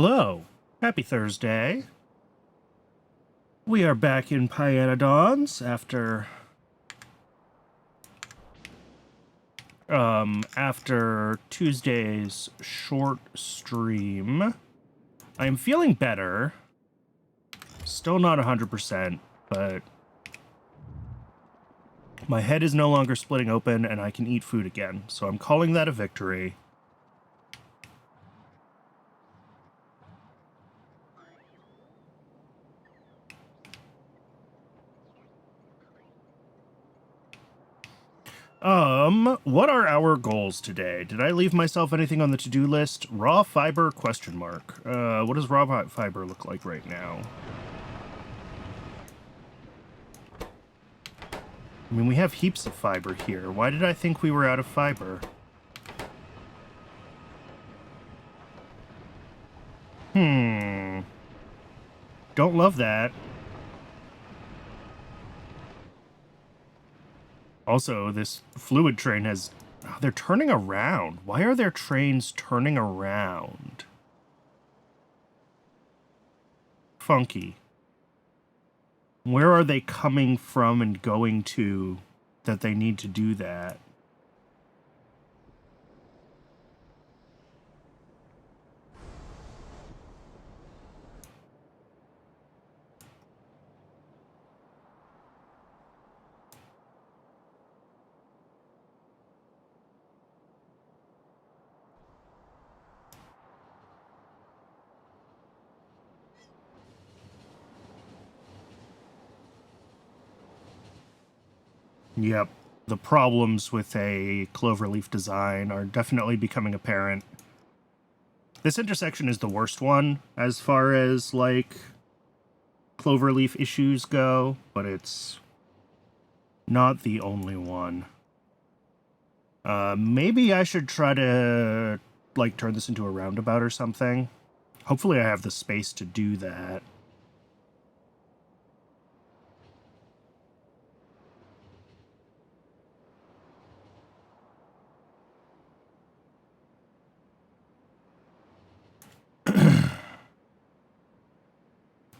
Hello. Happy Thursday. We are back in Pyanodons after Tuesday's short stream. I am feeling better. Still not 100%, but my head is no longer splitting open and I can eat food again. So I'm calling that a victory. What are our goals today? Did I leave myself anything on the to-do list? Raw fiber ? What does raw fiber look like right now? I mean, we have heaps of fiber here. Why did I think we were out of fiber? Don't love that. Also, this fluid train has... Oh, they're turning around. Why are their trains turning around? Funky. Where are they coming from and going to that they need to do that? Yep. The problems with a cloverleaf design are definitely becoming apparent. This intersection is the worst one as far as, like, cloverleaf issues go, but it's not the only one. Maybe I should try to, like, turn this into a roundabout or something. Hopefully I have the space to do that.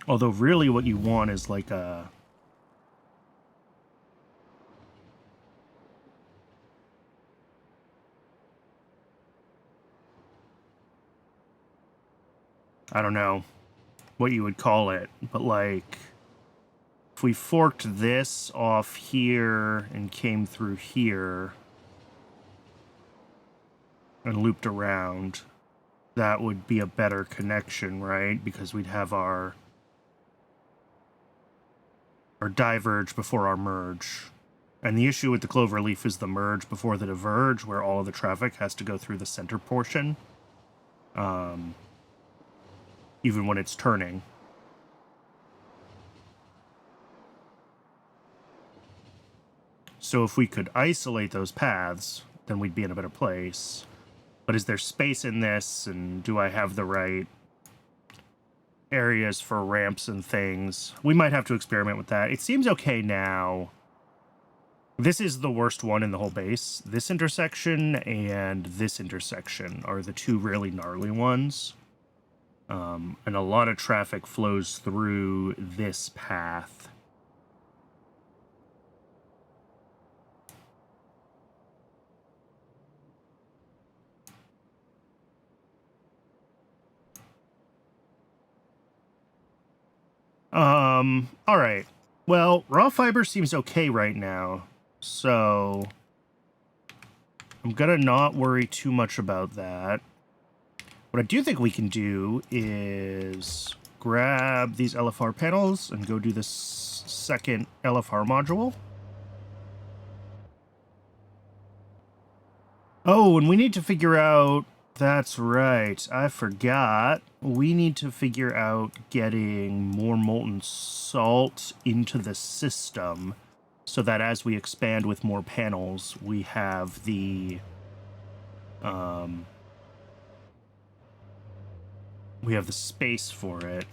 Although really what you want is like a... I don't know what you would call it, but like... If we forked this off here and came through here and looped around, that would be a better connection, right? Because we'd have our diverge before our merge. And the issue with the cloverleaf is the merge before the diverge, where all of the traffic has to go through the center portion. Even when it's turning. So if we could isolate those paths, then we'd be in a better place. But is there space in this, and do I have the right areas for ramps and things? We might have to experiment with that. It seems okay now. This is the worst one in the whole base. This intersection and this intersection are the two really gnarly ones. And a lot of traffic flows through this path. All right. Well, raw fiber seems okay right now, so I'm gonna not worry too much about that. What I do think we can do is grab these LFR panels and go do this second LFR module. Oh, and we need to figure out... That's right, I forgot. We need to figure out getting more molten salt into the system so that as we expand with more panels, we have the... we have the space for it.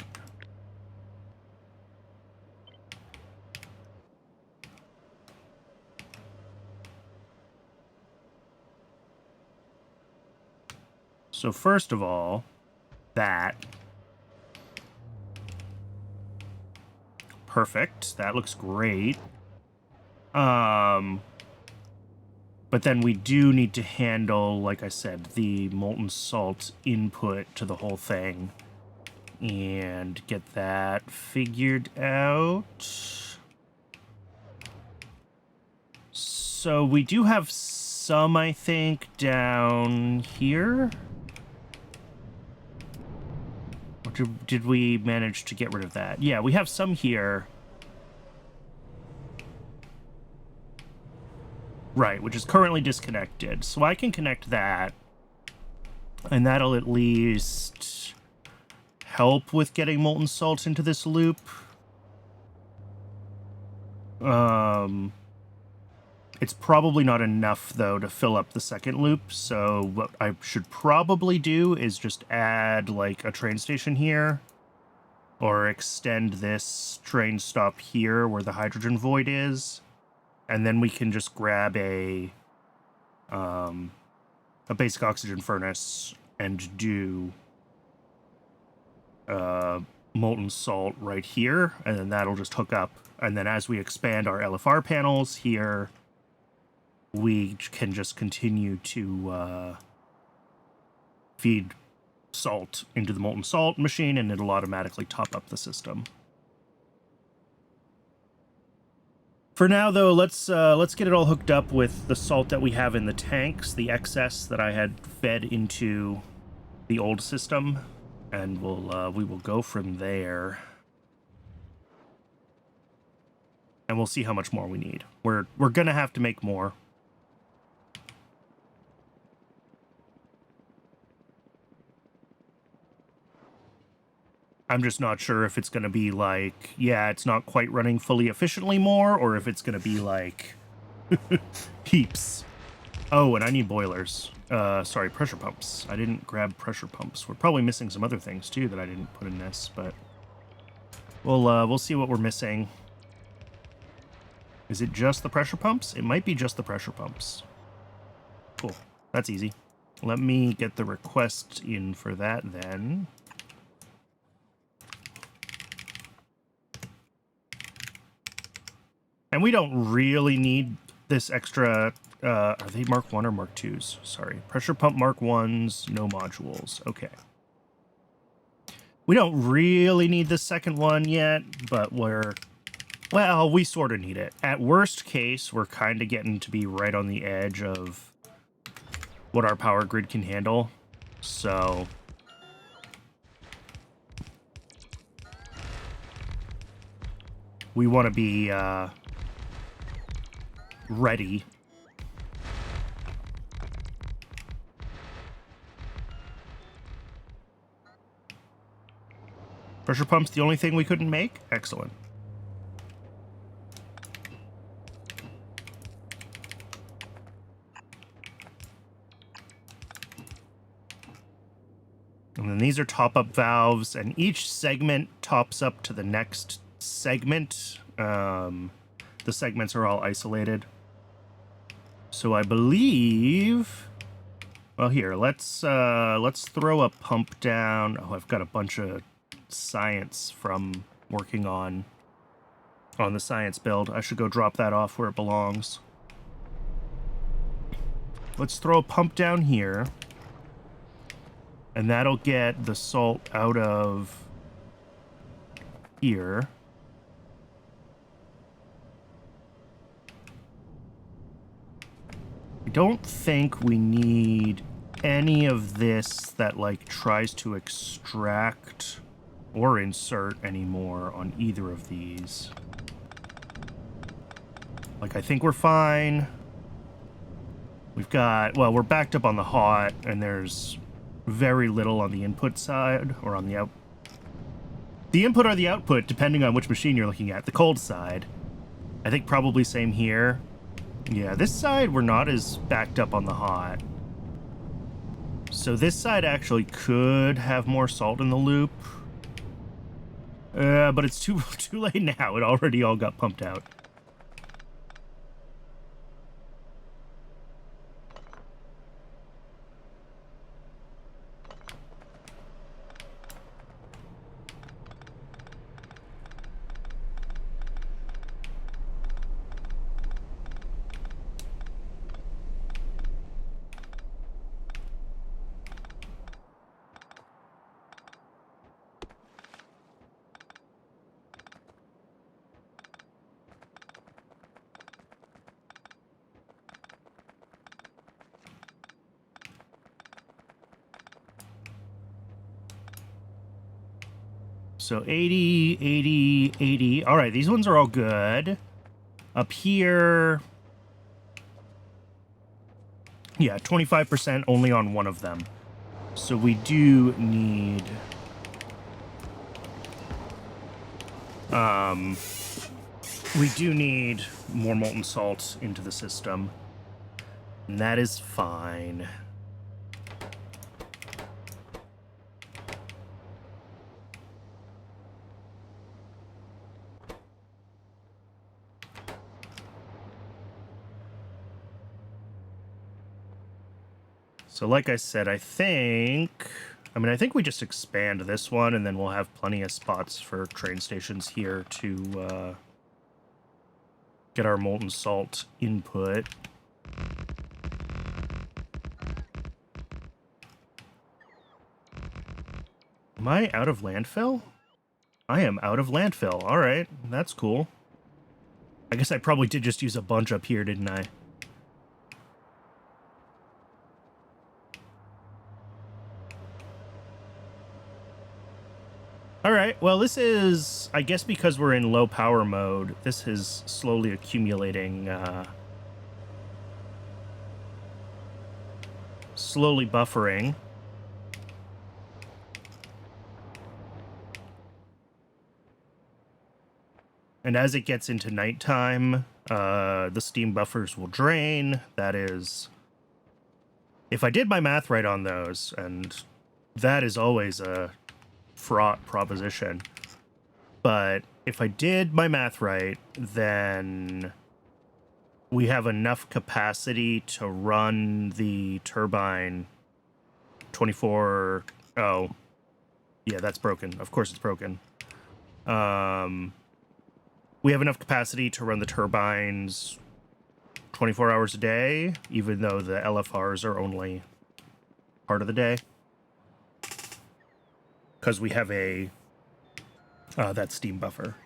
So first of all, that. perfect. That looks great. But then we do need to handle, like I said, the molten salt input to the whole thing and get that figured out. So we do have some, I think, down here. Or did we manage to get rid of that? Yeah, we have some here. Right, which is currently disconnected. So I can connect that. And that'll at least help with getting molten salt into this loop. It's probably not enough, though, to fill up the second loop. So what I should probably do is just add, like, a train station here. Or extend this train stop here where the hydrogen void is. And then we can just grab a basic oxygen furnace and do molten salt right here, and then that'll just hook up. And then as we expand our LFR panels here, we can just continue to feed salt into the molten salt machine, and it'll automatically top up the system. For now, though, let's get it all hooked up with the salt that we have in the tanks, the excess that I had fed into the old system, and we will go from there. And we'll see how much more we need. We're gonna have to make more. I'm just not sure if it's going to be like, yeah, it's not quite running fully efficiently more, or if it's going to be like heaps. Oh, and I need boilers. Sorry, pressure pumps. I didn't grab pressure pumps. We're probably missing some other things too that I didn't put in this, but we'll see what we're missing. Is it just the pressure pumps? It might be just the pressure pumps. Cool. That's easy. Let me get the request in for that then. And we don't really need this extra, are they Mark 1 or Mark 2s? Sorry. Pressure pump Mark 1s, no modules. Okay. We don't really need the second one yet, but well, we sort of need it. At worst case, we're kind of getting to be right on the edge of what our power grid can handle. So we want to be ready. Pressure pump's the only thing we couldn't make? Excellent. And then these are top-up valves, and each segment tops up to the next segment. The segments are all isolated. So I believe, well, here, let's throw a pump down. Oh, I've got a bunch of science from working on the science build. I should go drop that off where it belongs. Let's throw a pump down here, and that'll get the salt out of here. I don't think we need any of this that, like, tries to extract or insert anymore on either of these. Like, I think we're fine. We've got, well, we're backed up on the hot, and there's very little on the input side, or on the out. The input or the output, depending on which machine you're looking at. The cold side. I think probably same here. Yeah, this side we're not as backed up on the hot. So this side actually could have more salt in the loop. But it's too late now. It already all got pumped out. So 80, 80, 80. All right, these ones are all good. Up here... Yeah, 25% only on one of them. So we do need... we do need more molten salt into the system. And that is fine. So like I said, I think we just expand this one, and then we'll have plenty of spots for train stations here to get our molten salt input. Am I out of landfill? I am out of landfill. All right, that's cool. I guess I probably did just use a bunch up here, didn't I? All right, well, this is, I guess because we're in low power mode, this is slowly accumulating, slowly buffering. And as it gets into nighttime, the steam buffers will drain. That is, if I did my math right on those, and that is always a fraught proposition. But if I did my math right, then we have enough capacity to run the turbine 24... Oh, yeah, that's broken. Of course it's broken. We have enough capacity to run the turbines 24 hours a day, even though the LFRs are only part of the day. Because we have a that steam buffer,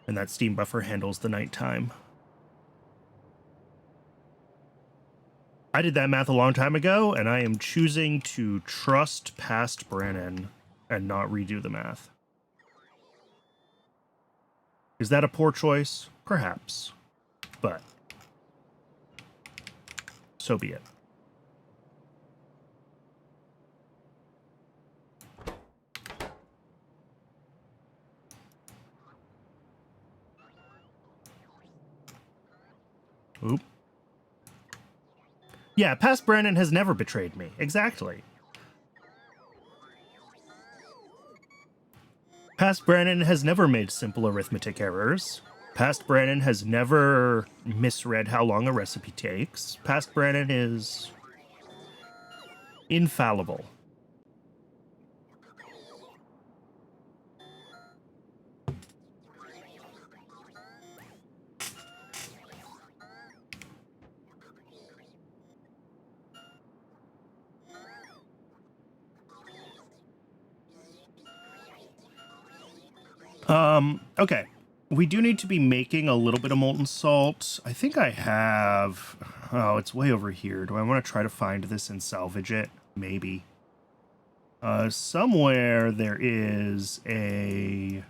and that steam buffer handles the nighttime. I did that math a long time ago, and I am choosing to trust past Brannon and not redo the math. Is that a poor choice? Perhaps, but so be it. Oop. Yeah, past Brannon has never betrayed me. Exactly. Past Brannon has never made simple arithmetic errors. Past Brannon has never misread how long a recipe takes. Past Brannon is infallible. Okay. We do need to be making a little bit of molten salt. I think I have... Oh, it's way over here. Do I want to try to find this and salvage it? Maybe. Somewhere there is a...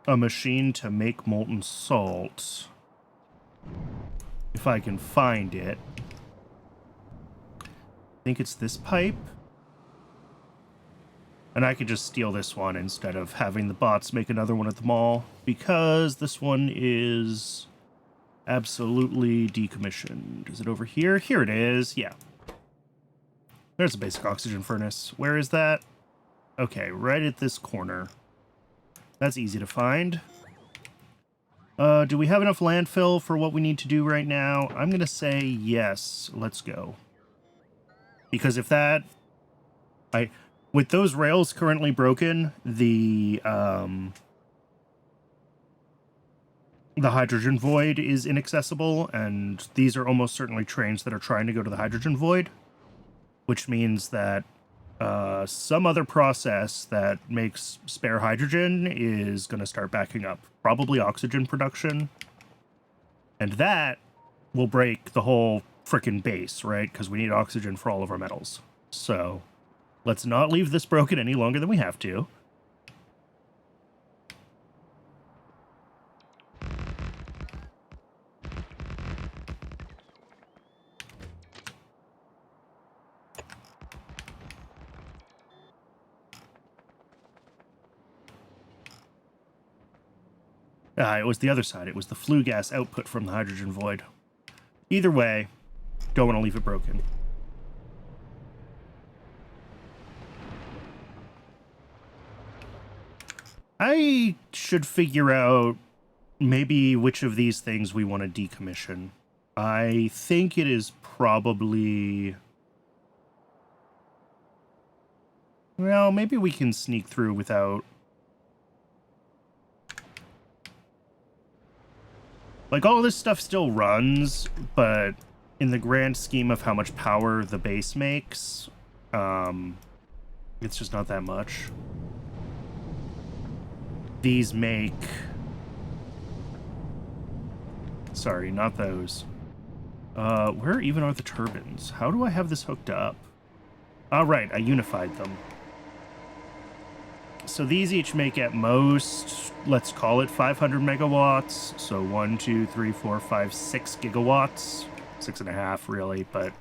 a machine to make molten salt. If I can find it. I think it's this pipe. And I could just steal this one instead of having the bots make another one at the mall, because this one is absolutely decommissioned. Is it over here? Here it is. Yeah. There's a basic oxygen furnace. Where is that? Okay, right at this corner. That's easy to find. Do we have enough landfill for what we need to do right now? I'm going to say yes. Let's go. Because if that... With those rails currently broken, the hydrogen void is inaccessible, and these are almost certainly trains that are trying to go to the hydrogen void, which means that Some other process that makes spare hydrogen is going to start backing up. Probably oxygen production. And that will break the whole frickin' base, right? Because we need oxygen for all of our metals. So let's not leave this broken any longer than we have to. It was the other side. It was the flue gas output from the hydrogen void. Either way, don't want to leave it broken. I should figure out maybe which of these things we want to decommission. I think it is probably... Well, maybe we can sneak through without... Like, all this stuff still runs, but in the grand scheme of how much power the base makes, it's just not that much. These make... Sorry, not those. Where even are the turbines? How do I have this hooked up? Oh, right, I unified them. So these each make at most, let's call it 500 megawatts. So 1, 2, 3, 4, 5, 6 gigawatts. 6.5 really, but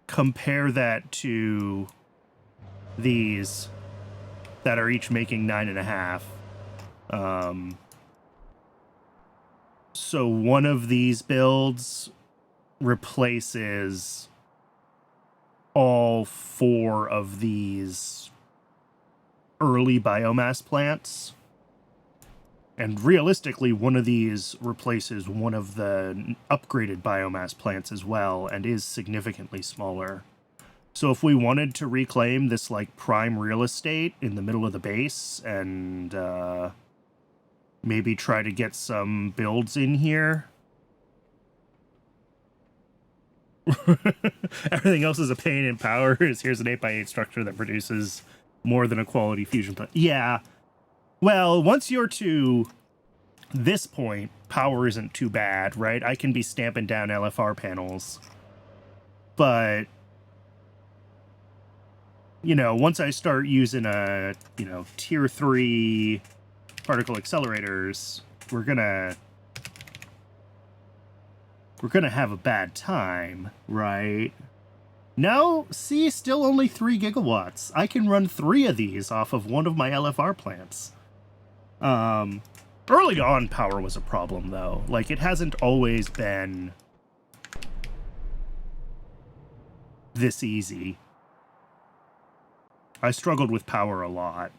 compare that to these that are each making 9.5. So one of these builds replaces all 4 of these early biomass plants. And realistically, one of these replaces one of the upgraded biomass plants as well, and is significantly smaller. So if we wanted to reclaim this, like, prime real estate in the middle of the base, and maybe try to get some builds in here... Everything else is a pain in power. Here's an 8x8 structure that produces more than a quality fusion plant. Yeah. Well, once you're to this point, power isn't too bad, right? I can be stamping down LFR panels. But, you know, once I start using a, you know, tier 3 particle accelerators, we're gonna have a bad time, right? No, see, still only 3 gigawatts. I can run 3 of these off of one of my LFR plants. Early on, power was a problem, though. Like, it hasn't always been this easy. I struggled with power a lot.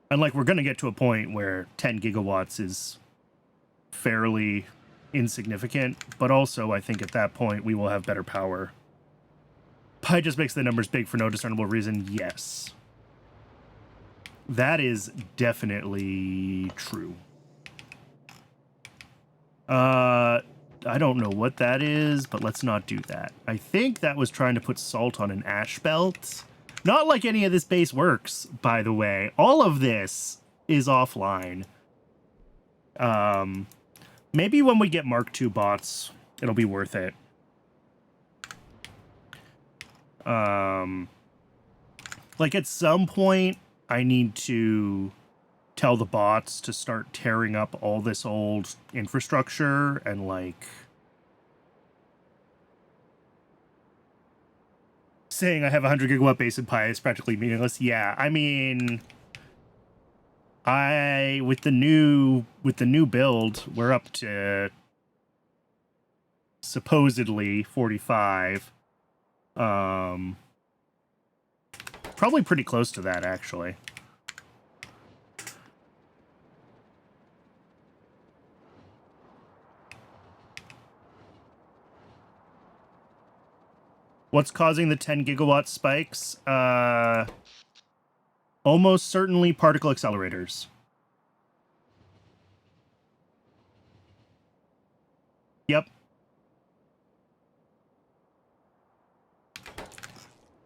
And, like, we're gonna get to a point where 10 gigawatts is fairly insignificant, but also I think at that point we will have better power. Pi just makes the numbers big for no discernible reason. Yes. That is definitely true. I don't know what that is, but let's not do that. I think that was trying to put salt on an ash belt. Not like any of this base works, by the way. All of this is offline. Maybe when we get Mark II bots, it'll be worth it. Like, at some point, I need to tell the bots to start tearing up all this old infrastructure and, like, saying I have a 100 gigawatt base in Pi is practically meaningless. Yeah, I mean, with the new build, we're up to supposedly 45. Probably pretty close to that, actually. What's causing the 10 gigawatt spikes? Almost certainly particle accelerators. Yep.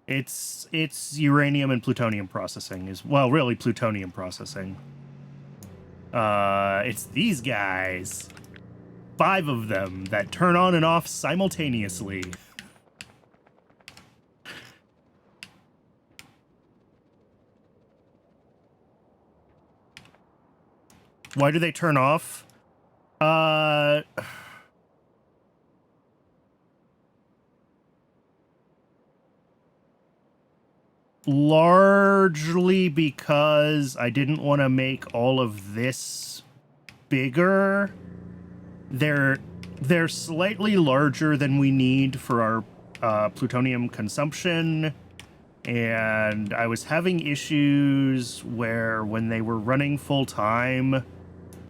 It's uranium and plutonium processing is, well, really plutonium processing. It's these guys. 5 of them that turn on and off simultaneously. Why do they turn off? Largely because I didn't want to make all of this bigger. They're slightly larger than we need for our plutonium consumption, and I was having issues where when they were running full time,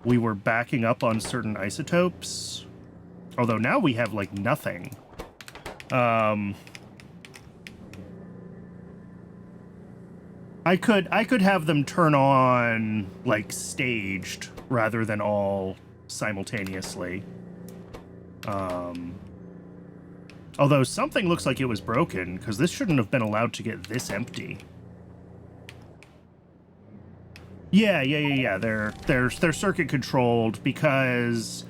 we were backing up on certain isotopes. Although now we have like nothing. I could have them turn on like staged rather than all simultaneously. Although something looks like it was broken, because this shouldn't have been allowed to get this empty. Yeah. They're circuit controlled because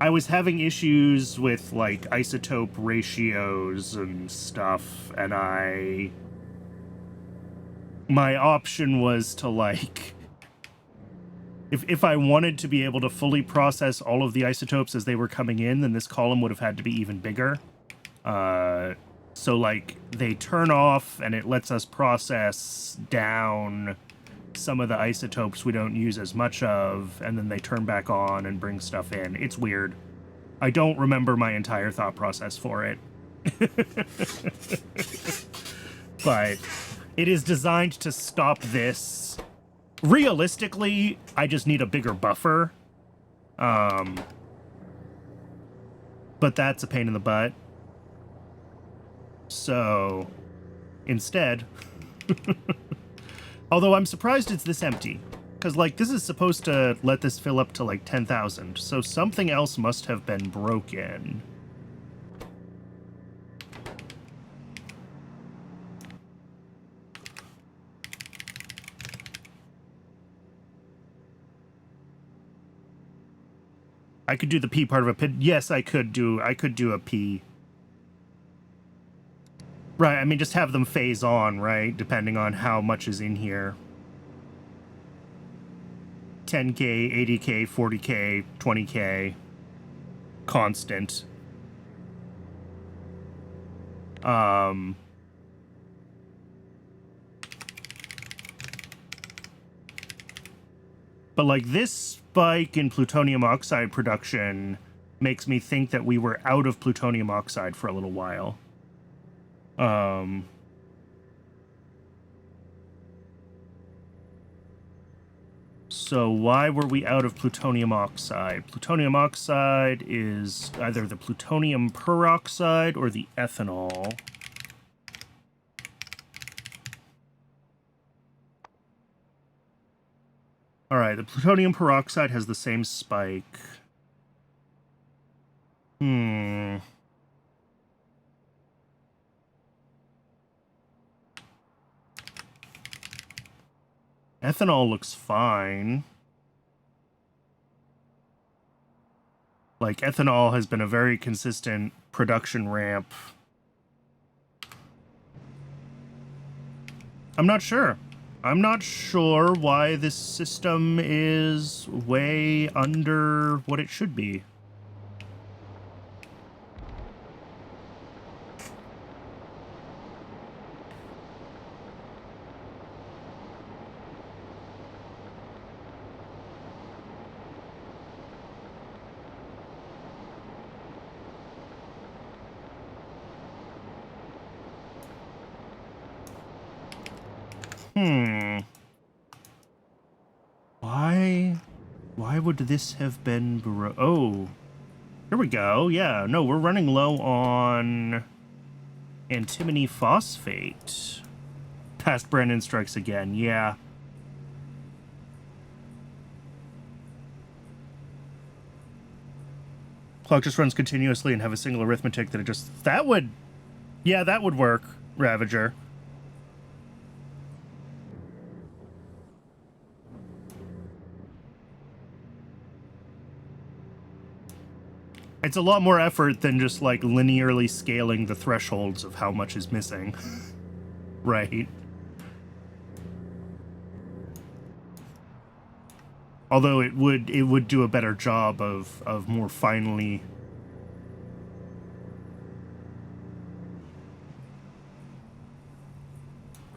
I was having issues with like isotope ratios and stuff, and my option was to like, if I wanted to be able to fully process all of the isotopes as they were coming in, then this column would have had to be even bigger. So like they turn off and it lets us process down some of the isotopes we don't use as much of, and then they turn back on and bring stuff in. It's weird. I don't remember my entire thought process for it. But it is designed to stop this. Realistically, I just need a bigger buffer. But that's a pain in the butt. So, instead... Although I'm surprised it's this empty. Because, like, this is supposed to let this fill up to, like, 10,000. So something else must have been broken. I could do the P part of a pit. Yes, I could do a P. Right, I mean, just have them phase on, right? Depending on how much is in here. 10K, 80K, 40K, 20K. Constant. But like this spike in plutonium oxide production makes me think that we were out of plutonium oxide for a little while. So why were we out of plutonium oxide? Plutonium oxide is either the plutonium peroxide or the ethanol. All right, the plutonium peroxide has the same spike. Ethanol looks fine. Like, ethanol has been a very consistent production ramp. I'm not sure. I'm not sure why this system is way under what it should be. Why would this have been oh, here we go. Yeah, no, we're running low on antimony phosphate. Past Brandon strikes again, yeah. Clock just runs continuously and have a single arithmetic that it just... That would... Yeah, that would work, Ravager. It's a lot more effort than just, like, linearly scaling the thresholds of how much is missing. Right. Although it would do a better job of more finely...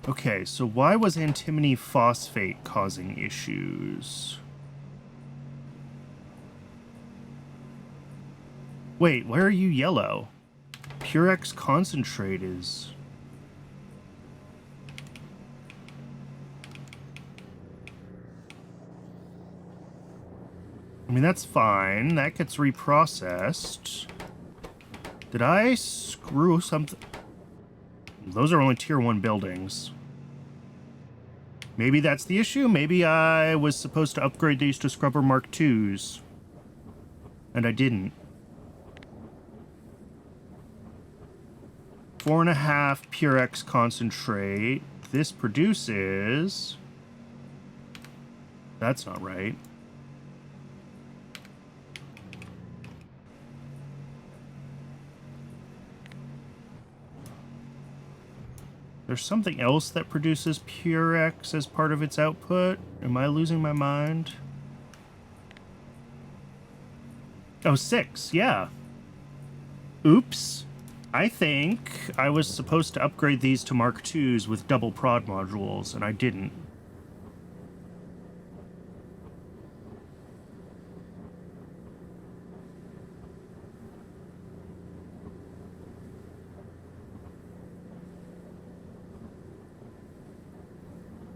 Okay, so why was antimony phosphate causing issues? Wait, why are you yellow? Purex concentrate is... I mean, that's fine. That gets reprocessed. Did I screw something? Those are only tier 1 buildings. Maybe that's the issue. Maybe I was supposed to upgrade these to Scrubber Mark IIs. And I didn't. 4.5 Purex concentrate. This produces... That's not right. There's something else that produces Purex as part of its output. Am I losing my mind? Oh, 6, yeah. Oops. I think I was supposed to upgrade these to Mark IIs with double prod modules, and I didn't.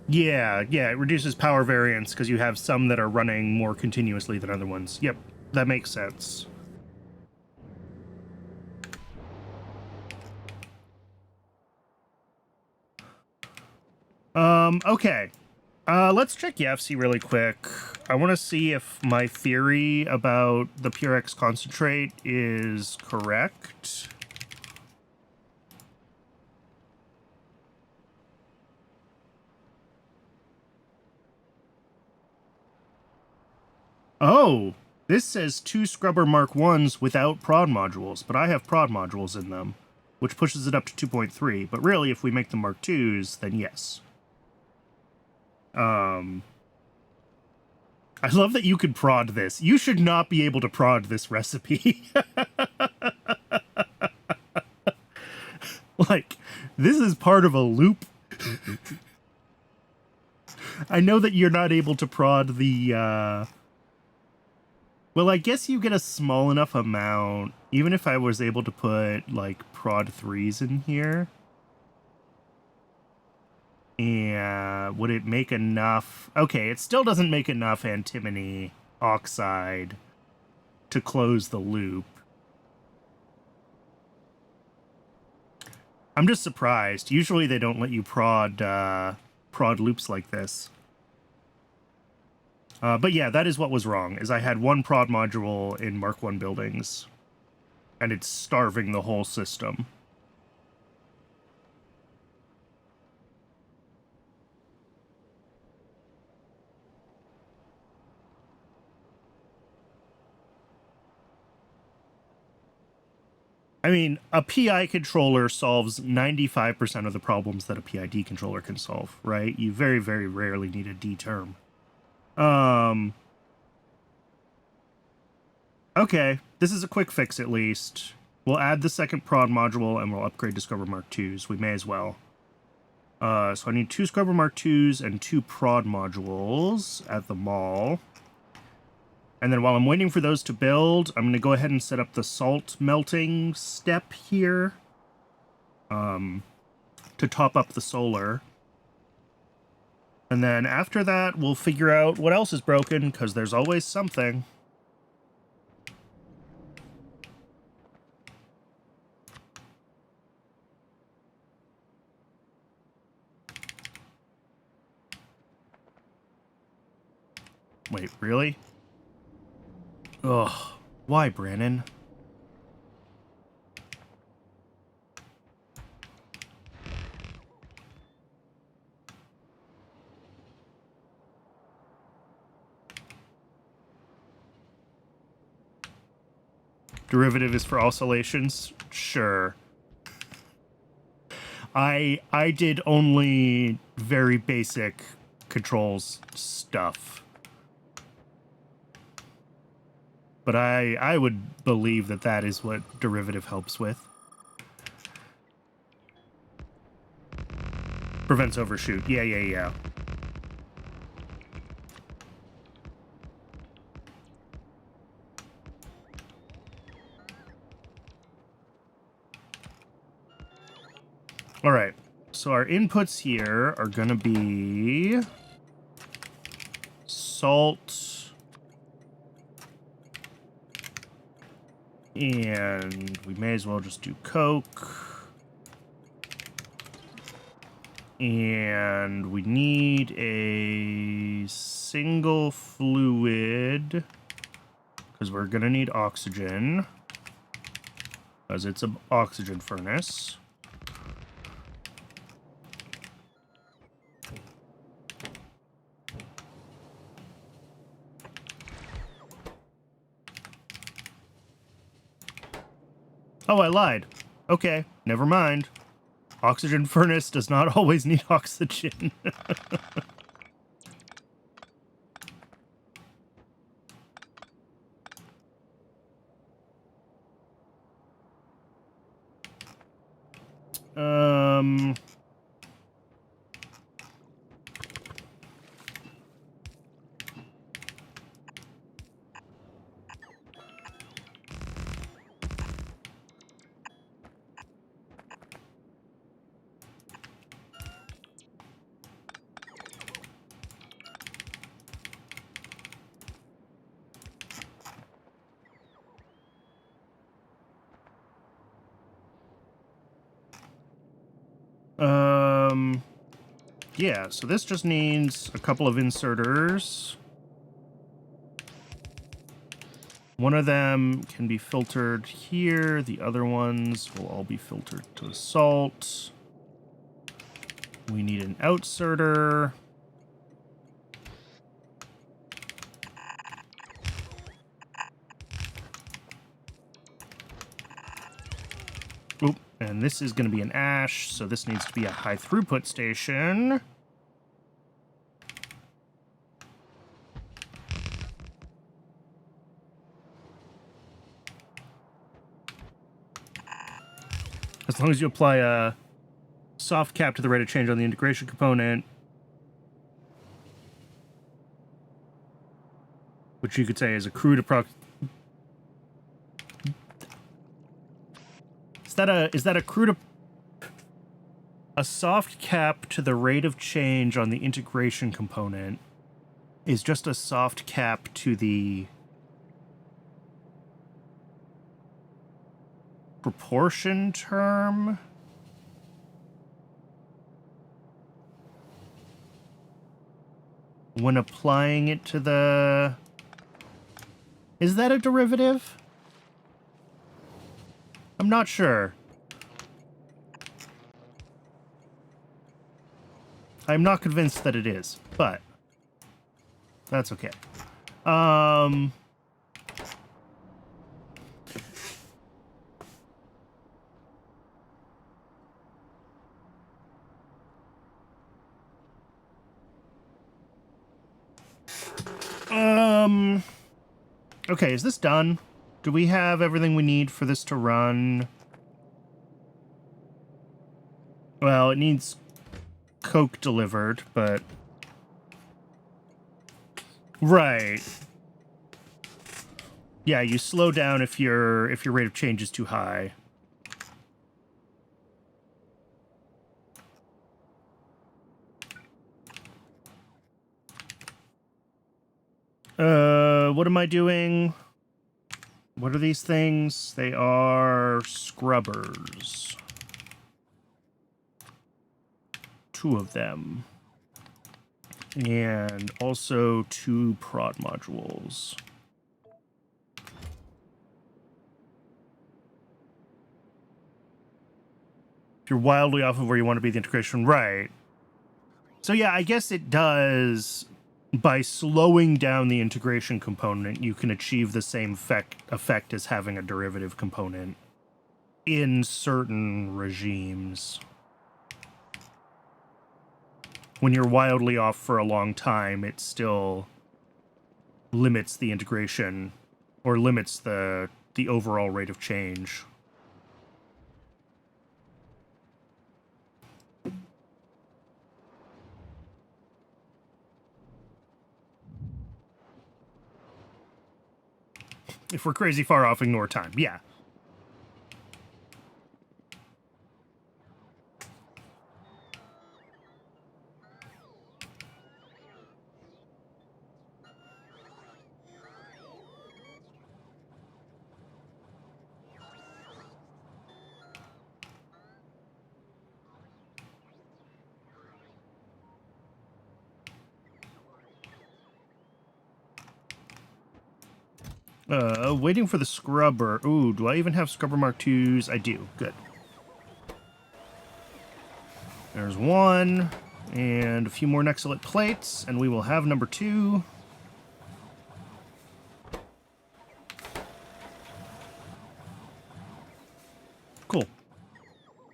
Yeah, it reduces power variance because you have some that are running more continuously than other ones. Yep, that makes sense. Okay. Let's check YAFC really quick. I want to see if my theory about the Purex concentrate is correct. Oh, this says 2 Scrubber Mark 1s without prod modules, but I have prod modules in them, which pushes it up to 2.3. But really, if we make them Mark 2s, then yes. I love that you could prod this. You should not be able to prod this recipe. Like, this is part of a loop. I know that you're not able to prod the, Well, I guess you get a small enough amount, even if I was able to put, like, prod 3s in here. And would it make enough? Okay, it still doesn't make enough antimony oxide to close the loop. I'm just surprised. Usually they don't let you prod loops like this. But yeah, that is what was wrong, is I had 1 prod module in Mark 1 buildings, and it's starving the whole system. I mean, a PI controller solves 95% of the problems that a PID controller can solve, right? You very, very rarely need a D term. Okay, this is a quick fix at least. We'll add the second prod module and we'll upgrade to Scrubber Mark IIs. We may as well. So I need 2 Scrubber Mark IIs and 2 prod modules at the mall. And then while I'm waiting for those to build, I'm going to go ahead and set up the salt melting step here. To top up the solar. And then after that, we'll figure out what else is broken, because there's always something. Wait, really? Ugh, why, Brandon? Derivative is for oscillations? Sure. I did only very basic controls stuff. But I would believe that that is what derivative helps with. Prevents overshoot. Yeah. All right. So our inputs here are going to be salt, and we may as well just do Coke, and we need a single fluid because we're going to need oxygen because it's an oxygen furnace. Oh, I lied. Okay, never mind. Oxygen furnace does not always need oxygen. Yeah, so this just needs a couple of inserters. One of them can be filtered here. The other ones will all be filtered to the salt. We need an outserter. Oop, and this is going to be an ash, so this needs to be a high throughput station. As long as you apply a soft cap to the rate of change on the integration component, which you could say is a crude Is that a crude a soft cap to the rate of change on the integration component is just a soft cap to the proportion term? When applying it to the... Is that a derivative? I'm not sure. I'm not convinced that it is, but that's okay. Okay, is this done? Do we have everything we need for this to run? Well, it needs Coke delivered, but... Right. Yeah, you slow down if your rate of change is too high. What am I doing? What are these things? They are scrubbers. 2 of them. And also 2 prod modules. If you're wildly off of where you want to be the integration, right. So yeah, I guess it does by slowing down the integration component, you can achieve the same effect as having a derivative component in certain regimes. When you're wildly off for a long time, it still limits the integration or limits the overall rate of change. If we're crazy far off, ignore time. Yeah. Waiting for the scrubber. Ooh, do I even have scrubber Mark 2s? I do. Good. There's one. And a few more Nexalit plates, and we will have number 2. Cool.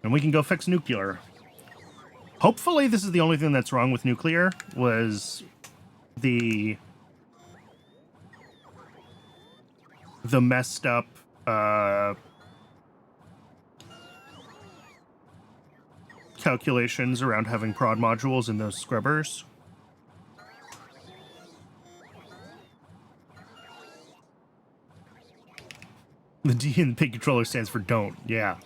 And we can go fix nuclear. Hopefully this is the only thing that's wrong with nuclear, was the messed up calculations around having prod modules in those scrubbers. The D in the pig controller stands for don't, yeah.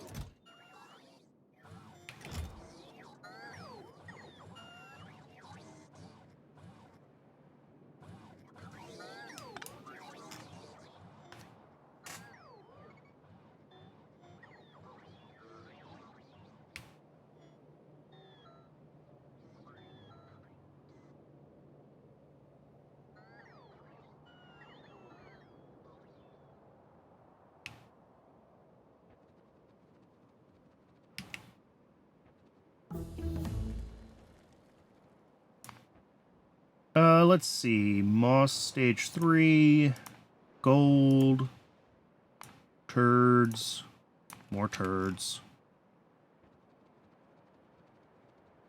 Let's see. Moss stage 3. Gold. Turds. More turds.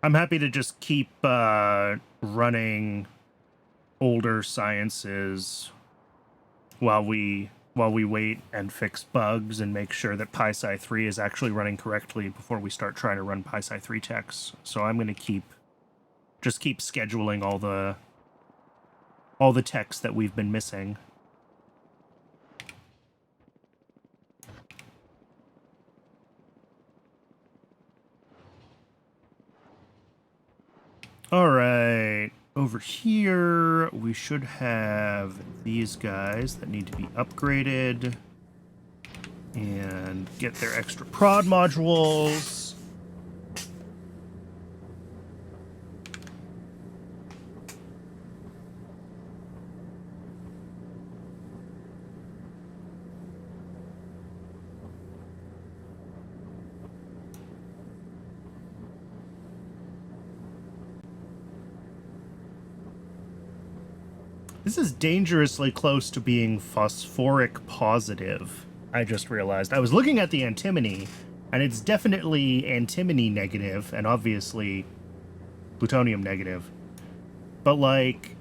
I'm happy to just keep running older sciences while we wait and fix bugs and make sure that PySci 3 is actually running correctly before we start trying to run PySci 3 techs. So I'm going to keep scheduling all the techs that we've been missing. All right, over here we should have these guys that need to be upgraded and get their extra prod modules. This is dangerously close to being phosphoric positive, I just realized. I was looking at the antimony, and it's definitely antimony negative, and obviously plutonium negative. But, like,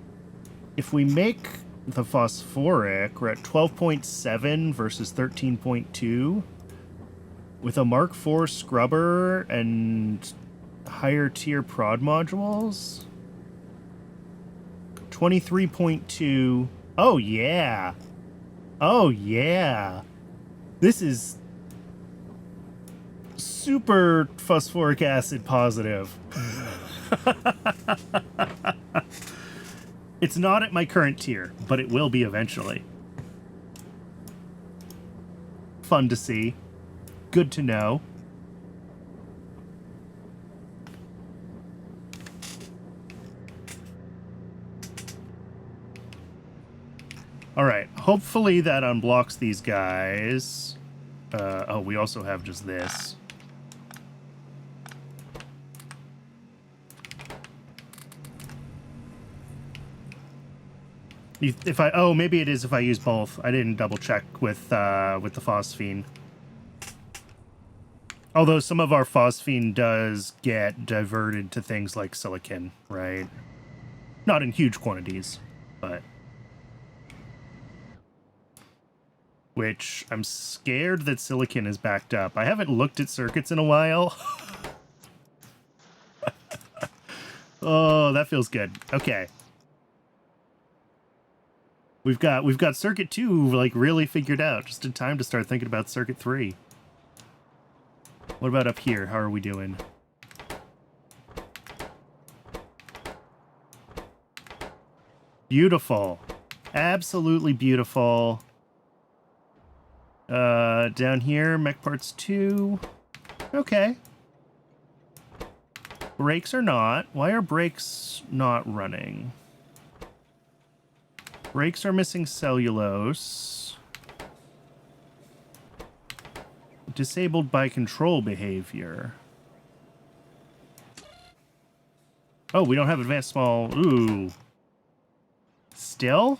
if we make the phosphoric, we're at 12.7 versus 13.2. With a Mark IV scrubber and higher tier prod modules... 23.2. Oh, yeah. Oh, yeah. This is super phosphoric acid positive. It's not at my current tier, but it will be eventually. Fun to see. Good to know. All right, hopefully that unblocks these guys. Oh, we also have just this. Oh, maybe it is if I use both. I didn't double check with the phosphine. Although some of our phosphine does get diverted to things like silicon, right? Not in huge quantities, but... Which I'm scared that silicon is backed up. I haven't looked at circuits in a while. Oh, that feels good. Okay. We've got circuit 2 like really figured out, just in time to start thinking about circuit 3. What about up here? How are we doing? Beautiful. Absolutely beautiful. Down here, mech parts 2. Okay. Brakes are not. Why are brakes not running? Brakes are missing cellulose. Disabled by control behavior. Oh, we don't have advanced small... Ooh. Still?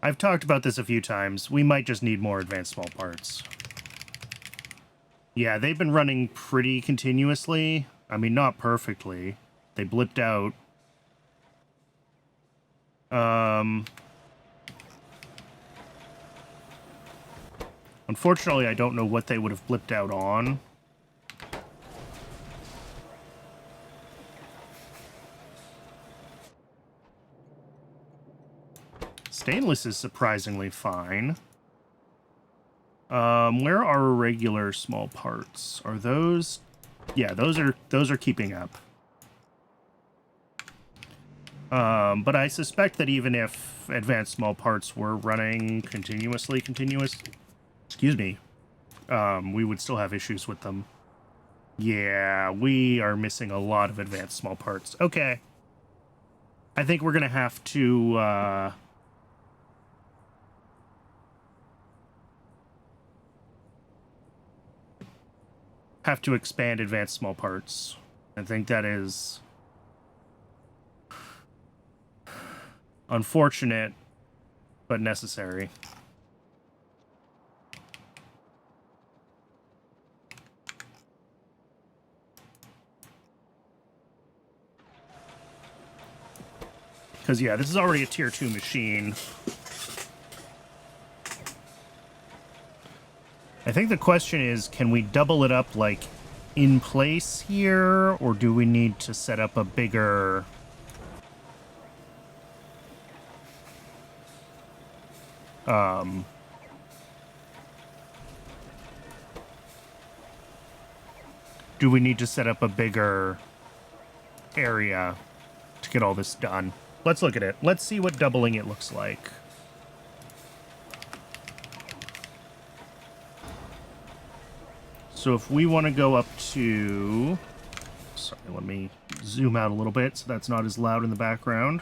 I've talked about this a few times. We might just need more advanced small parts. Yeah, they've been running pretty continuously. I mean, not perfectly. They blipped out. Unfortunately, I don't know what they would have blipped out on. Stainless is surprisingly fine. Where are regular small parts? Are those... Yeah, those are keeping up. But I suspect that even if advanced small parts were running excuse me, we would still have issues with them. Yeah, we are missing a lot of advanced small parts. Okay. I think we're gonna have to, expand advanced small parts. I think that is unfortunate, but necessary. Because, yeah, this is already a tier 2 machine. I think the question is, can we double it up, like, in place here? Or do we need to set up a bigger... do we need to set up a bigger area to get all this done? Let's look at it. Let's see what doubling it looks like. So if we want to go up to... Sorry, let me zoom out a little bit so that's not as loud in the background.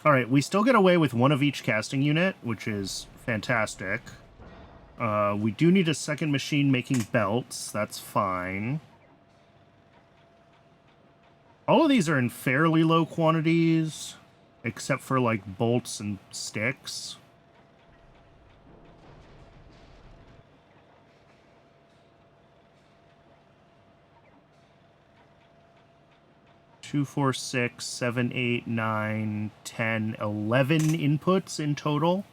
All right, we still get away with one of each casting unit, which is fantastic. We do need a second machine making belts. That's fine. All of these are in fairly low quantities, except for, like, bolts and sticks. Two, 4, 6, 7, 8, 9, 10, 11 inputs in total.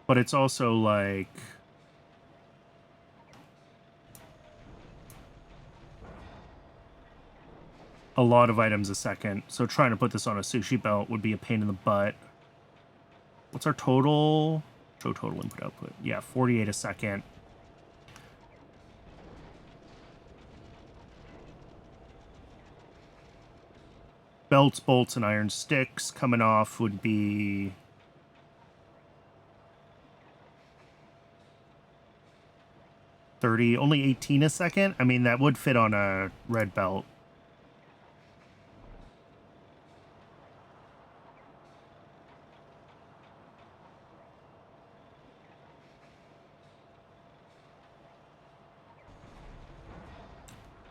But it's also like... a lot of items a second. So trying to put this on a sushi belt would be a pain in the butt. What's our total? Show total input output. Yeah, 48 a second. Belts, bolts, and iron sticks coming off would be... 30, only 18 a second. I mean, that would fit on a red belt.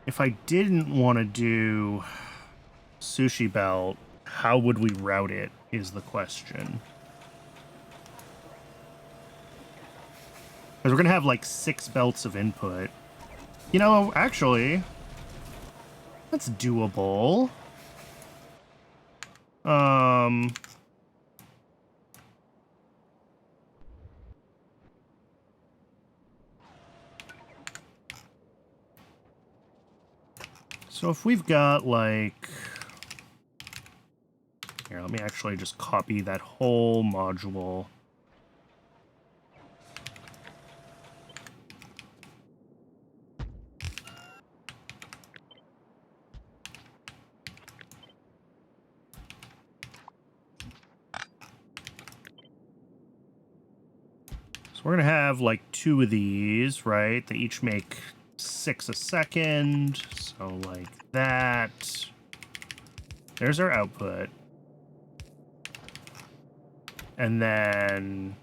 If I didn't want to do sushi belt, how would we route it is the question. Because we're going to have like 6 belts of input. You know, actually, that's doable. So if we've got like... Here, let me actually just copy that whole module. So we're going to have like 2 of these, right? They each make 6 a second. So like that. There's our output. And then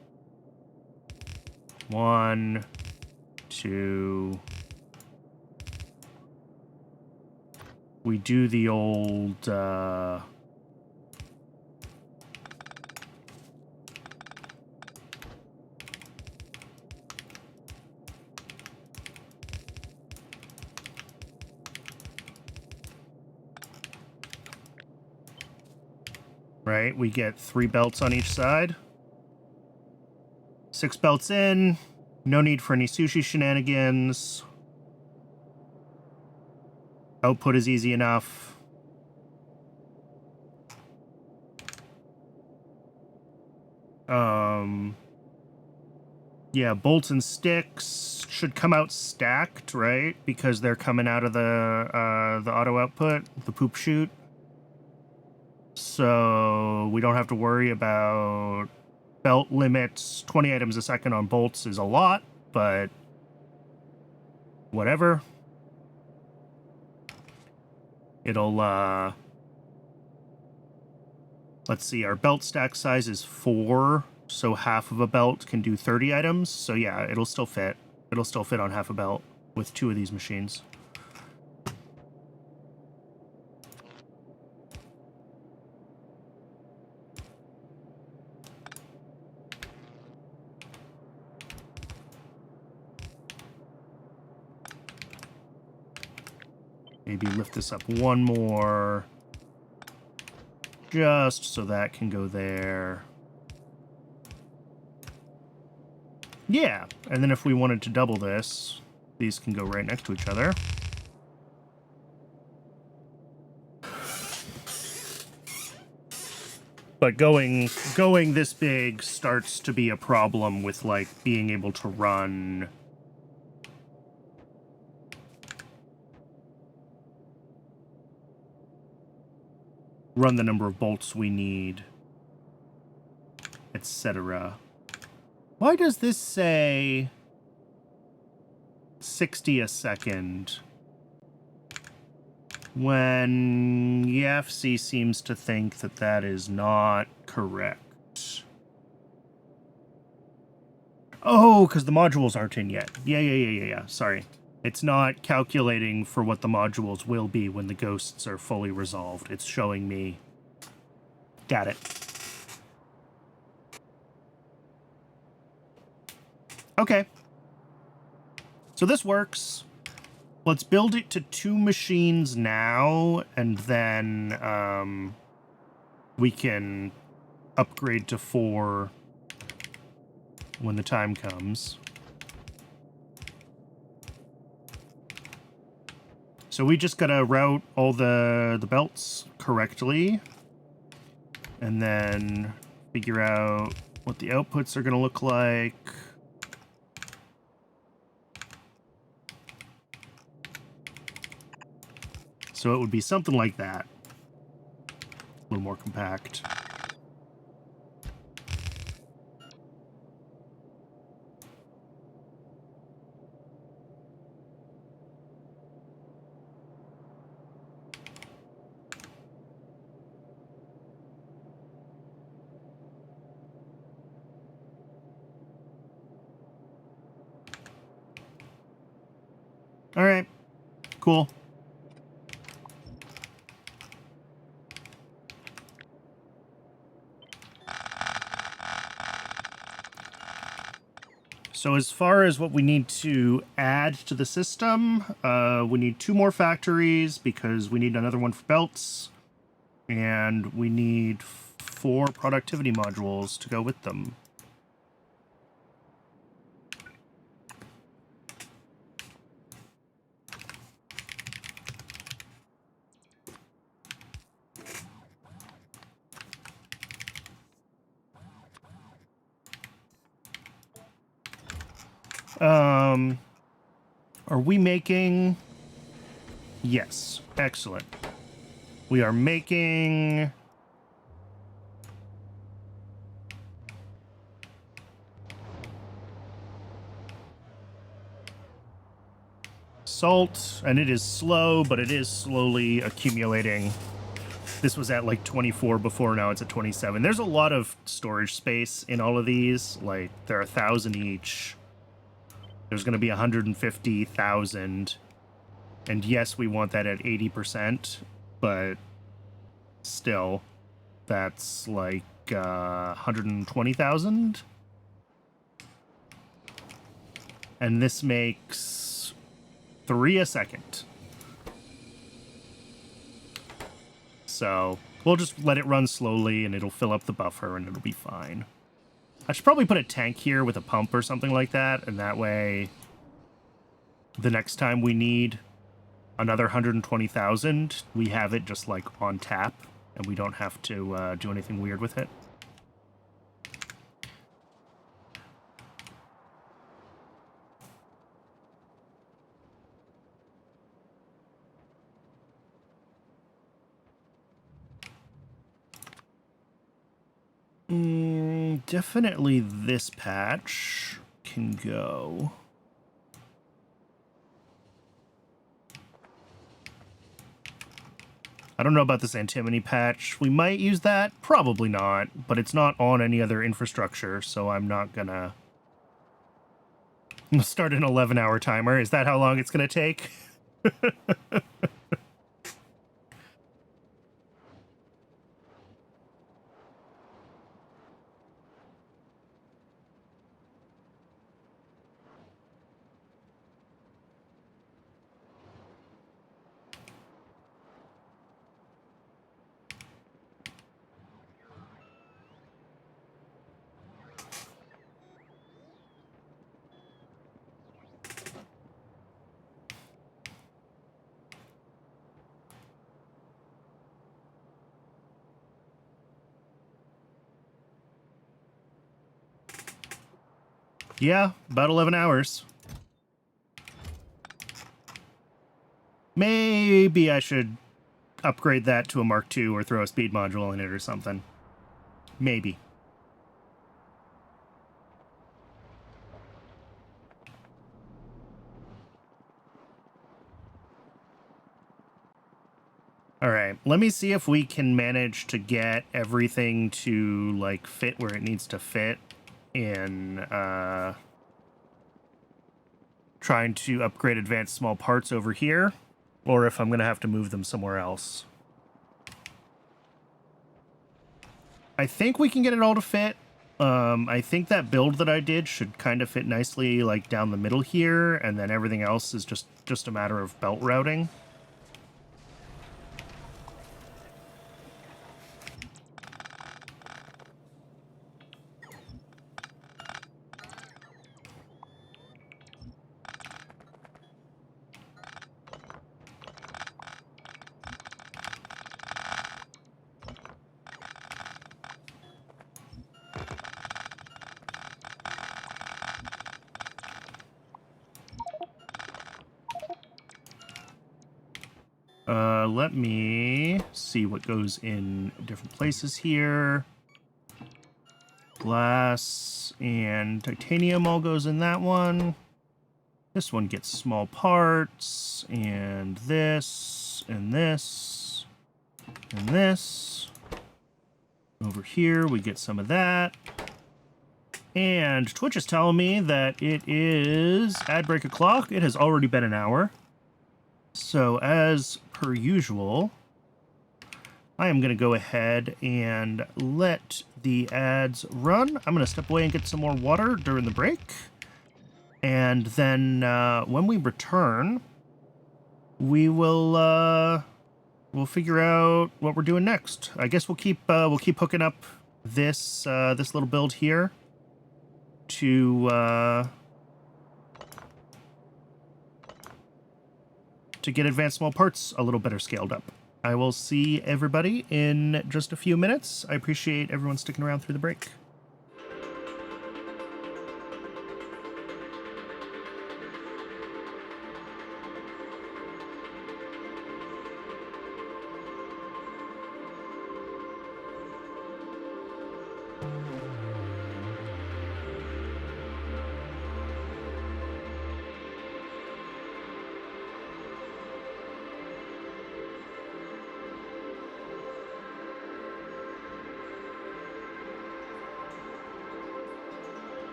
1, 2. We do the old, right? We get 3 belts on each side. 6 belts in. No need for any sushi shenanigans. Output is easy enough. Yeah, bolts and sticks should come out stacked, right? Because they're coming out of the auto output, the poop chute. So we don't have to worry about belt limits. 20 items a second on bolts is a lot, but whatever. It'll, let's see, our belt stack size is 4, so half of a belt can do 30 items. So yeah, it'll still fit. It'll still fit on half a belt with 2 of these machines. Maybe lift this up 1 more. Just so that can go there. Yeah, and then if we wanted to double this, these can go right next to each other. But going this big starts to be a problem with, like, being able to run the number of bolts we need, etc. Why does this say 60 a second when YAFC seems to think that that is not correct? Oh, because the modules aren't in yet. Yeah. Sorry. It's not calculating for what the modules will be when the ghosts are fully resolved. It's showing me. Got it. Okay. So this works. Let's build it to 2 machines now, and then we can upgrade to 4 when the time comes. So we just gotta route all the belts correctly, and then figure out what the outputs are gonna look like. So it would be something like that. A little more compact. All right. Cool. So as far as what we need to add to the system, we need 2 more factories because we need another one for belts. And we need 4 productivity modules to go with them. Are we making... Yes, excellent. We are making... salt, and it is slow, but it is slowly accumulating. This was at like 24 before, now it's at 27. There's a lot of storage space in all of these. Like, there are 1,000 each. There's going to be 150,000. And yes, we want that at 80%, but still, that's like 120,000. And this makes 3 a second. So we'll just let it run slowly and it'll fill up the buffer and it'll be fine. I should probably put a tank here with a pump or something like that, and that way the next time we need another 120,000, we have it just like on tap and we don't have to do anything weird with it. Definitely this patch can go. I don't know about this antimony patch. We might use that. Probably not. But it's not on any other infrastructure, so I'm not gonna start an 11-hour timer. Is that how long it's gonna take? Yeah, about 11 hours. Maybe I should upgrade that to a Mark II or throw a speed module in it or something. Maybe. All right, let me see if we can manage to get everything to like fit where it needs to fit in trying to upgrade advanced small parts over here, or if I'm going to have to move them somewhere else. I think we can get it all to fit. I think that build that I did should kind of fit nicely like down the middle here, and then everything else is just a matter of belt routing. Let me see what goes in different places here. Glass and titanium all goes in that one. This one gets small parts, and this, and this, and this. Over here, we get some of that. And Twitch is telling me that it is ad break o'clock. It has already been an hour. So as per usual, I am going to go ahead and let the ads run. I'm going to step away and get some more water during the break. And then when we return, we will we'll figure out what we're doing next. I guess we'll keep hooking up this this little build here to get advanced small parts a little better scaled up. I will see everybody in just a few minutes. I appreciate everyone sticking around through the break.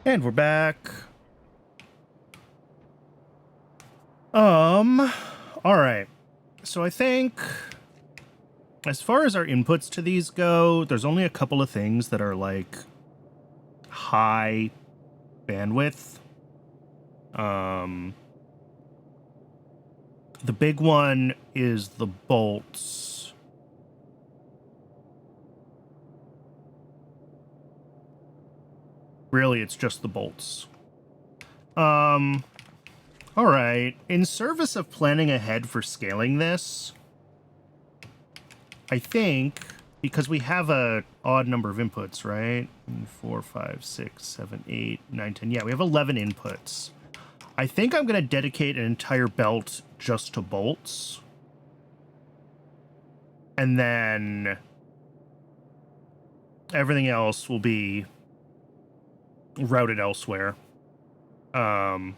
And we're back. All right. So I think as far as our inputs to these go, there's only a couple of things that are like high bandwidth. The big one is the bolts. Really, it's just the bolts. All right. In service of planning ahead for scaling this, I think because we have a odd number of inputs, right? 4, 5, 6, 7, 8, 9, 10. Yeah, we have 11 inputs. I think I'm going to dedicate an entire belt just to bolts. And then everything else will be routed elsewhere. But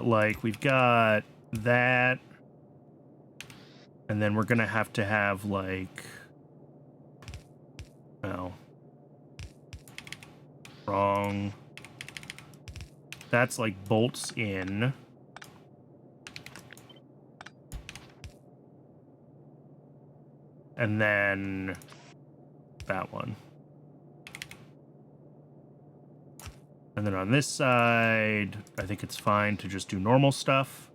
like, we've got that. And then we're going to have like, oh, wrong. That's like bolts in. And then that one. And then on this side, I think it's fine to just do normal stuff.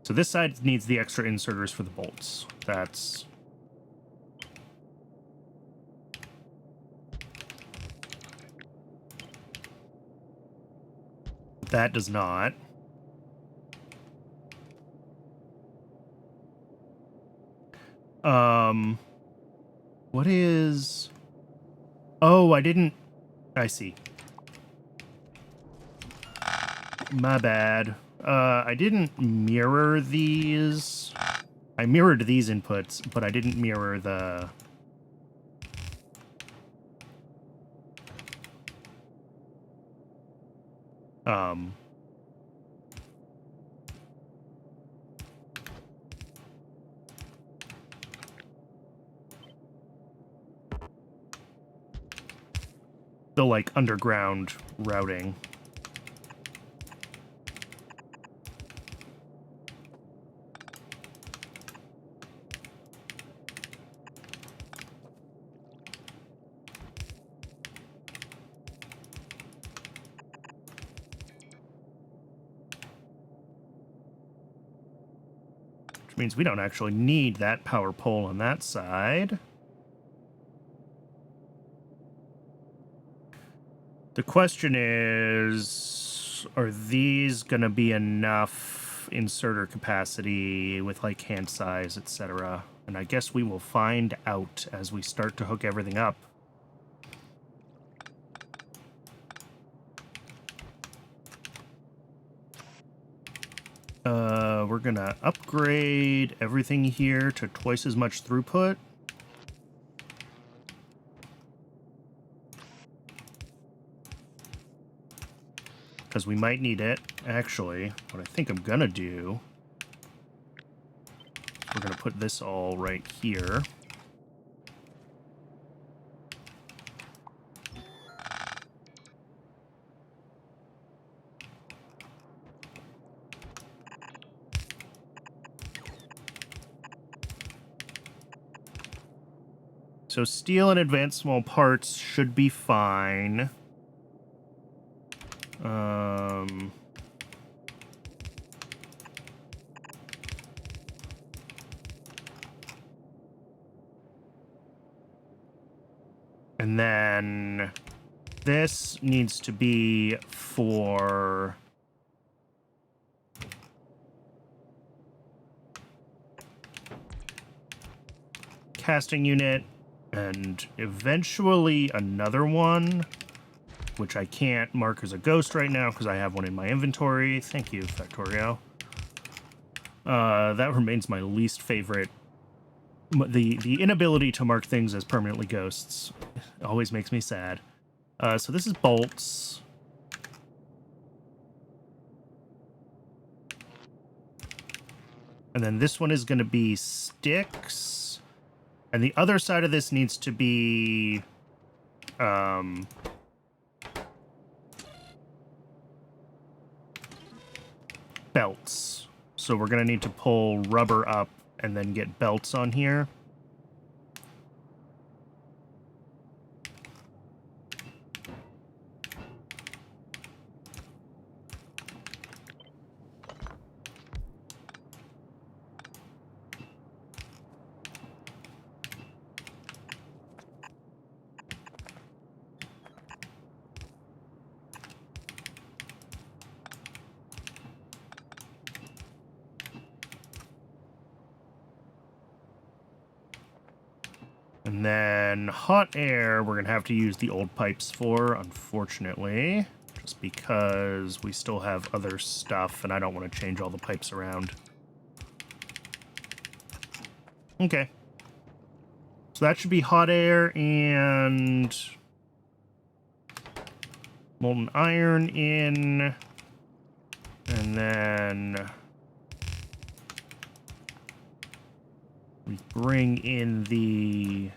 So this side needs the extra inserters for the bolts. That's... That does not. What is... Oh, I didn't... I see. My bad. I didn't mirror these. I mirrored these inputs, but I didn't mirror the... the, like, underground routing. Which means we don't actually need that power pole on that side. The question is, are these going to be enough inserter capacity with, like, hand size, etc.? And I guess we will find out as we start to hook everything up. We're going to upgrade everything here to twice as much throughput. Because we might need it. Actually, what I think I'm gonna do, we're gonna put this all right here. So steel and advanced small parts should be fine. And then this needs to be for casting unit and eventually another one, which I can't mark as a ghost right now because I have one in my inventory. Thank you, Factorio. That remains my least favorite. The inability to mark things as permanently ghosts always makes me sad. So this is bolts. And then this one is going to be sticks. And the other side of this needs to be... belts. So we're going to need to pull rubber up and then get belts on here. And then hot air, we're going to have to use the old pipes for, unfortunately. Just because we still have other stuff, and I don't want to change all the pipes around. Okay. So that should be hot air and molten iron in. And then we bring in the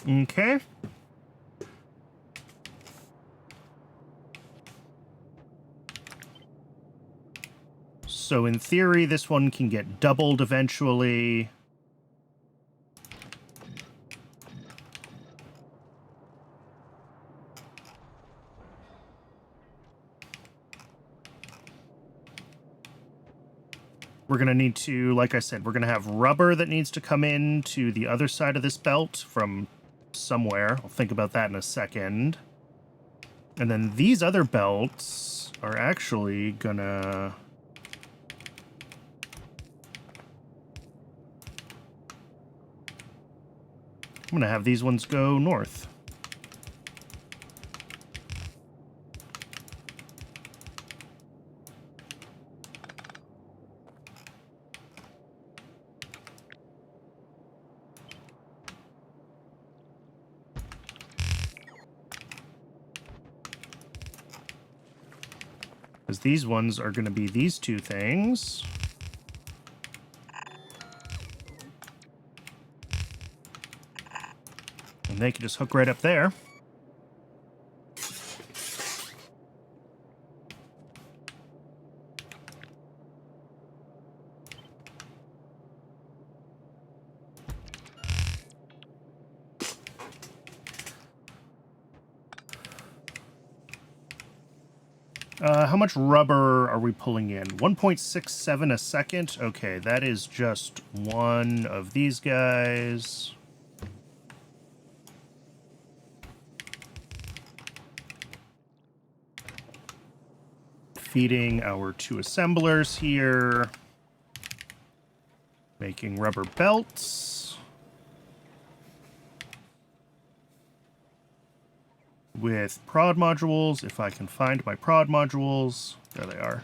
okay. So in theory, this one can get doubled eventually. We're going to need to, like I said, we're going to have rubber that needs to come in to the other side of this belt from somewhere. I'll think about that in a second. And then these other belts are actually gonna... I'm gonna have these ones go north. Because these ones are gonna be these two things. And they can just hook right up there. How much rubber are we pulling in? 1.67 a second? Okay, that is just one of these guys. Feeding our two assemblers here. Making rubber belts. With prod modules, if I can find my prod modules. There they are.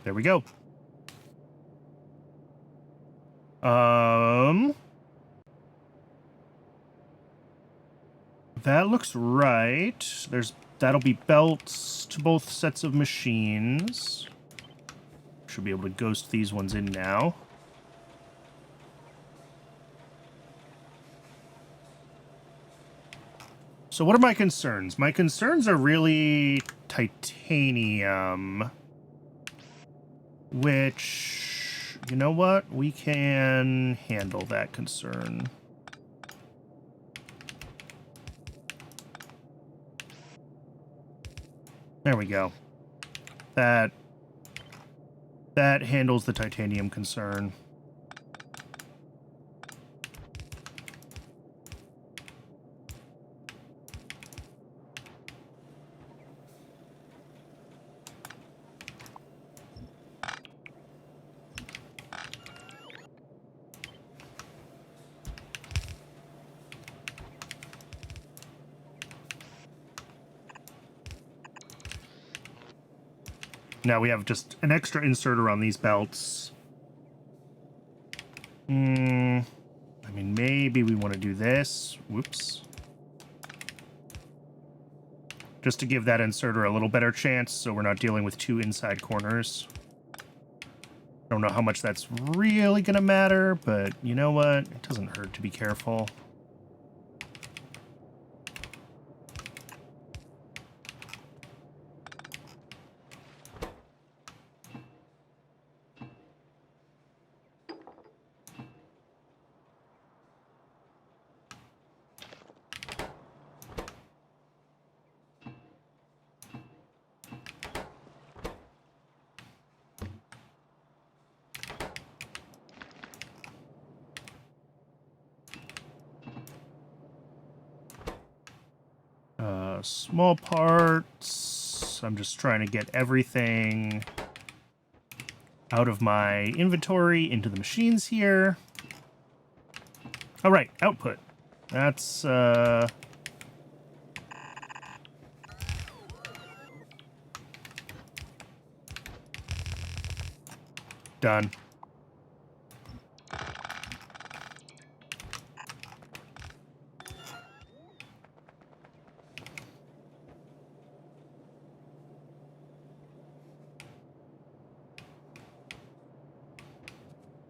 There we go. That looks right. That'll be belts to both sets of machines. Should be able to ghost these ones in now. So what are my concerns? My concerns are really titanium. Which, you know what? We can handle that concern. There we go. That handles the titanium concern. Now we have just an extra inserter on these belts. I mean, maybe we want to do this. Whoops. just to give that inserter a little better chance so we're not dealing with two inside corners. I don't know how much that's really going to matter, but you know what? It doesn't hurt to be careful. Small parts. I'm just trying to get everything out of my inventory into the machines here. All right, output. That's done.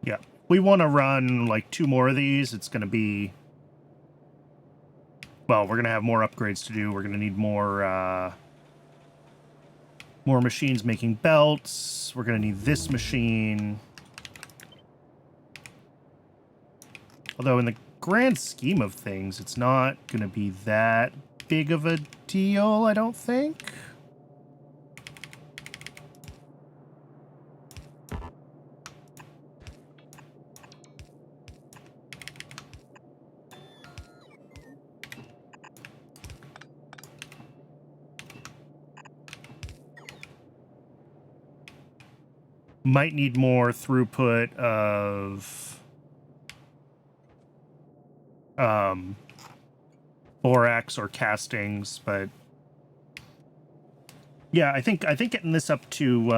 Yeah, we want to run like 2 more of these. It's going to be, well, we're going to have more upgrades to do. We're going to need more machines making belts. We're going to need this machine. Although in the grand scheme of things, it's not going to be that big of a deal, I don't think. Might need more throughput of borax or castings, but yeah, I think getting this up to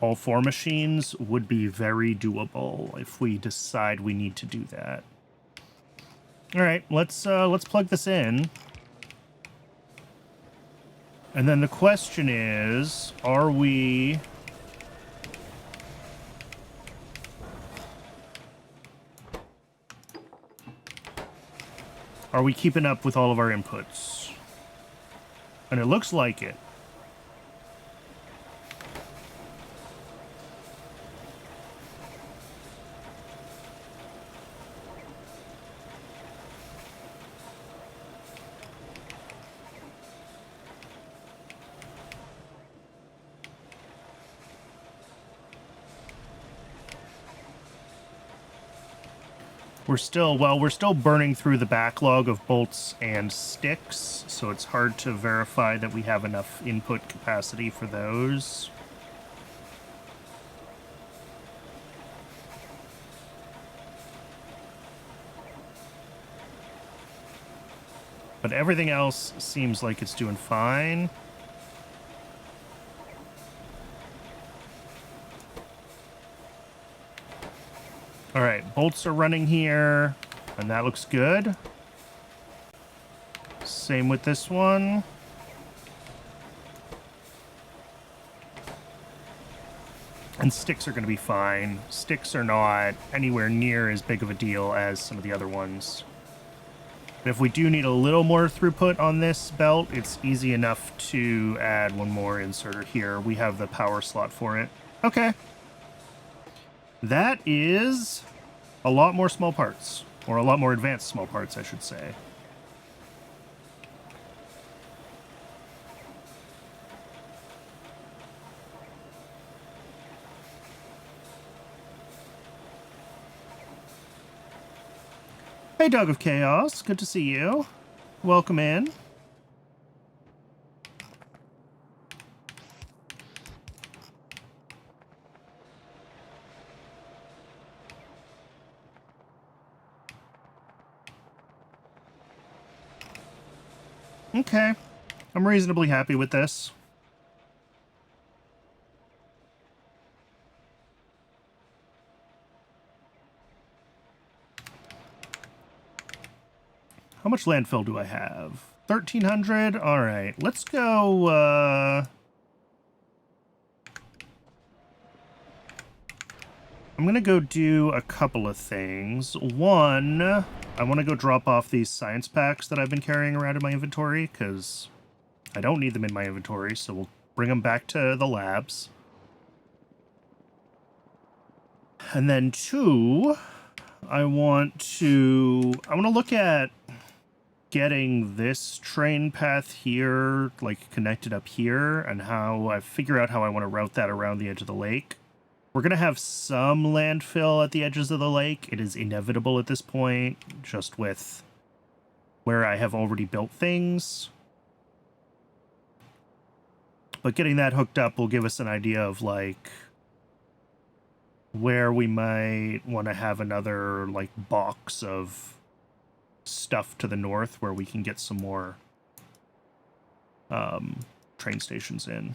all 4 machines would be very doable if we decide we need to do that. All right, let's plug this in. And then the question is, are we keeping up with all of our inputs? And it looks like it. We're still burning through the backlog of bolts and sticks, so it's hard to verify that we have enough input capacity for those. But everything else seems like it's doing fine. All right, bolts are running here, and that looks good. Same with this one. And sticks are going to be fine. Sticks are not anywhere near as big of a deal as some of the other ones. But if we do need a little more throughput on this belt, it's easy enough to add one more inserter here. We have the power slot for it. Okay. That is a lot more small parts, or a lot more advanced small parts, I should say. Hey, Dog of Chaos. Good to see you. Welcome in. Okay. I'm reasonably happy with this. How much landfill do I have? 1,300? All right, let's go, I'm gonna go do a couple of things. One, I want to go drop off these science packs that I've been carrying around in my inventory, because I don't need them in my inventory, so we'll bring them back to the labs. And then two, I want to look at getting this train path here, like, connected up here, and how I figure out how I want to route that around the edge of the lake. We're going to have some landfill at the edges of the lake. It is inevitable at this point, just with where I have already built things. But getting that hooked up will give us an idea of, like, where we might want to have another, like, box of stuff to the north where we can get some more train stations in.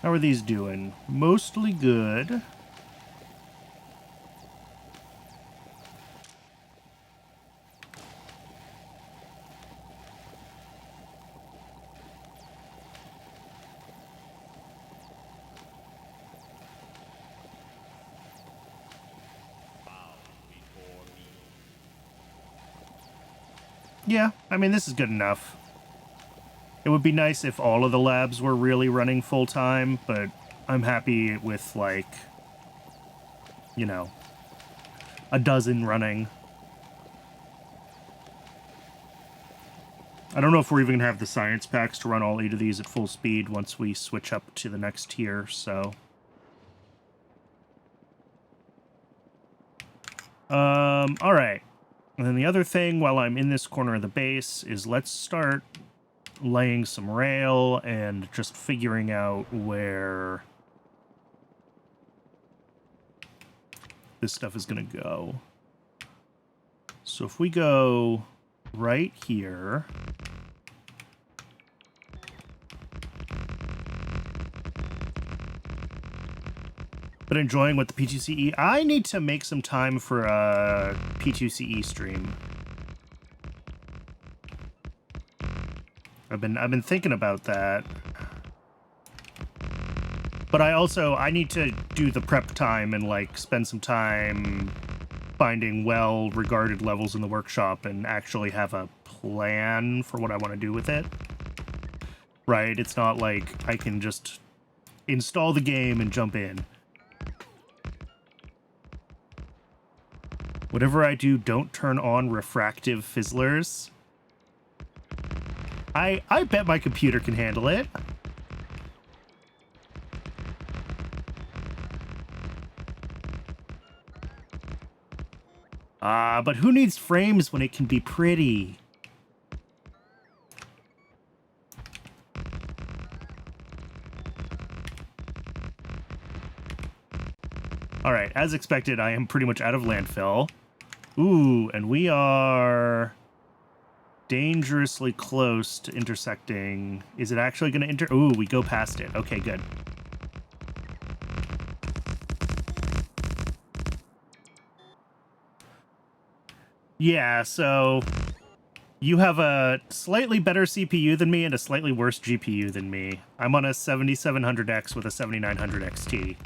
How are these doing? Mostly good. Yeah, I mean, this is good enough. It would be nice if all of the labs were really running full-time, but I'm happy with, like, you know, a dozen running. I don't know if we're even going to have the science packs to run all 8 of these at full speed once we switch up to the next tier, so... alright. And then the other thing, while I'm in this corner of the base, is let's start laying some rail and just figuring out where this stuff is going to go. So if we go right here, but enjoying with the P2CE, I need to make some time for a P2CE stream. I've been thinking about that. But I need to do the prep time and, like, spend some time finding well-regarded levels in the workshop and actually have a plan for what I want to do with it. Right? It's not like I can just install the game and jump in. Whatever I do, don't turn on refractive fizzlers. I bet my computer can handle it. But who needs frames when it can be pretty? Alright, as expected, I am pretty much out of landfill. Ooh, and we are dangerously close to intersecting. Is it actually going to Ooh, we go past it. Okay, good. Yeah, so you have a slightly better CPU than me and a slightly worse GPU than me. I'm on a 7700X with a 7900 XT.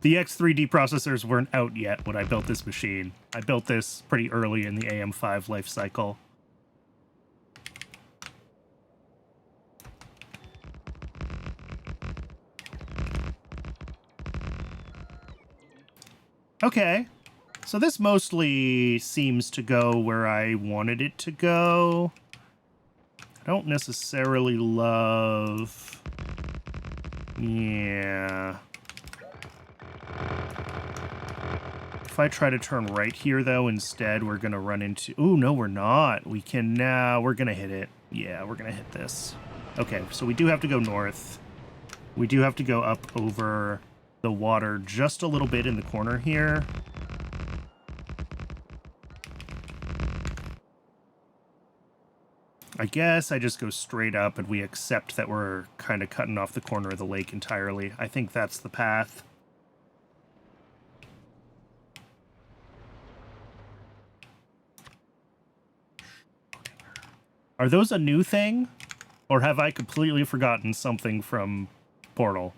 The X3D processors weren't out yet when I built this machine. I built this pretty early in the AM5 life cycle. Okay, so this mostly seems to go where I wanted it to go. I don't necessarily love... Yeah... If I try to turn right here, though, instead, we're going to run into... Ooh, no, we're not. We can... we're going to hit it. Yeah, we're going to hit this. Okay, so we do have to go north. We do have to go up over the water just a little bit in the corner here. I guess I just go straight up and we accept that we're kind of cutting off the corner of the lake entirely. I think that's the path. Are those a new thing? Or have I completely forgotten something from Portal?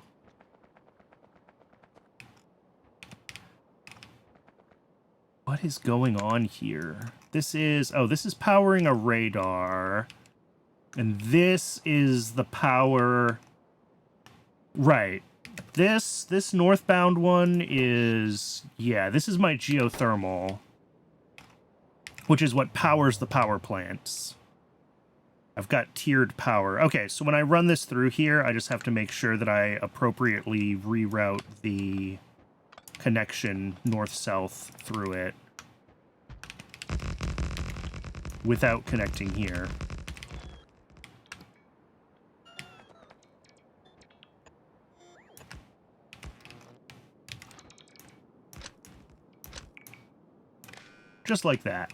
What is going on here? This is... Oh, this is powering a radar. And this is the power... Right. This northbound one is... Yeah, this is my geothermal. Which is what powers the power plants. I've got tiered power. Okay, so when I run this through here, I just have to make sure that I appropriately reroute the connection north-south through it without connecting here. Just like that.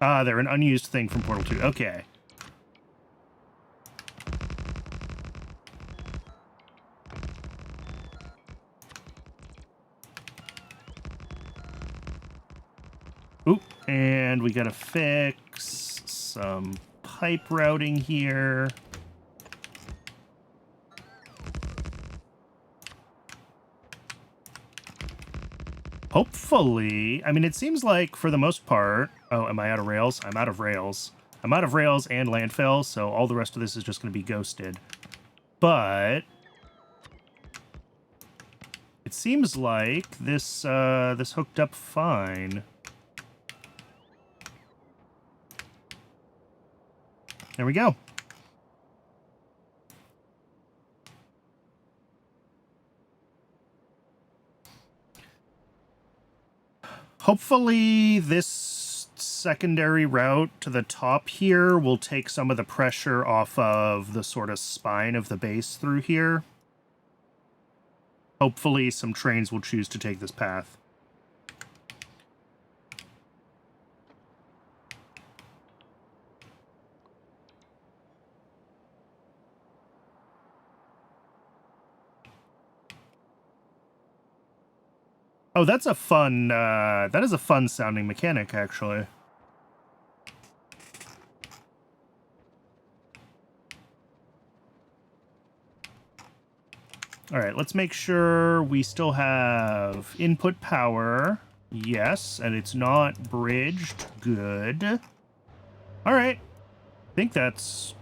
Ah, they're an unused thing from Portal 2. Okay. Oop, and we gotta fix some pipe routing here. Hopefully, I mean, it seems like for the most part... Oh, am I out of rails? I'm out of rails. I'm out of rails and landfill, so all the rest of this is just going to be ghosted. But it seems like this this hooked up fine. There we go. Hopefully this secondary route to the top here will take some of the pressure off of the sort of spine of the base through here. Hopefully some trains will choose to take this path. Oh, that's a fun, that is a fun sounding mechanic, actually. All right, let's make sure we still have input power. Yes, and it's not bridged. Good. All right. I think that's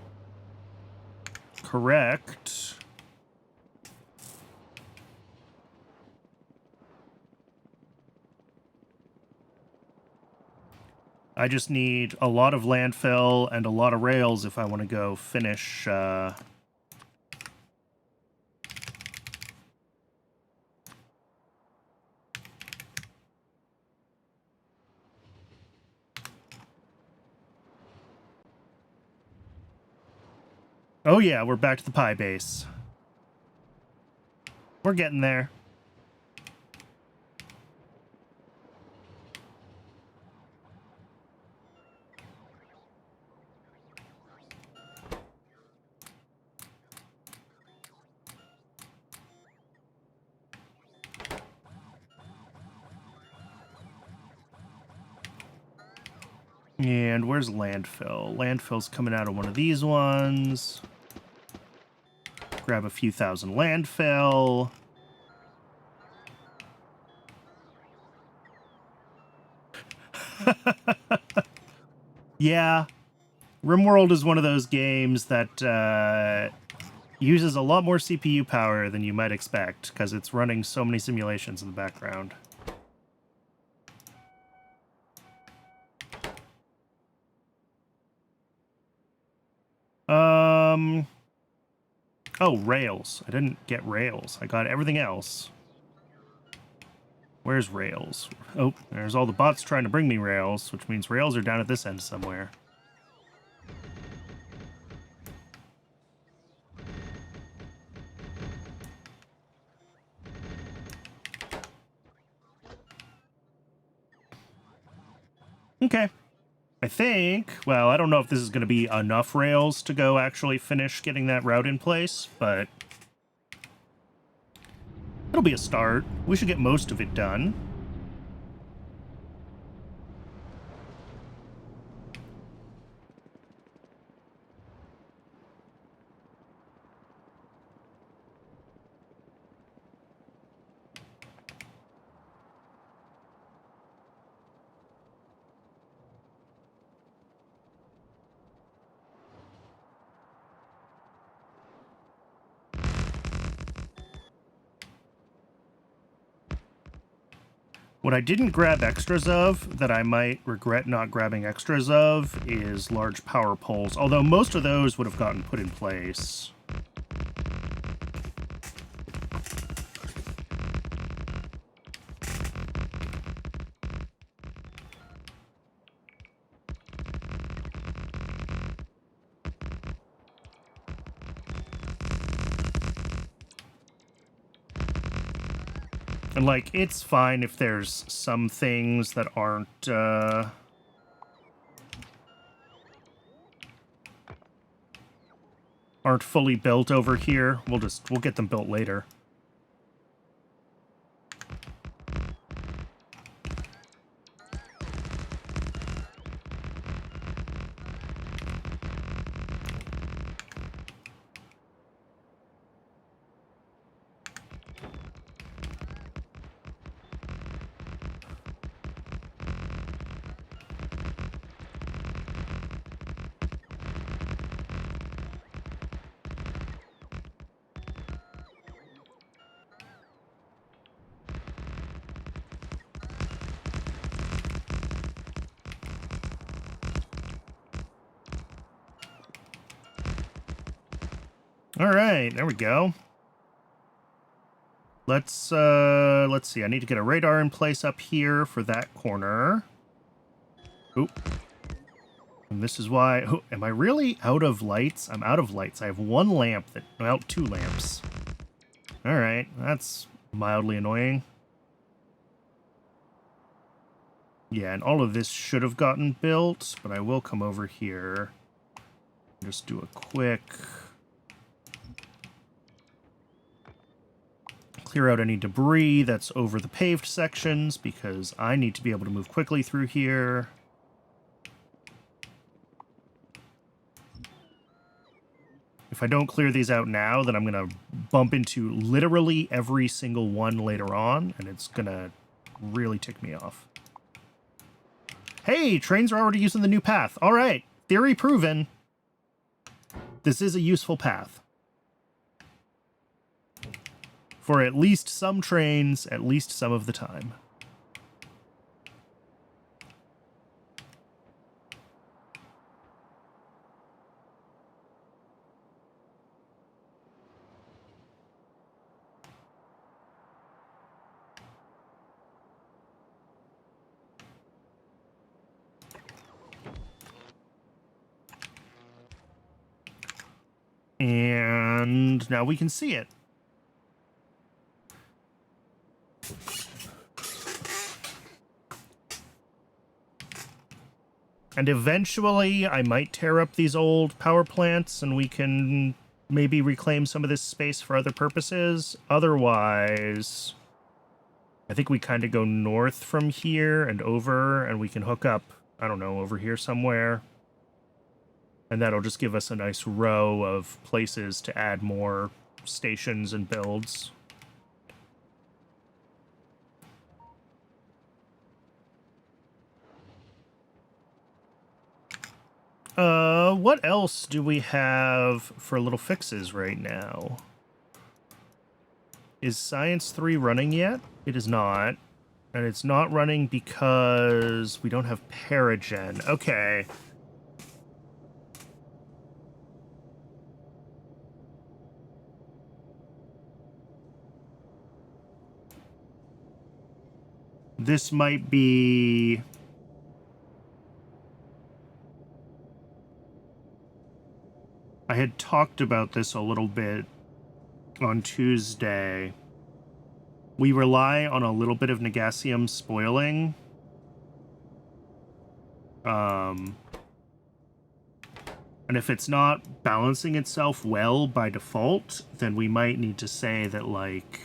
correct. I just need a lot of landfill and a lot of rails if I want to go finish... Oh yeah, we're back to the pie base. We're getting there. And where's landfill? Landfill's coming out of one of these ones. Grab a few thousand landfill. Yeah. RimWorld is one of those games that uses a lot more CPU power than you might expect, because it's running so many simulations in the background. Oh, rails. I didn't get rails. I got everything else. Where's rails? Oh, there's all the bots trying to bring me rails, which means rails are down at this end somewhere. Okay. I think, well, I don't know if this is going to be enough rails to go actually finish getting that route in place, but it'll be a start. We should get most of it done. What I didn't grab extras of, that I might regret not grabbing extras of, is large power poles, although most of those would have gotten put in place. And, like, it's fine if there's some things that aren't, aren't fully built over here. We'll get them built later. All right, there we go. Let's see. I need to get a radar in place up here for that corner. Oop. And this is why... Oh, am I really out of lights? I'm out of lights. I have one lamp that... Well, two lamps. All right, that's mildly annoying. Yeah, and all of this should have gotten built, but I will come over here. Just do a quick... Clear out any debris that's over the paved sections, because I need to be able to move quickly through here. If I don't clear these out now, then I'm going to bump into literally every single one later on, and it's going to really tick me off. Hey, trains are already using the new path. All right, theory proven. This is a useful path. For at least some trains, at least some of the time. And now we can see it. And eventually, I might tear up these old power plants and we can maybe reclaim some of this space for other purposes. Otherwise, I think we kind of go north from here and over, and we can hook up, I don't know, over here somewhere. And that'll just give us a nice row of places to add more stations and builds. What else do we have for little fixes right now? Is Science 3 running yet? It is not. And it's not running because we don't have Paragen. Okay. This might be... I had talked about this a little bit on Tuesday. We rely on a little bit of Negasium spoiling. And if it's not balancing itself well by default, then we might need to say that, like,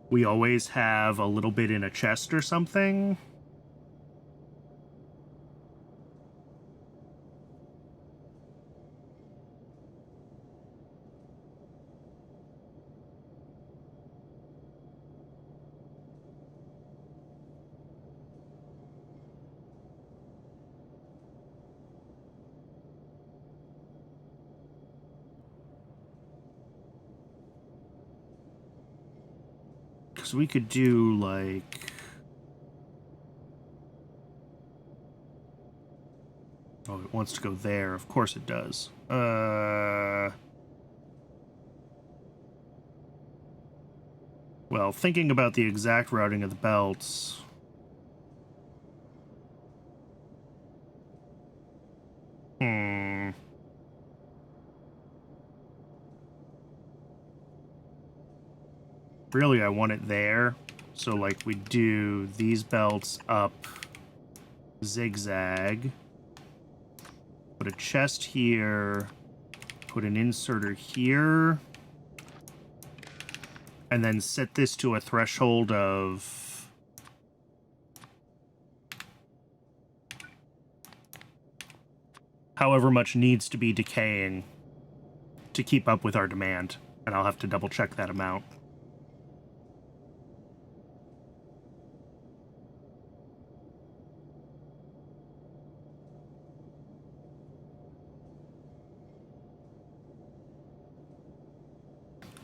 we always have a little bit in a chest or something. Because we could do, like... Oh, it wants to go there. Of course it does. Well, thinking about the exact routing of the belts... Really, I want it there. So, like, we do these belts up zigzag. Put a chest here. Put an inserter here. And then set this to a threshold of... however much needs to be decaying to keep up with our demand. And I'll have to double check that amount.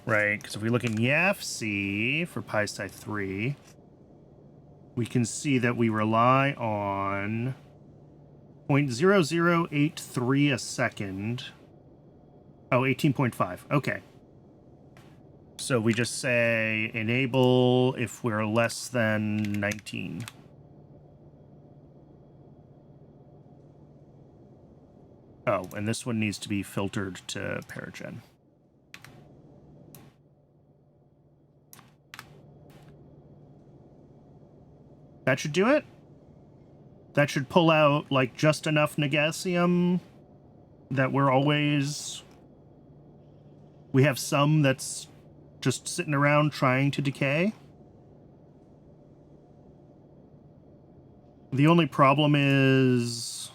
Right, because if we look in YAFC for PySci 3, we can see that we rely on 0.0083 a second. Oh, 18.5. Okay. So we just say enable if we're less than 19. Oh, and this one needs to be filtered to Paragen. That should do it. That should pull out, like, just enough Negasium that we're always... We have some that's just sitting around trying to decay. The only problem is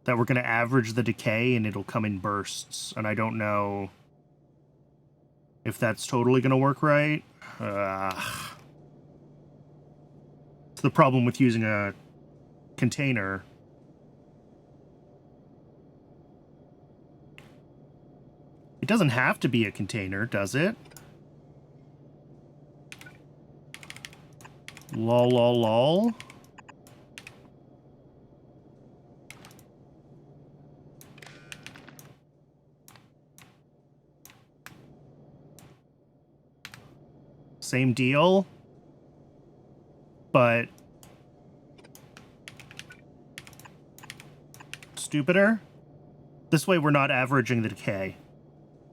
that we're going to average the decay and it'll come in bursts, and I don't know if that's totally going to work right. It's the problem with using a container. It doesn't have to be a container, does it? Lol, lol, lol. Same deal, but stupider. This way we're not averaging the decay,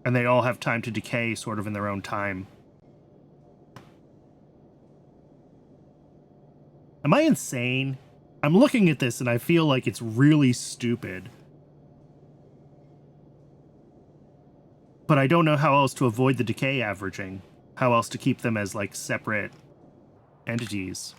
and they all have time to decay sort of in their own time. Am I insane? I'm looking at this and I feel like it's really stupid. But I don't know how else to avoid the decay averaging. How else to keep them as, like, separate entities.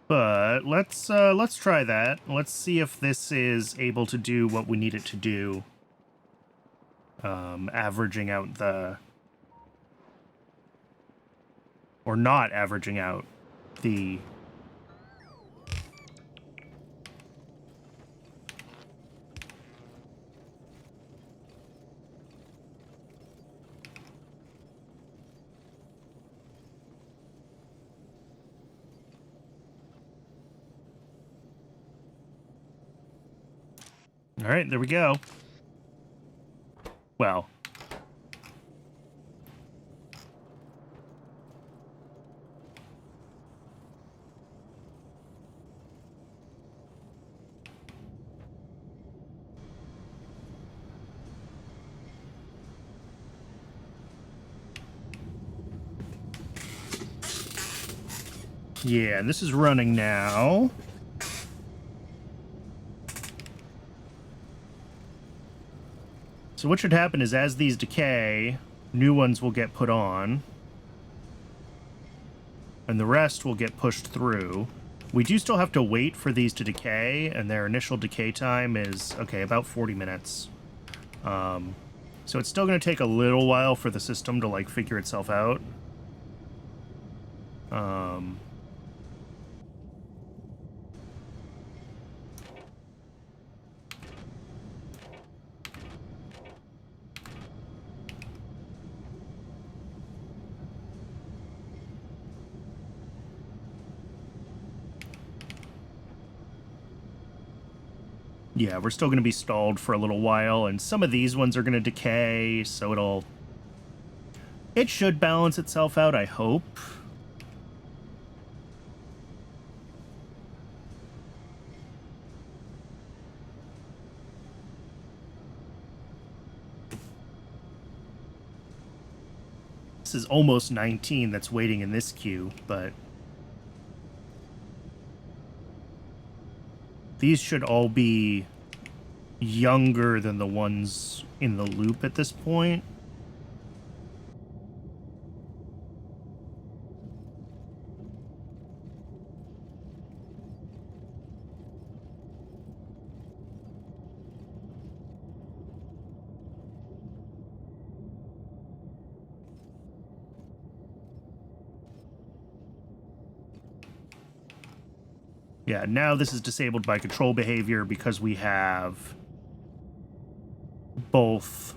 But let's try that. Let's see if this is able to do what we need it to do. Averaging out the... Or not averaging out the... All right, there we go. Well. Yeah, and this is running now. So what should happen is as these decay, new ones will get put on. And the rest will get pushed through. We do still have to wait for these to decay, and their initial decay time is, okay, about 40 minutes. So it's still going to take a little while for the system to, like, figure itself out. Yeah, we're still going to be stalled for a little while, and some of these ones are going to decay, so it should balance itself out, I hope. This is almost 19 that's waiting in this queue, but these should all be younger than the ones in the loop at this point. Yeah, now this is disabled by control behavior because we have both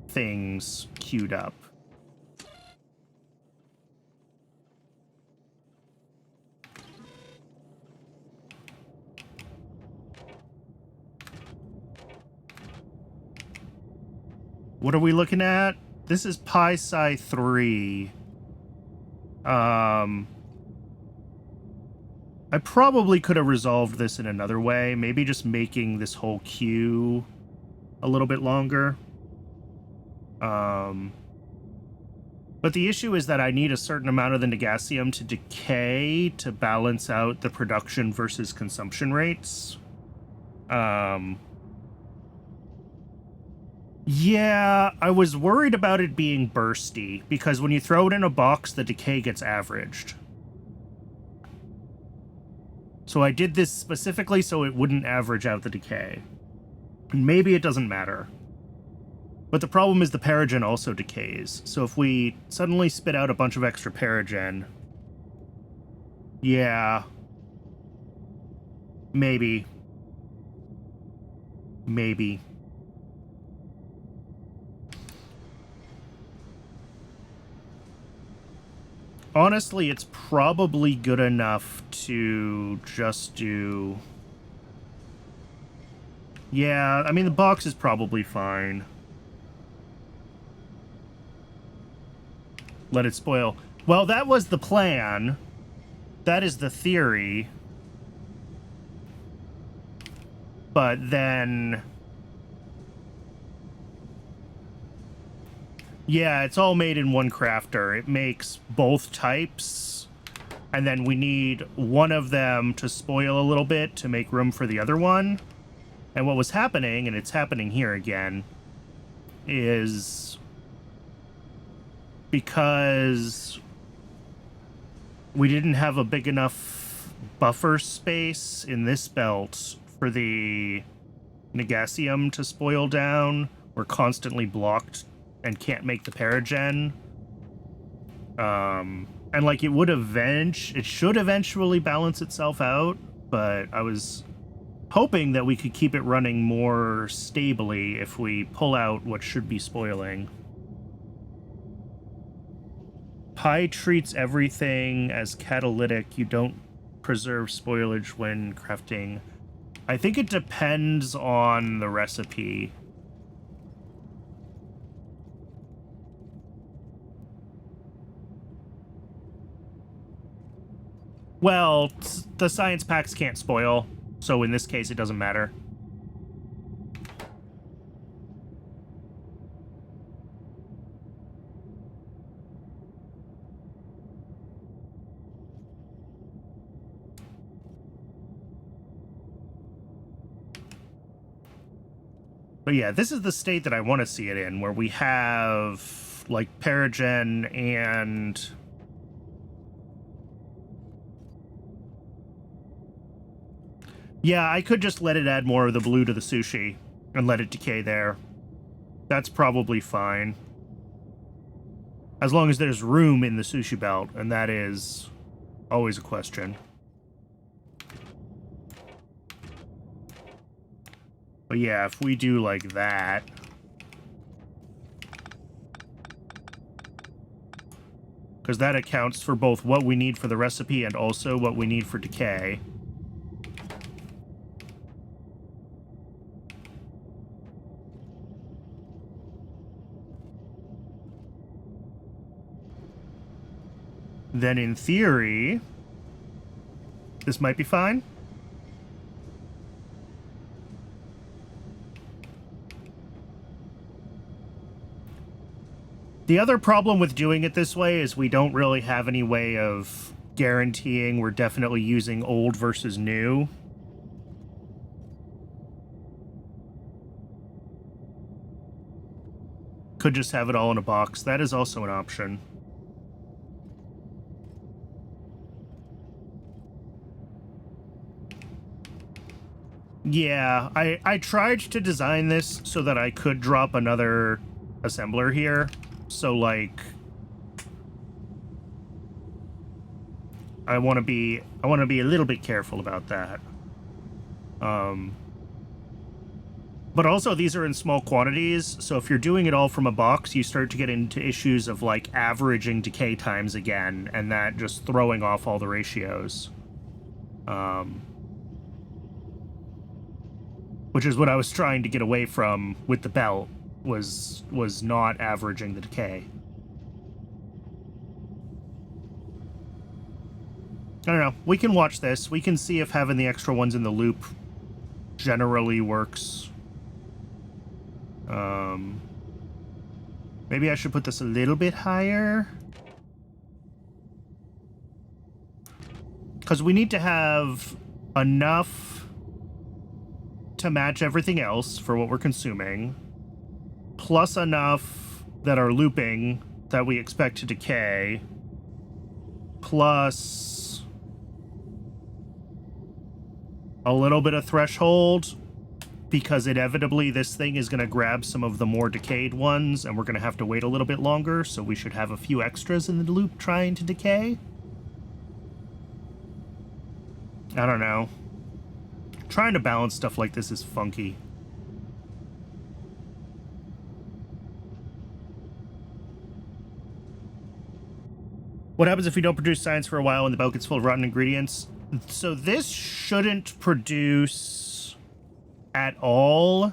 things queued up. What are we looking at? This is Pi-Sci 3. I probably could have resolved this in another way. Maybe just making this whole queue a little bit longer. But the issue is that I need a certain amount of the Negasium to decay to balance out the production versus consumption rates. Yeah, I was worried about it being bursty, because when you throw it in a box, the decay gets averaged. So I did this specifically so it wouldn't average out the decay. And maybe it doesn't matter. But the problem is the Paragen also decays. So if we suddenly spit out a bunch of extra Paragen... Yeah. Maybe. Maybe. Honestly, it's probably good enough to just do... Yeah, I mean, the box is probably fine. Let it spoil. Well, that was the plan. That is the theory. But then... Yeah, it's all made in one crafter. It makes both types, and then we need one of them to spoil a little bit to make room for the other one. And what was happening, and it's happening here again, is because we didn't have a big enough buffer space in this belt for the Negasium to spoil down. We're constantly blocked and can't make the Paragen. And like it should eventually balance itself out, but I was hoping that we could keep it running more stably if we pull out what should be spoiling. Pi treats everything as catalytic. You don't preserve spoilage when crafting. I think it depends on the recipe. Well, the science packs can't spoil, so in this case it doesn't matter. But yeah, this is the state that I want to see it in, where we have, like, Paragen and... Yeah, I could just let it add more of the blue to the sushi and let it decay there. That's probably fine. As long as there's room in the sushi belt, and that is always a question. But yeah, if we do like that... Because that accounts for both what we need for the recipe and also what we need for decay. Then in theory, this might be fine. The other problem with doing it this way is we don't really have any way of guaranteeing we're definitely using old versus new. Could just have it all in a box. That is also an option. Yeah, I tried to design this so that I could drop another assembler here. So, like, I want to be a little bit careful about that. But also, these are in small quantities, so if you're doing it all from a box, you start to get into issues of, like, averaging decay times again, and that just throwing off all the ratios. Which is what I was trying to get away from with the belt, was not averaging the decay. I don't know. We can watch this. We can see if having the extra ones in the loop generally works. Maybe I should put this a little bit higher. Because we need to have enough to match everything else for what we're consuming, plus enough that are looping that we expect to decay, plus a little bit of threshold, because inevitably this thing is going to grab some of the more decayed ones, and we're going to have to wait a little bit longer, so we should have a few extras in the loop trying to decay. I don't know. Trying to balance stuff like this is funky. What happens if we don't produce science for a while and the belt gets full of rotten ingredients? So this shouldn't produce at all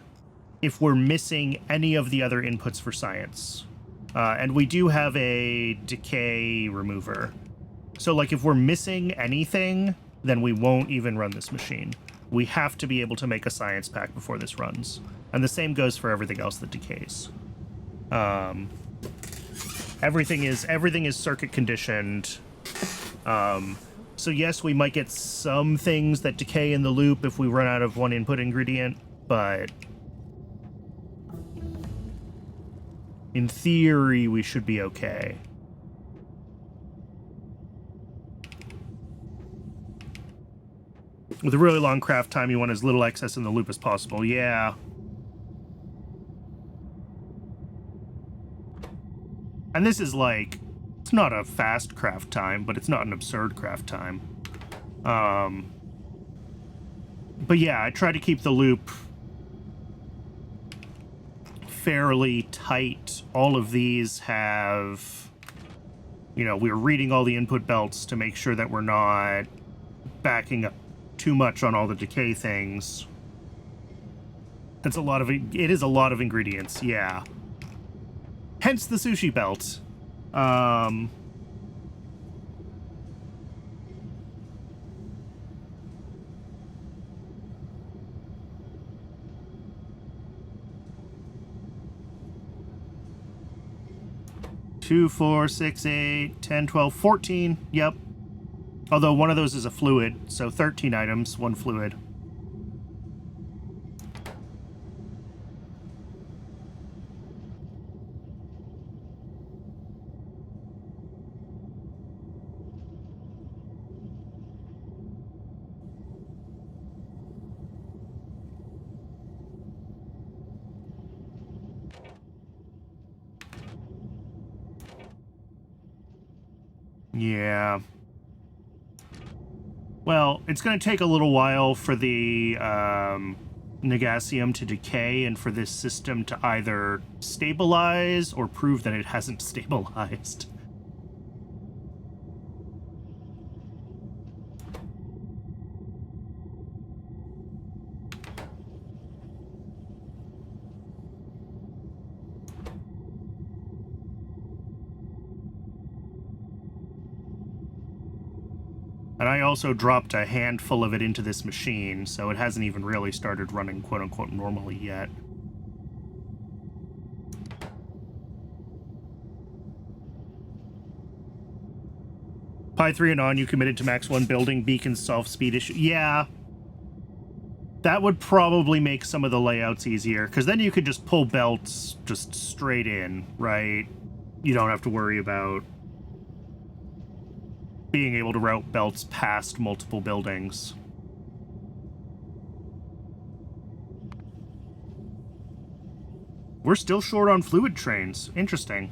if we're missing any of the other inputs for science. And we do have a decay remover. So, like, if we're missing anything, then we won't even run this machine. We have to be able to make a science pack before this runs. And the same goes for everything else that decays. Everything is circuit conditioned. So yes, we might get some things that decay in the loop if we run out of one input ingredient, but in theory, we should be okay. With a really long craft time, you want as little excess in the loop as possible. Yeah. And this is like, it's not a fast craft time, but it's not an absurd craft time. But yeah, I try to keep the loop fairly tight. All of these have, you know, we're reading all the input belts to make sure that we're not backing up too much on all the decay things. It is a lot of ingredients, yeah. Hence the sushi belt. 2, 4, 6, 8, 10, 12, 14. Yep. Although one of those is a fluid, so 13 items, 1 fluid. Yeah. Well, it's going to take a little while for the Negasium to decay and for this system to either stabilize or prove that it hasn't stabilized. And I also dropped a handful of it into this machine, so it hasn't even really started running quote-unquote normally yet. Pi 3 and on, you committed to max 1 building, beacons, solve speed issue. Yeah. That would probably make some of the layouts easier, because then you could just pull belts just straight in, right? You don't have to worry about being able to route belts past multiple buildings. We're still short on fluid trains. Interesting.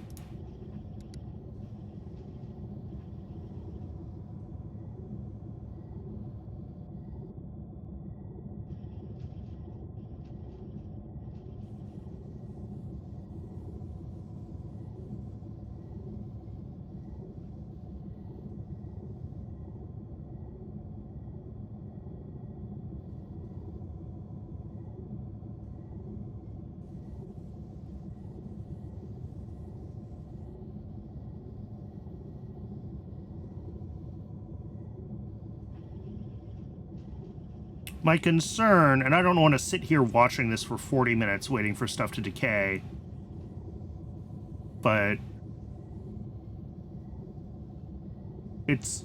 My concern, and I don't want to sit here watching this for 40 minutes waiting for stuff to decay, but it's...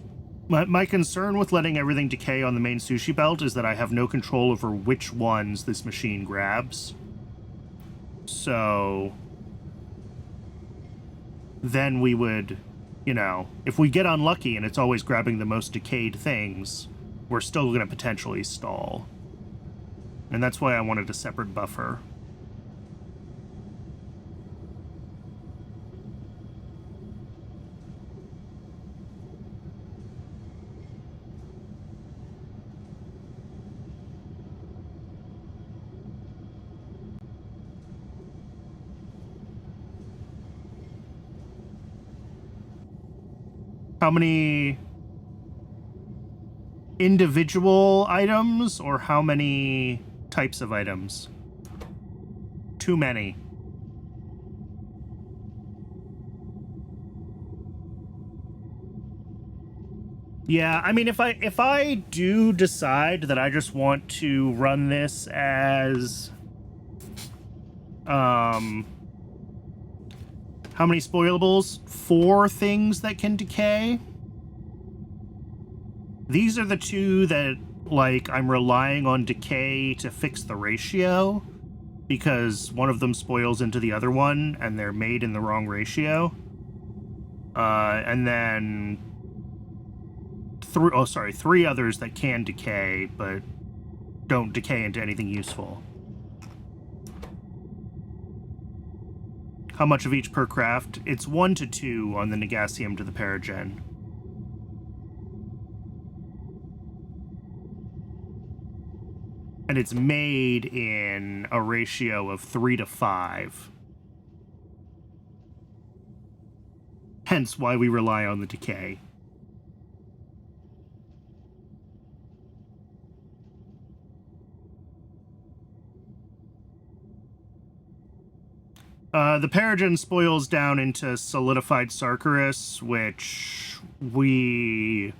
My concern with letting everything decay on the main sushi belt is that I have no control over which ones this machine grabs. So then we would, you know, if we get unlucky and it's always grabbing the most decayed things, we're still going to potentially stall. And that's why I wanted a separate buffer. How many individual items or how many types of items? Too many. Yeah, I mean, if I do decide that I just want to run this as how many spoilables? 4 things that can decay. These are the 2 that, like, I'm relying on decay to fix the ratio, because one of them spoils into the other one, and they're made in the wrong ratio. And then three others that can decay, but don't decay into anything useful. How much of each per craft? It's 1 to 2 on the Negasium to the Paragen. And it's made in a ratio of 3 to 5. Hence why we rely on the decay. The Paragen spoils down into solidified Sarkarus, which we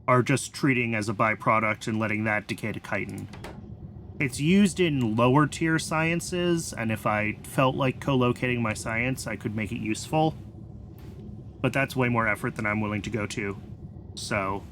are just treating as a byproduct and letting that decay to chitin. It's used in lower tier sciences, and if I felt like co-locating my science, I could make it useful. But that's way more effort than I'm willing to go to. So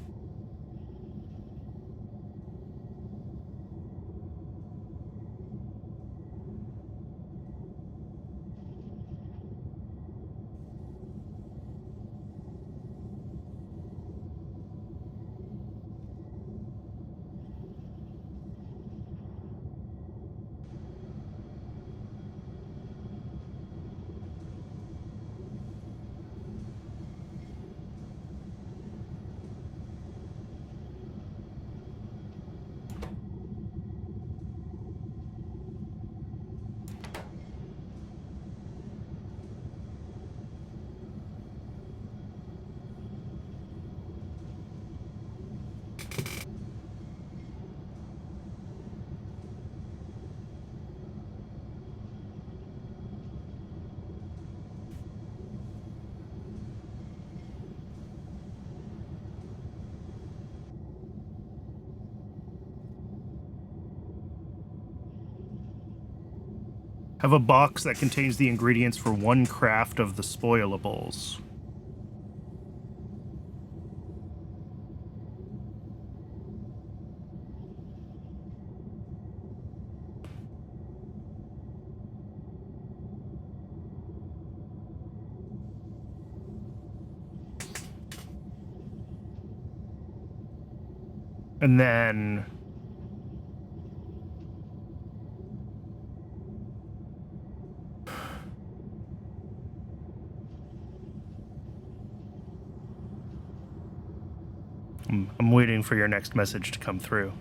have a box that contains the ingredients for 1 craft of the spoilables. And then I'm waiting for your next message to come through.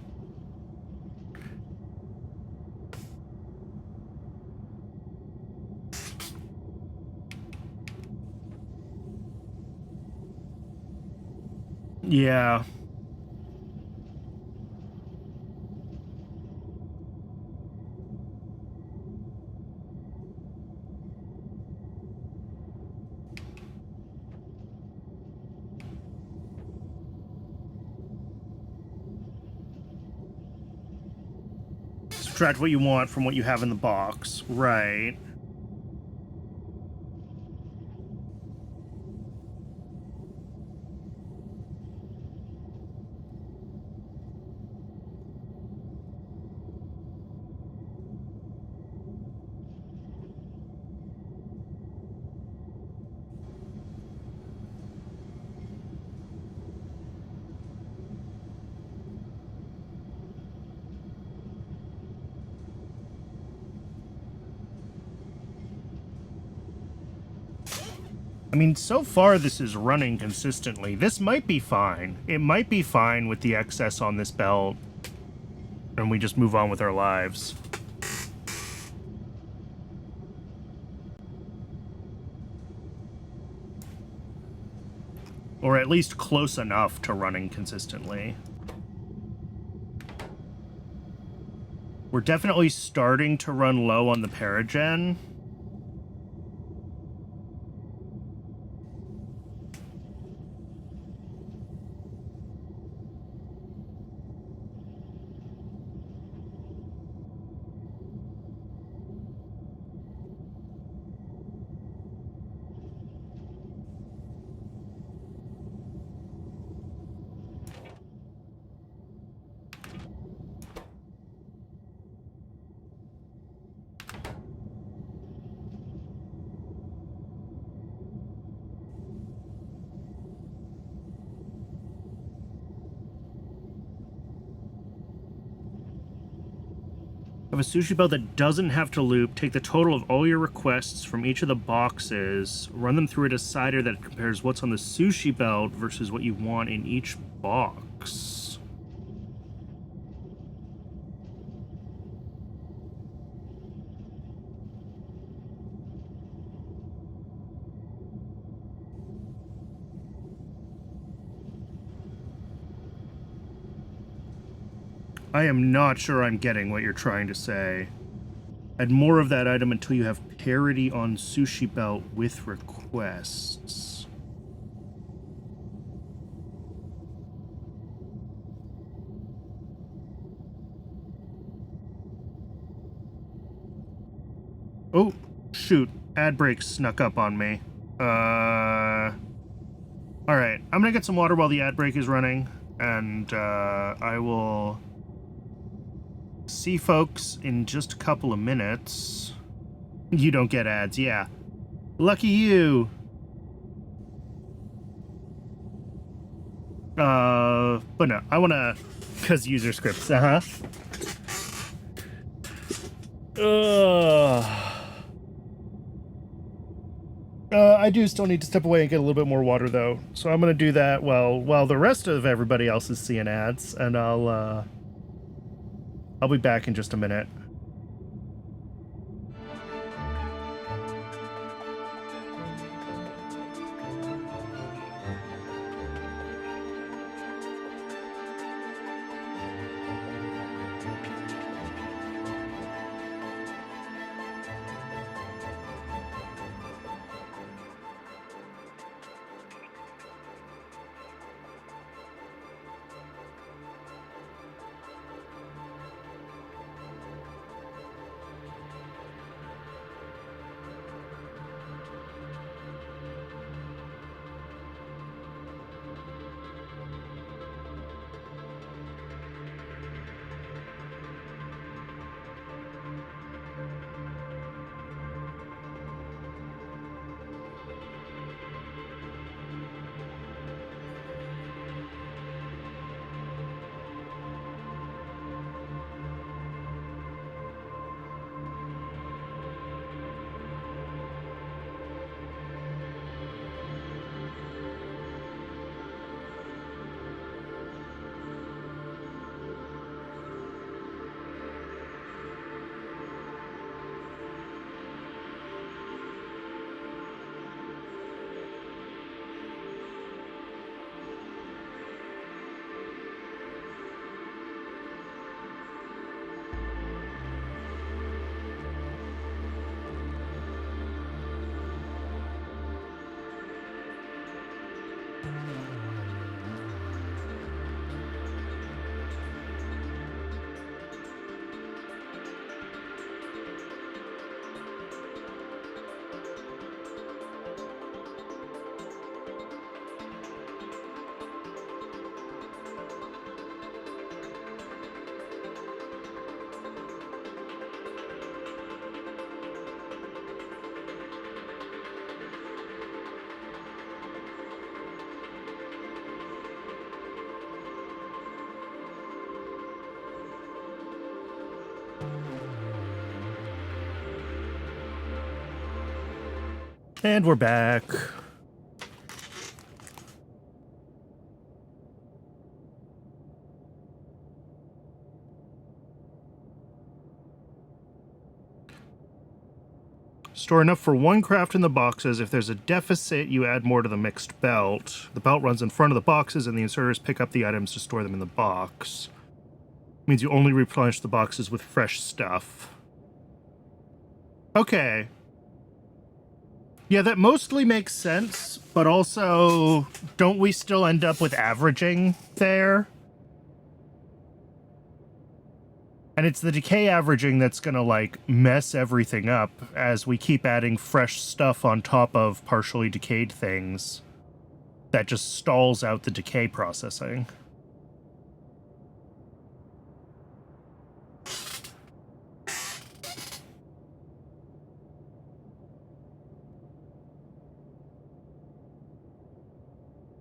Yeah. Subtract what you want from what you have in the box. Right. I mean, so far this is running consistently. This might be fine. It might be fine with the excess on this belt, and we just move on with our lives. Or at least close enough to running consistently. We're definitely starting to run low on the Paragen. Have a sushi belt that doesn't have to loop. Take the total of all your requests from each of the boxes, run them through a decider that compares what's on the sushi belt versus what you want in each box. I am not sure I'm getting what you're trying to say. Add more of that item until you have parity on sushi belt with requests. Oh, shoot. Ad break snuck up on me. Alright, I'm gonna get some water while the ad break is running, and I will see folks in just a couple of minutes. You don't get ads, yeah. Lucky you. But no, I wanna, cause user scripts, I do still need to step away and get a little bit more water though, so I'm gonna do that while the rest of everybody else is seeing ads, and I'll be back in just a minute. And we're back. Store enough for one craft in the boxes. If there's a deficit, you add more to the mixed belt. The belt runs in front of the boxes, and the inserters pick up the items to store them in the box. Means you only replenish the boxes with fresh stuff. Okay. Yeah, that mostly makes sense, but also, don't we still end up with averaging there? And it's the decay averaging that's gonna, like, mess everything up as we keep adding fresh stuff on top of partially decayed things. That just stalls out the decay processing.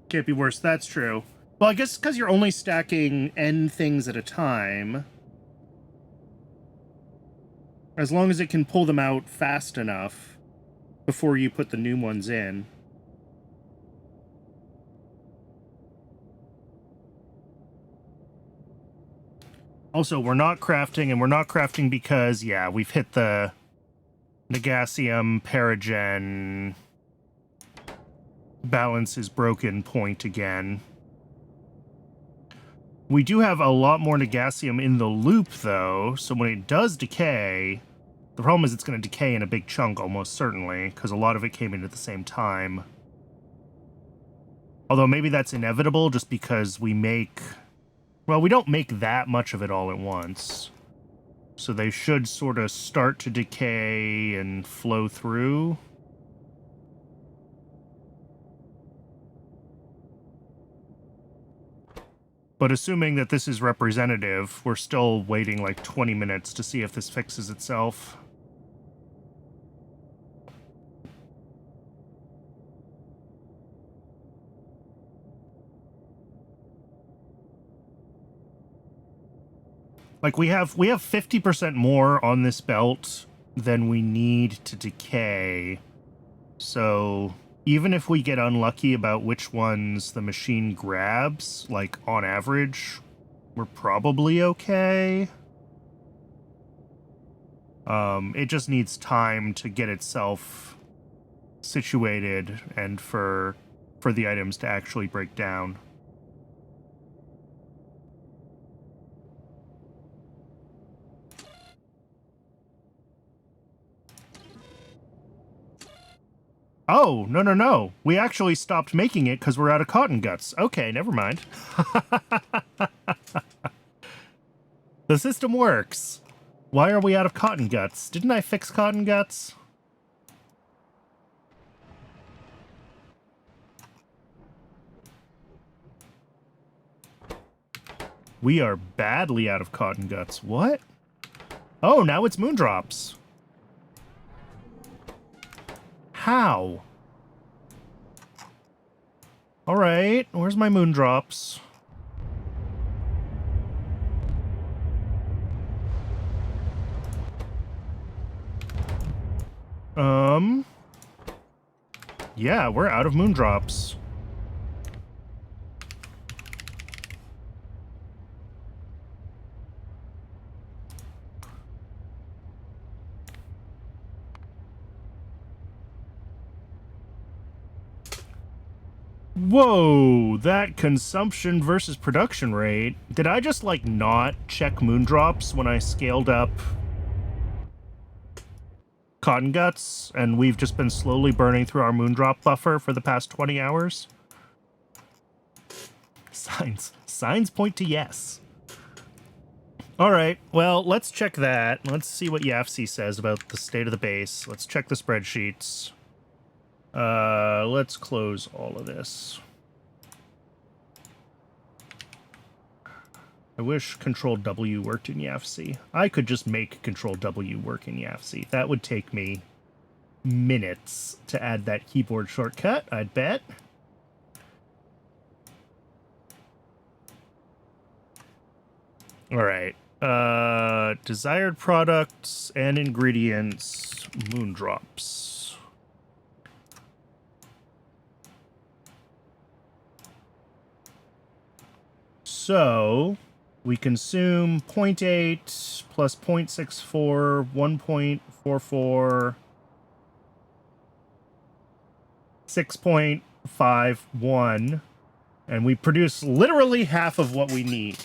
Can't be worse, that's true. Well, I guess because you're only stacking N things at a time. As long as it can pull them out fast enough before you put the new ones in. Also, we're not crafting, and we're not crafting because, yeah, we've hit the Negasium Paragen balance is broken point again. We do have a lot more Negasium in the loop, though, so when it does decay, the problem is it's going to decay in a big chunk, almost certainly, because a lot of it came in at the same time. Although maybe that's inevitable, just because we make... Well, we don't make that much of it all at once. So they should sort of start to decay and flow through. But assuming that this is representative, we're still waiting like 20 minutes to see if this fixes itself. Like, we have 50% more on this belt than we need to decay. So even if we get unlucky about which ones the machine grabs, like, on average, we're probably okay. It just needs time to get itself situated and for the items to actually break down. Oh, no. We actually stopped making it because we're out of cotton guts. Okay, never mind. The system works. Why are we out of cotton guts? Didn't I fix cotton guts? We are badly out of cotton guts. What? Oh, now it's moondrops. How? Alright, where's my moondrops? Yeah, we're out of moondrops. Whoa, that consumption versus production rate. Did I just, like, not check moondrops when I scaled up cotton guts, and we've just been slowly burning through our moondrop buffer for the past 20 hours? Signs point to yes. Alright, well, let's check that. Let's see what YAFC says about the state of the base. Let's check the spreadsheets. Let's close all of this. I wish Control-W worked in YAFC. I could just make Control-W work in YAFC. That would take me minutes to add that keyboard shortcut, I'd bet. Alright. Desired products and ingredients, moondrops. So we consume 0.8 plus 0.64, 1.44, 6.51, and we produce literally half of what we need.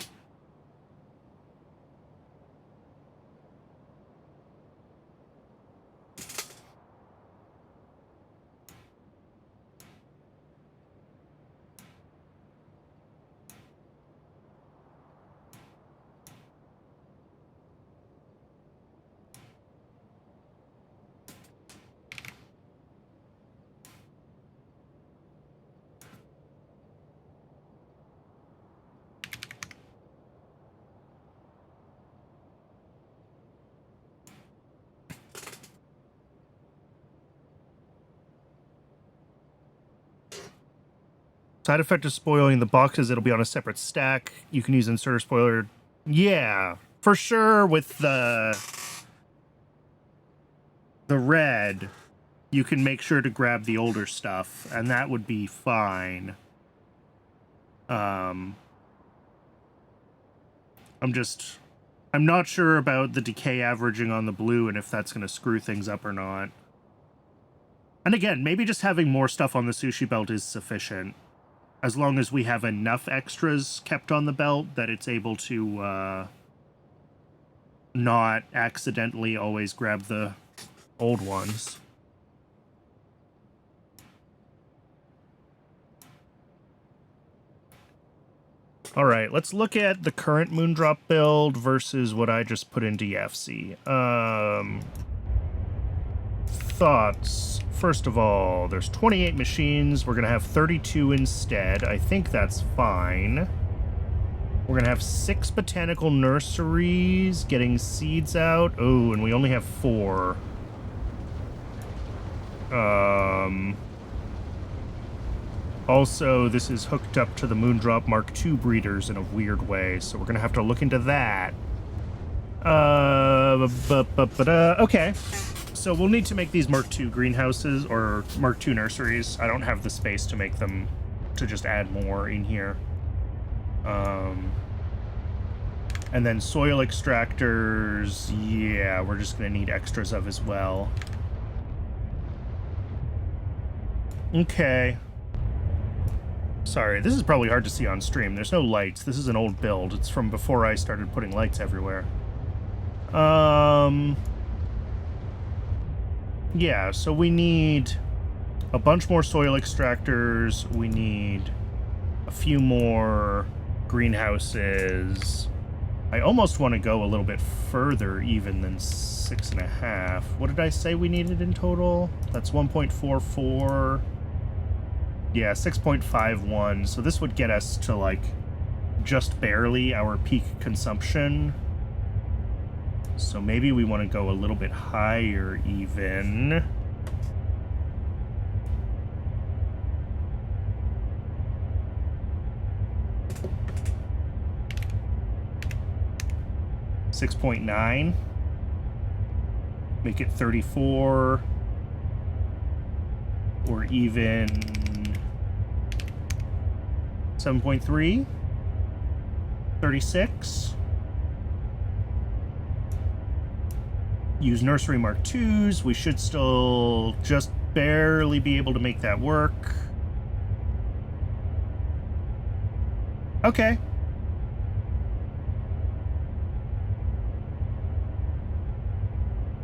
Side effect of spoiling the boxes, it'll be on a separate stack. You can use inserter spoiler. Yeah, for sure with the the red, you can make sure to grab the older stuff, and that would be fine. I'm not sure about the decay averaging on the blue and if that's going to screw things up or not. And again, maybe just having more stuff on the sushi belt is sufficient. As long as we have enough extras kept on the belt that it's able to not accidentally always grab the old ones. All right, let's look at the current Moondrop build versus what I just put into YFC. Thoughts. First of all, there's 28 machines. We're going to have 32 instead. I think that's fine. We're going to have 6 botanical nurseries getting seeds out. Oh, and we only have 4. Also, this is hooked up to the Moondrop Mark II breeders in a weird way, so we're going to have to look into that. Okay. So we'll need to make these Mark II greenhouses, or Mark II nurseries. I don't have the space to make them, to just add more in here. And then soil extractors, yeah, we're just going to need extras of as well. Okay. Sorry, this is probably hard to see on stream. There's no lights. This is an old build. It's from before I started putting lights everywhere. Yeah, so we need a bunch more soil extractors. We need a few more greenhouses. I almost want to go a little bit further even than 6.5. What did I say we needed in total? That's 1.44. Yeah, 6.51. So this would get us to, like, just barely our peak consumption. So maybe we want to go a little bit higher even. $6.9. Make it 34. Or even 7.3. 36. Use nursery Mark IIs. We should still just barely be able to make that work. Okay.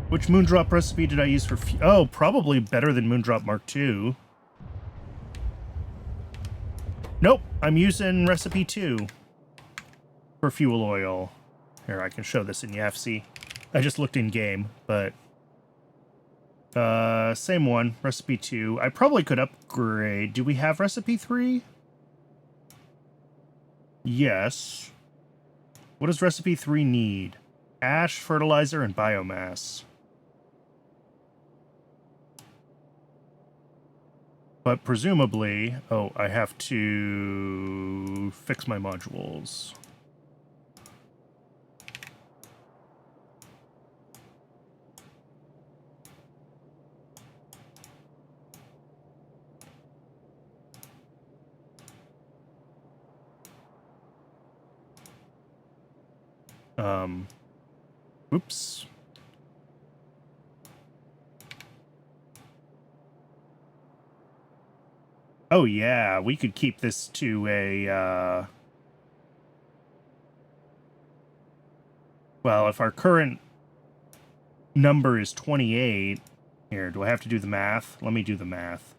Which Moondrop recipe did I use for... Oh, probably better than Moondrop Mark II. Nope, I'm using recipe 2 for fuel oil. Here, I can show this in YFC. I just looked in game, but... same one, recipe 2. I probably could upgrade. Do we have recipe 3? Yes. What does recipe 3 need? Ash, fertilizer, and biomass. But presumably... Oh, I have to fix my modules. Oops. Oh yeah, we could keep this to a, well, if our current number is 28... Here, do I have to do the math? Let me do the math.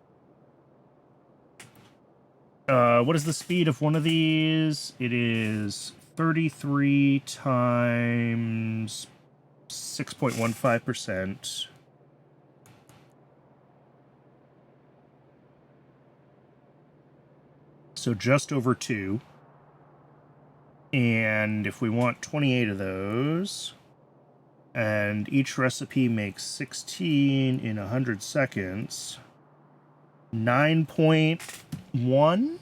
What is the speed of one of these? It is 33 times 6.15%. So just over 2. And if we want 28 of those, and each recipe makes 16 in 100 seconds, 9.1?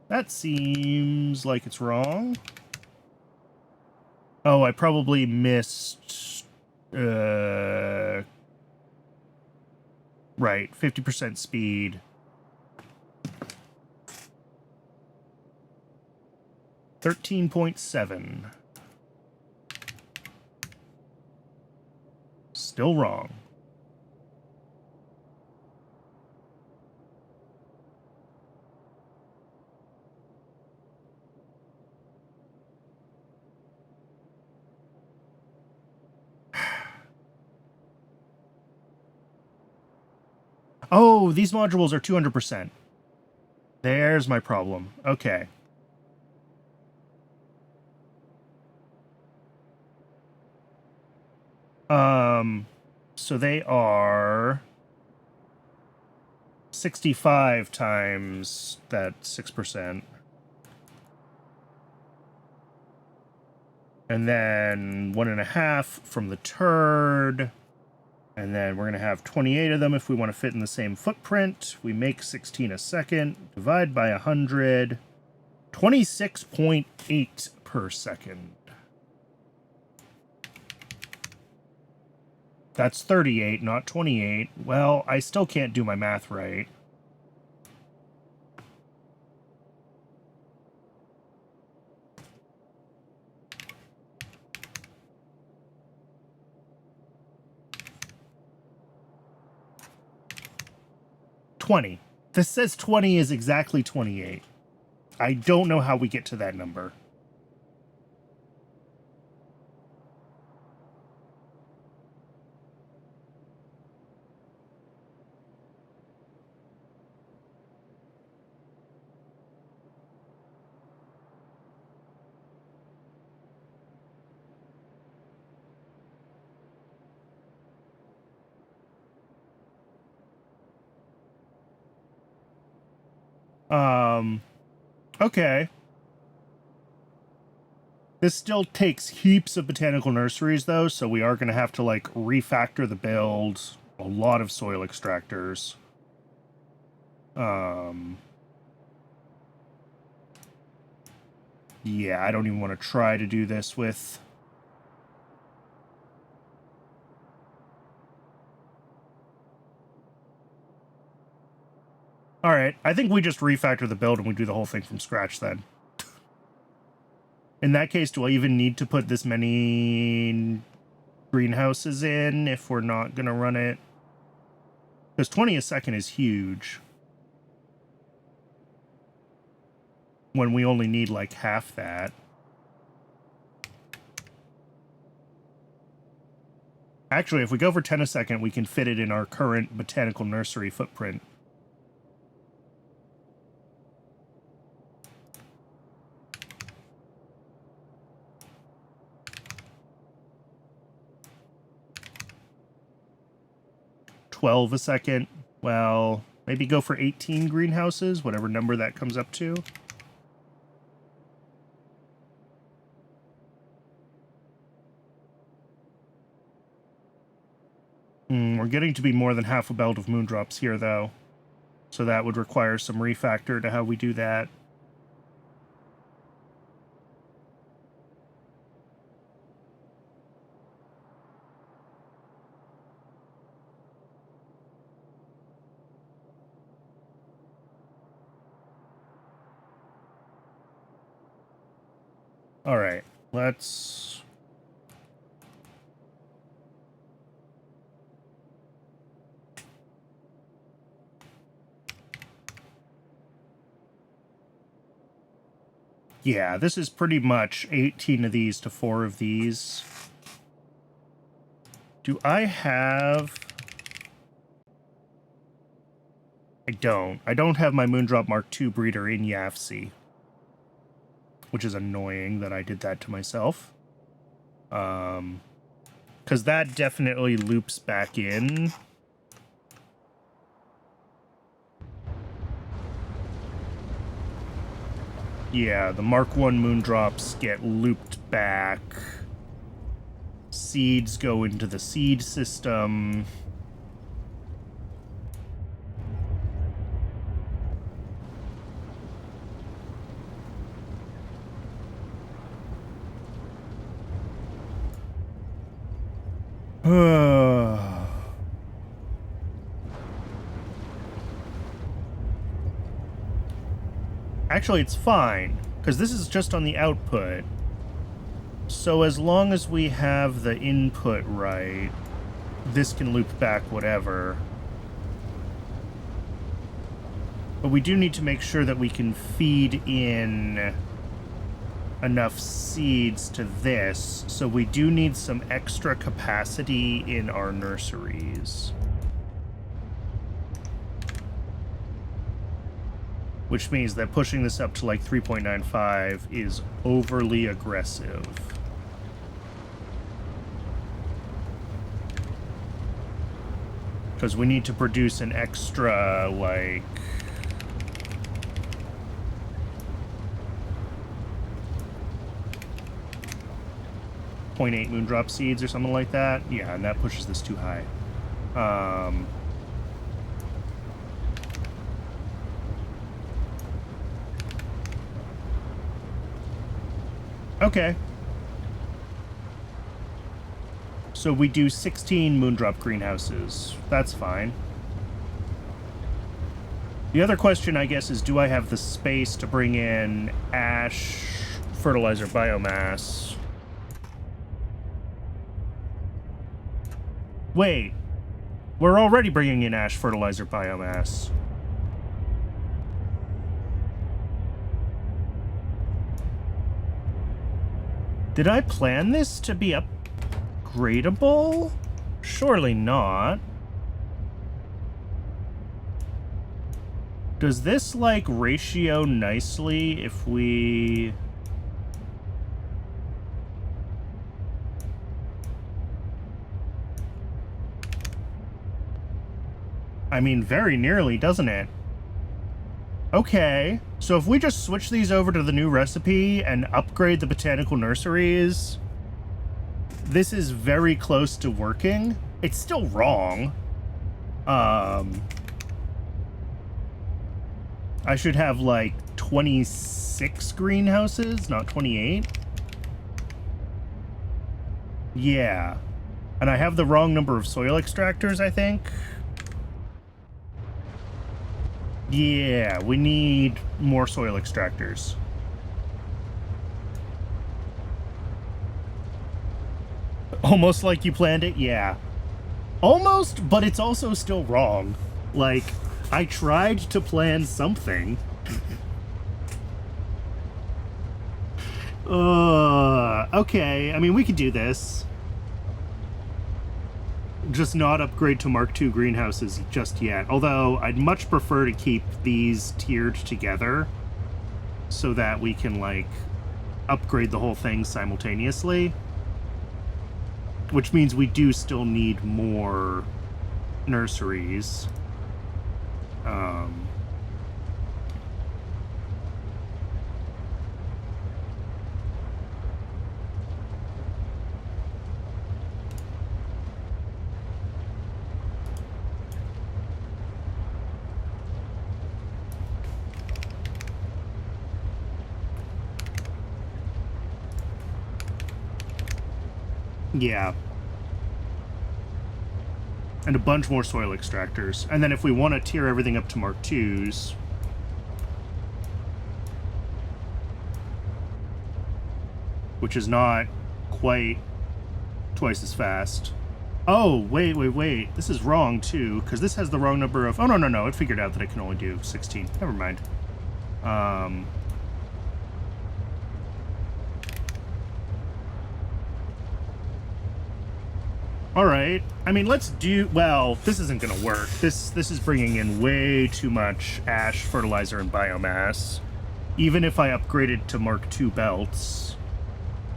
That seems like it's wrong. Oh, I probably missed Right, 50% speed. 13.7. Still wrong. Oh, these modules are 200%. There's my problem. Okay. So they are 65 times that 6%. And then 1.5 from the turd. And then we're going to have 28 of them if we want to fit in the same footprint. We make 16 a second. Divide by 100. 26.8 per second. That's 38, not 28. Well, I still can't do my math right. This says 20 is exactly 28. I don't know how we get to that number. Okay. This still takes heaps of botanical nurseries, though, so we are going to have to, like, refactor the build. A lot of soil extractors. Yeah, I don't even want to try to do this with... Alright, I think we just refactor the build and we do the whole thing from scratch then. In that case, do I even need to put this many greenhouses in if we're not going to run it? Because 20 a second is huge. When we only need like half that. Actually, if we go for 10 a second, we can fit it in our current botanical nursery footprint. $12 a second. Well, maybe go for 18 greenhouses, whatever number that comes up to. We're getting to be more than half a belt of moondrops here, though. So that would require some refactor to how we do that. All right, let's... Yeah, this is pretty much 18 of these to 4 of these. Do I have... I don't. I don't have my Moondrop Mark II breeder in YAFC. Which is annoying that I did that to myself. Because that definitely loops back in. Yeah, the Mark I Moondrops get looped back. Seeds go into the seed system. Actually, it's fine, because this is just on the output. So as long as we have the input right, this can loop back whatever. But we do need to make sure that we can feed in enough seeds to this, so we do need some extra capacity in our nurseries. Which means that pushing this up to like 3.95 is overly aggressive. Because we need to produce an extra, like... .8 moondrop seeds or something like that. Yeah, and that pushes this too high. Okay. So we do 16 moondrop greenhouses. That's fine. The other question, I guess, is do I have the space to bring in ash fertilizer biomass? Wait. We're already bringing in ash fertilizer biomass. Did I plan this to be upgradable? Surely not. Does this, like, ratio nicely if we... I mean, very nearly, doesn't it? Okay, so if we just switch these over to the new recipe and upgrade the botanical nurseries, this is very close to working. It's still wrong. I should have like 26 greenhouses, not 28. Yeah. And I have the wrong number of soil extractors, I think. Yeah, we need more soil extractors. Almost like you planned it? Yeah. Almost, but it's also still wrong. Like, I tried to plan something. Okay, I mean, we could do this. Just not upgrade to Mark II greenhouses just yet. Although, I'd much prefer to keep these tiered together so that we can, like, upgrade the whole thing simultaneously. Which means we do still need more nurseries. Yeah. And a bunch more soil extractors. And then if we want to tier everything up to Mark IIs... which is not quite twice as fast. Oh, wait. This is wrong, too, because this has the wrong number of... Oh, no. It figured out that it can only do 16. Never mind. Alright. I mean, let's do... Well, this isn't going to work. This is bringing in way too much ash, fertilizer, and biomass. Even if I upgraded to Mark II belts,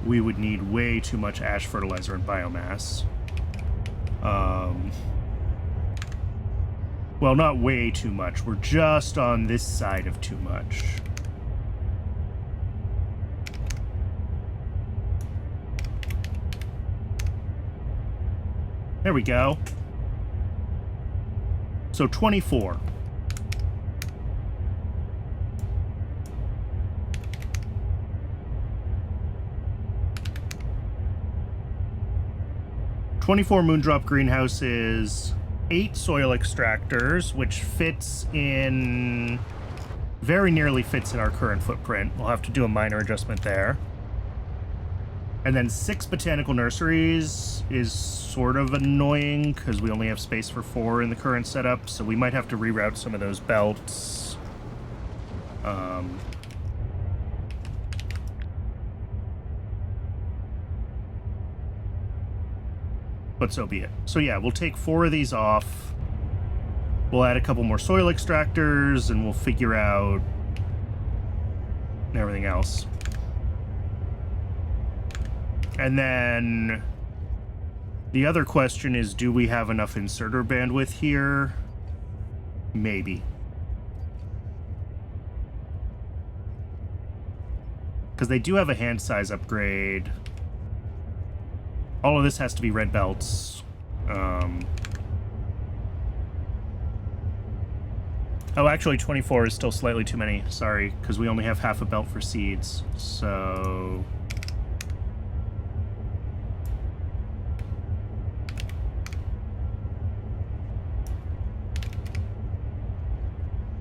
we would need way too much ash, fertilizer, and biomass. Well, not way too much. We're just on this side of too much. There we go. So 24. 24 Moondrop greenhouses, 8 soil extractors, which fits in... very nearly fits in our current footprint. We'll have to do a minor adjustment there. And then 6 botanical nurseries is sort of annoying because we only have space for 4 in the current setup, so we might have to reroute some of those belts. But so be it. So yeah, we'll take 4 of these off. We'll add a couple more soil extractors, and we'll figure out everything else. And then the other question is, do we have enough inserter bandwidth here? Maybe. Because they do have a hand size upgrade. All of this has to be red belts. Oh, actually, 24 is still slightly too many. Sorry, because we only have half a belt for seeds. So...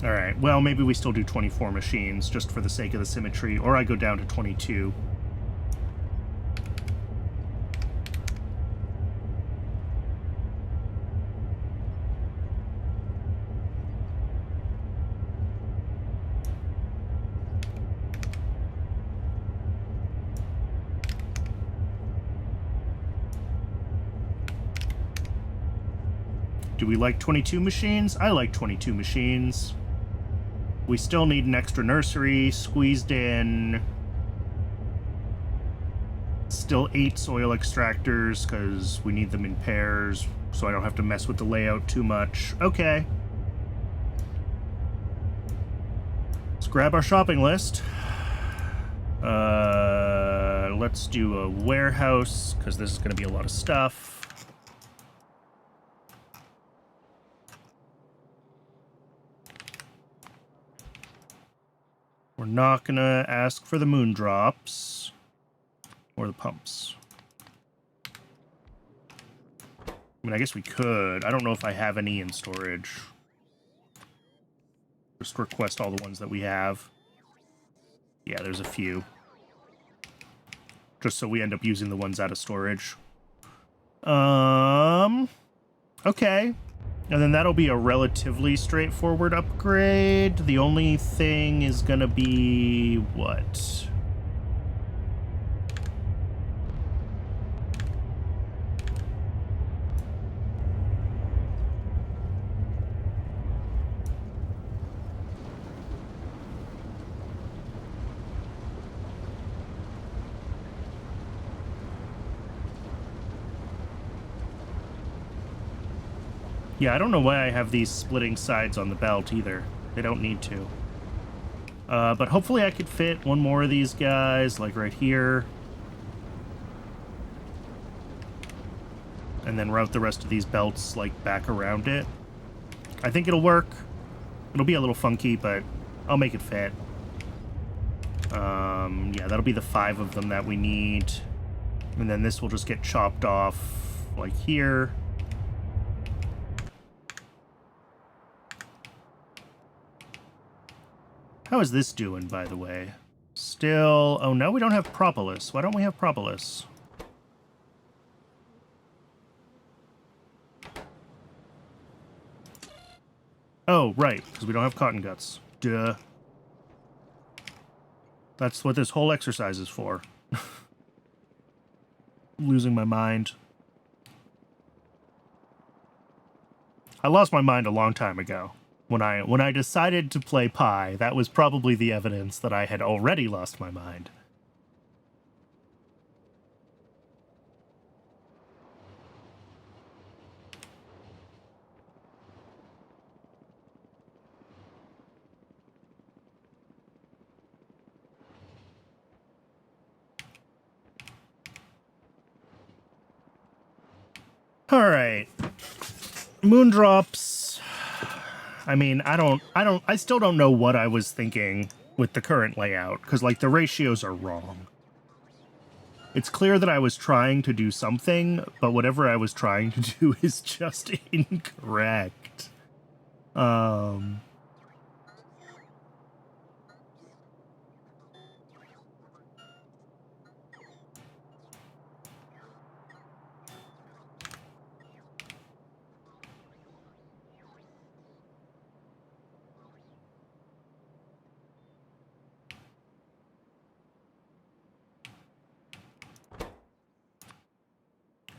Alright, well, maybe we still do 24 machines, just for the sake of the symmetry, or I go down to 22. Do we like 22 machines? I like 22 machines. We still need an extra nursery squeezed in. Still 8 soil extractors because we need them in pairs, so I don't have to mess with the layout too much. Okay. Let's grab our shopping list. Let's do a warehouse because this is going to be a lot of stuff. We're not going to ask for the moondrops or the pumps. I mean, I guess we could. I don't know if I have any in storage. Just request all the ones that we have. Yeah, there's a few. Just so we end up using the ones out of storage. Okay. And then that'll be a relatively straightforward upgrade. The only thing is gonna be what? Yeah, I don't know why I have these splitting sides on the belt either. They don't need to. But hopefully I could fit one more of these guys, like right here. And then route the rest of these belts, like, back around it. I think it'll work. It'll be a little funky, but I'll make it fit. Yeah, that'll be the 5 of them that we need. And then this will just get chopped off, like here. How is this doing, by the way? Still... Oh, no, we don't have propolis. Why don't we have propolis? Oh, right, because we don't have cotton guts. Duh. That's what this whole exercise is for. Losing my mind. I lost my mind a long time ago. When I decided to play Pi, that was probably the evidence that I had already lost my mind. All right. Moondrops. I mean, I still don't know what I was thinking with the current layout, because, like, the ratios are wrong. It's clear that I was trying to do something, but whatever I was trying to do is just incorrect.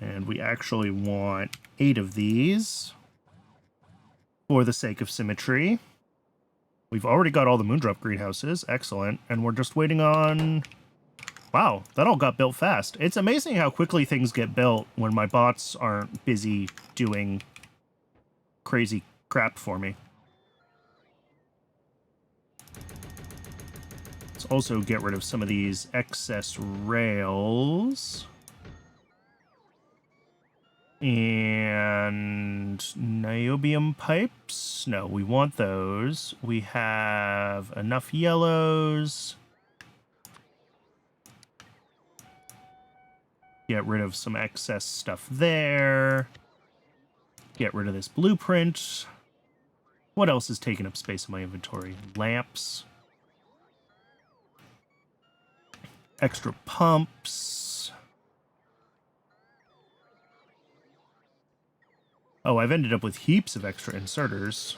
And we actually want 8 of these for the sake of symmetry. We've already got all the Moondrop greenhouses. Excellent. And we're just waiting on... Wow, that all got built fast. It's amazing how quickly things get built when my bots aren't busy doing crazy crap for me. Let's also get rid of some of these excess rails. And niobium pipes. No, we want those. We have enough yellows. Get rid of some excess stuff there. Get rid of this blueprint. What else is taking up space in my inventory? Lamps. Extra pumps. Oh, I've ended up with heaps of extra inserters.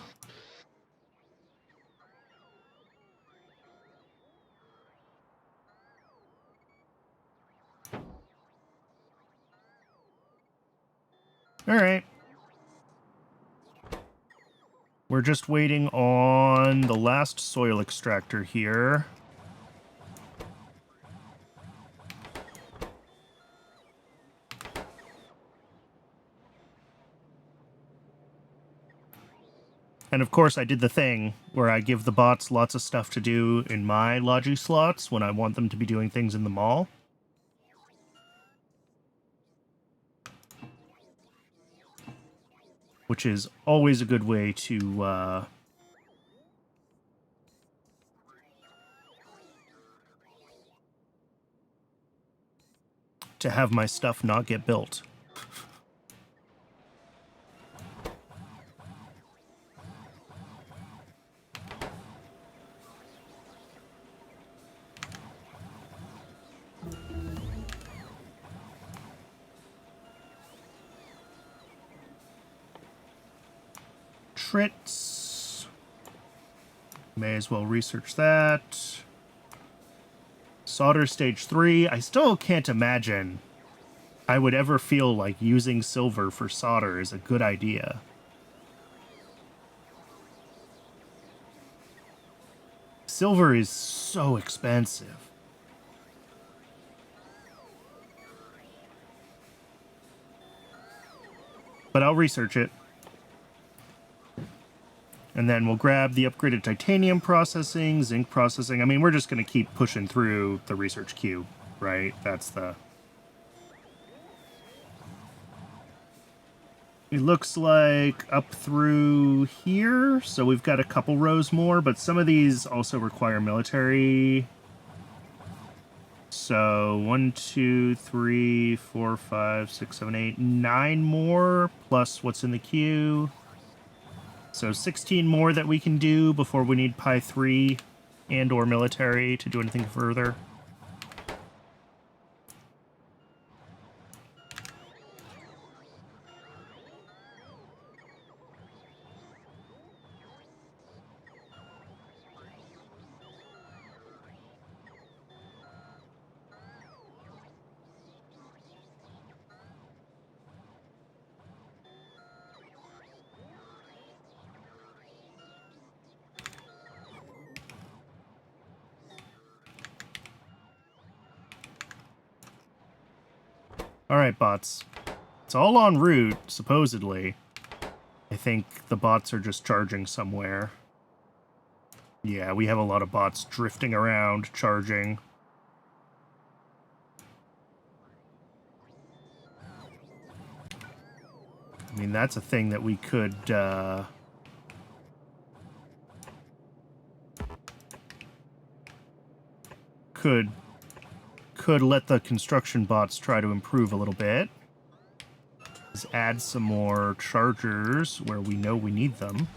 All right. We're just waiting on the last soil extractor here. And of course, I did the thing where I give the bots lots of stuff to do in my Logi slots when I want them to be doing things in the mall. Which is always a good way to have my stuff not get built. Trits. May as well research that. Solder stage 3. I still can't imagine I would ever feel like using silver for solder is a good idea. Silver is so expensive. But I'll research it. And then we'll grab the upgraded titanium processing, zinc processing. I mean, we're just going to keep pushing through the research queue, right? That's the... It looks like up through here. So we've got a couple rows more, but some of these also require military. So 1, 2, 3, 4, 5, 6, 7, 8, 9 more, plus what's in the queue. So 16 more that we can do before we need Pi 3 and or military to do anything further. Alright, bots. It's all en route, supposedly. I think the bots are just charging somewhere. Yeah, we have a lot of bots drifting around, charging. I mean, that's a thing that we could, could let the construction bots try to improve a little bit. Let's add some more chargers where we know we need them.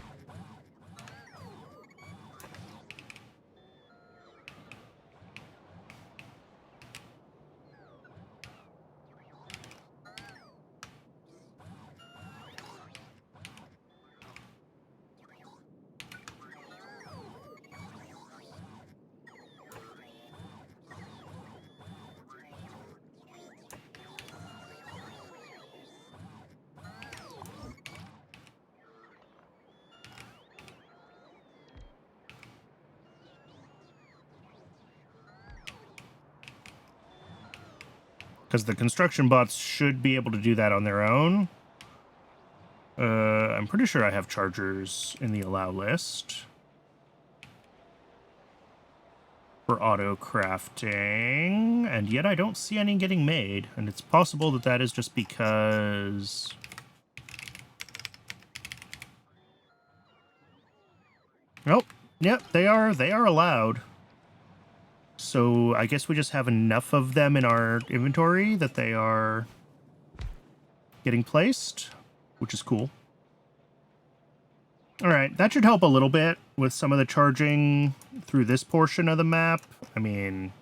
Because the construction bots should be able to do that on their own. I'm pretty sure I have chargers in the allow list for auto crafting, and yet I don't see any getting made. And it's possible that that is just because... Nope. Yep, they are allowed. So I guess we just have enough of them in our inventory that they are getting placed, which is cool. All right, that should help a little bit with some of the charging through this portion of the map. I mean,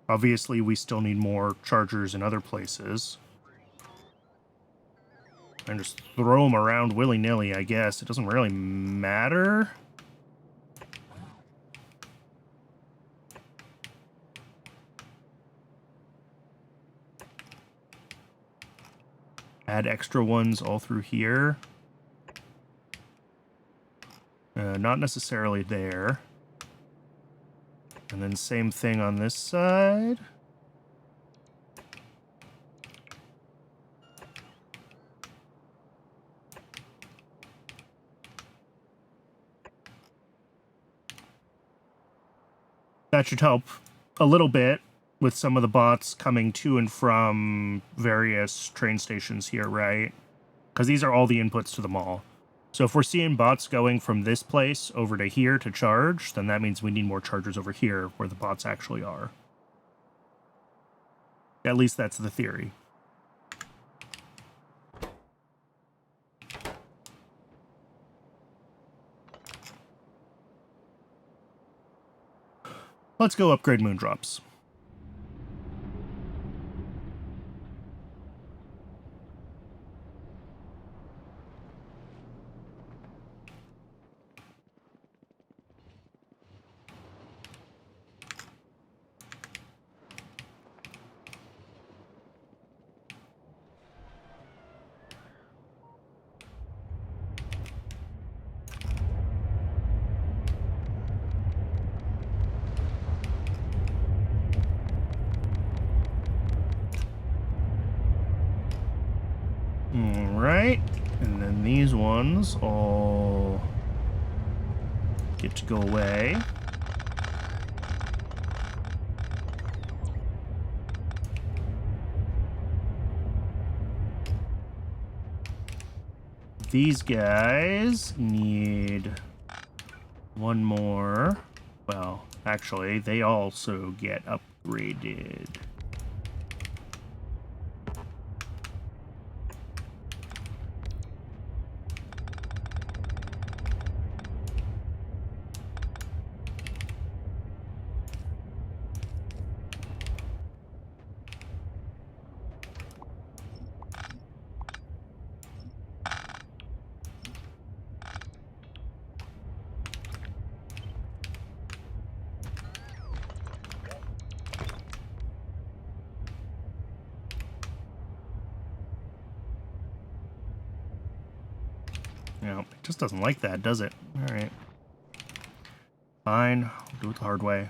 obviously we still need more chargers in other places. And just throw them around willy-nilly, I guess. It doesn't really matter. Add extra ones all through here. Not necessarily there. And then same thing on this side. That should help a little bit with some of the bots coming to and from various train stations here, right? Because these are all the inputs to the mall. So if we're seeing bots going from this place over to here to charge, then that means we need more chargers over here where the bots actually are. At least that's the theory. Let's go upgrade moondrops. Right, and then these ones all get to go away. These guys need one more. Well, actually, they also get upgraded. No, it just doesn't like that, does it? All right. Fine. I'll do it the hard way.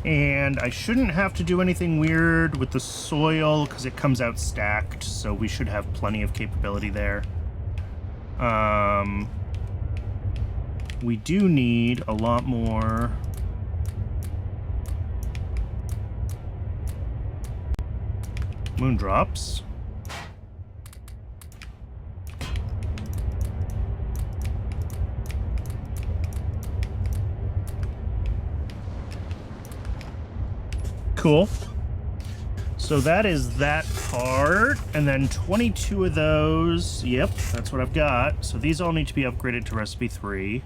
And I shouldn't have to do anything weird with the soil because it comes out stacked, so we should have plenty of capability there. We do need a lot more moondrops. Cool. So that is that part, and then 22 of those. Yep, that's what I've got. So these all need to be upgraded to recipe 3.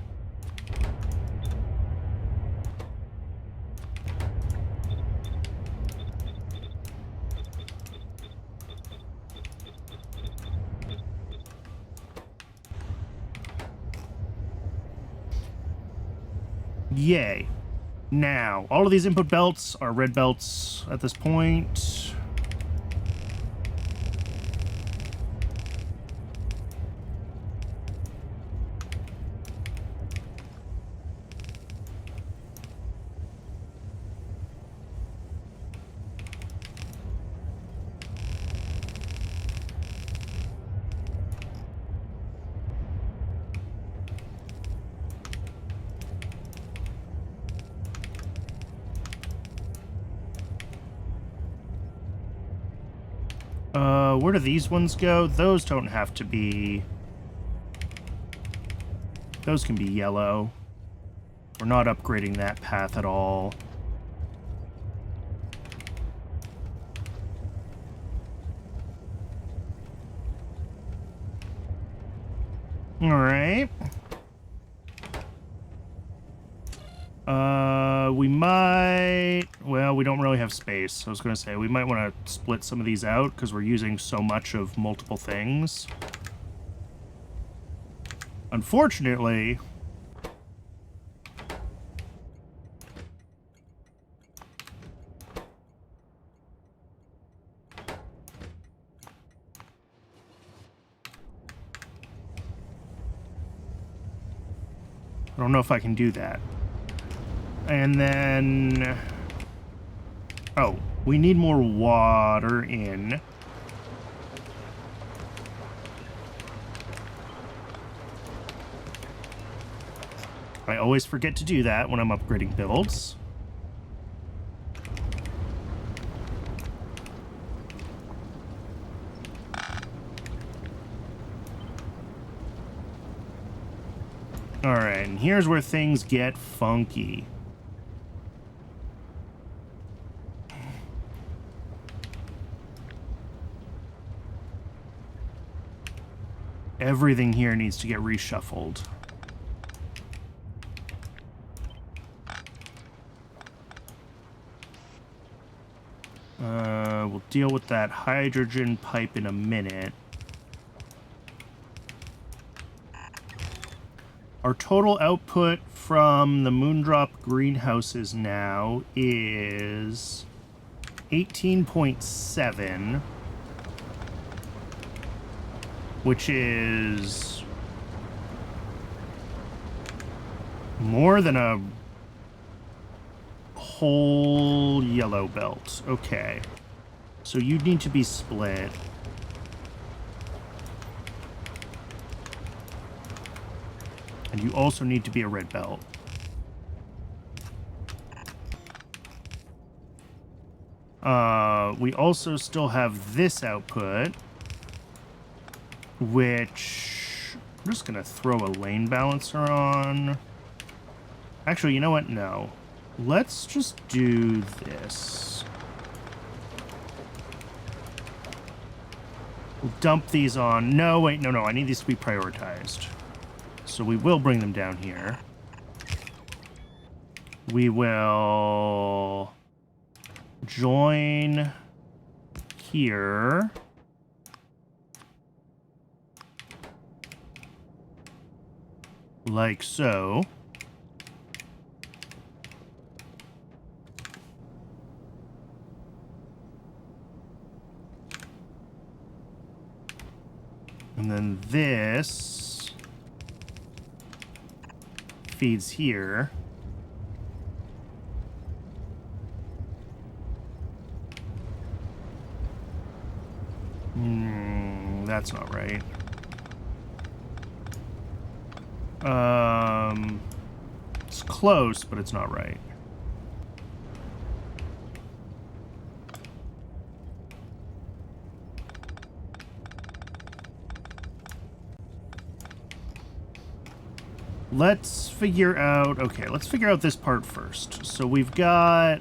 Yay. Now, all of these input belts are red belts at this point. Where do these ones go? Those don't have to be... Those can be yellow. We're not upgrading that path at all. Alright. We might... Well, we don't really have space. I was going to say, we might want to split some of these out because we're using so much of multiple things. Unfortunately... I don't know if I can do that. And then... Oh, we need more water in. I always forget to do that when I'm upgrading builds. Alright, and here's where things get funky. Everything here needs to get reshuffled. We'll deal with that hydrogen pipe in a minute. Our total output from the Moondrop greenhouses now is 18.7, which is more than a whole yellow belt. Okay. So you need to be split. And you also need to be a red belt. We also still have this output, which I'm just gonna throw a lane balancer on. Actually, you know what? No. Let's just do this. We'll dump these on. No, wait, no, I need these to be prioritized. So we will bring them down here. We will join here. Like so. And then this feeds here. That's not right. It's close, but it's not right. Let's figure out... Okay, let's figure out this part first. So we've got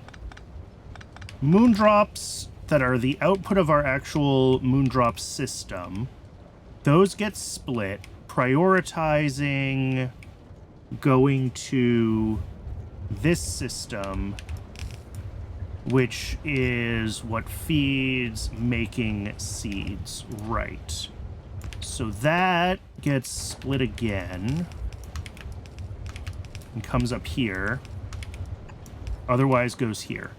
moondrops that are the output of our actual moondrop system. Those get split, prioritizing going to this system, which is what feeds making seeds. Right. So that gets split again and comes up here. Otherwise goes here.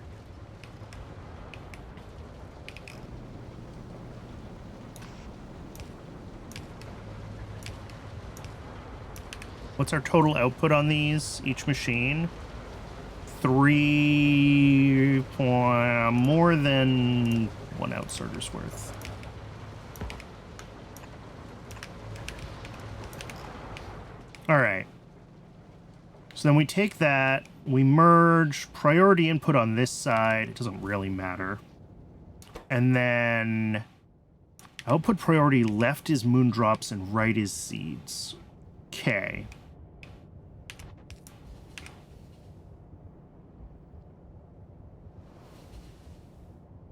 What's our total output on these, each machine? 3 point... more than 1 outsorter's worth. Alright. So then we take that, we merge priority input on this side. It doesn't really matter. And then output priority left is moondrops and right is seeds. Okay.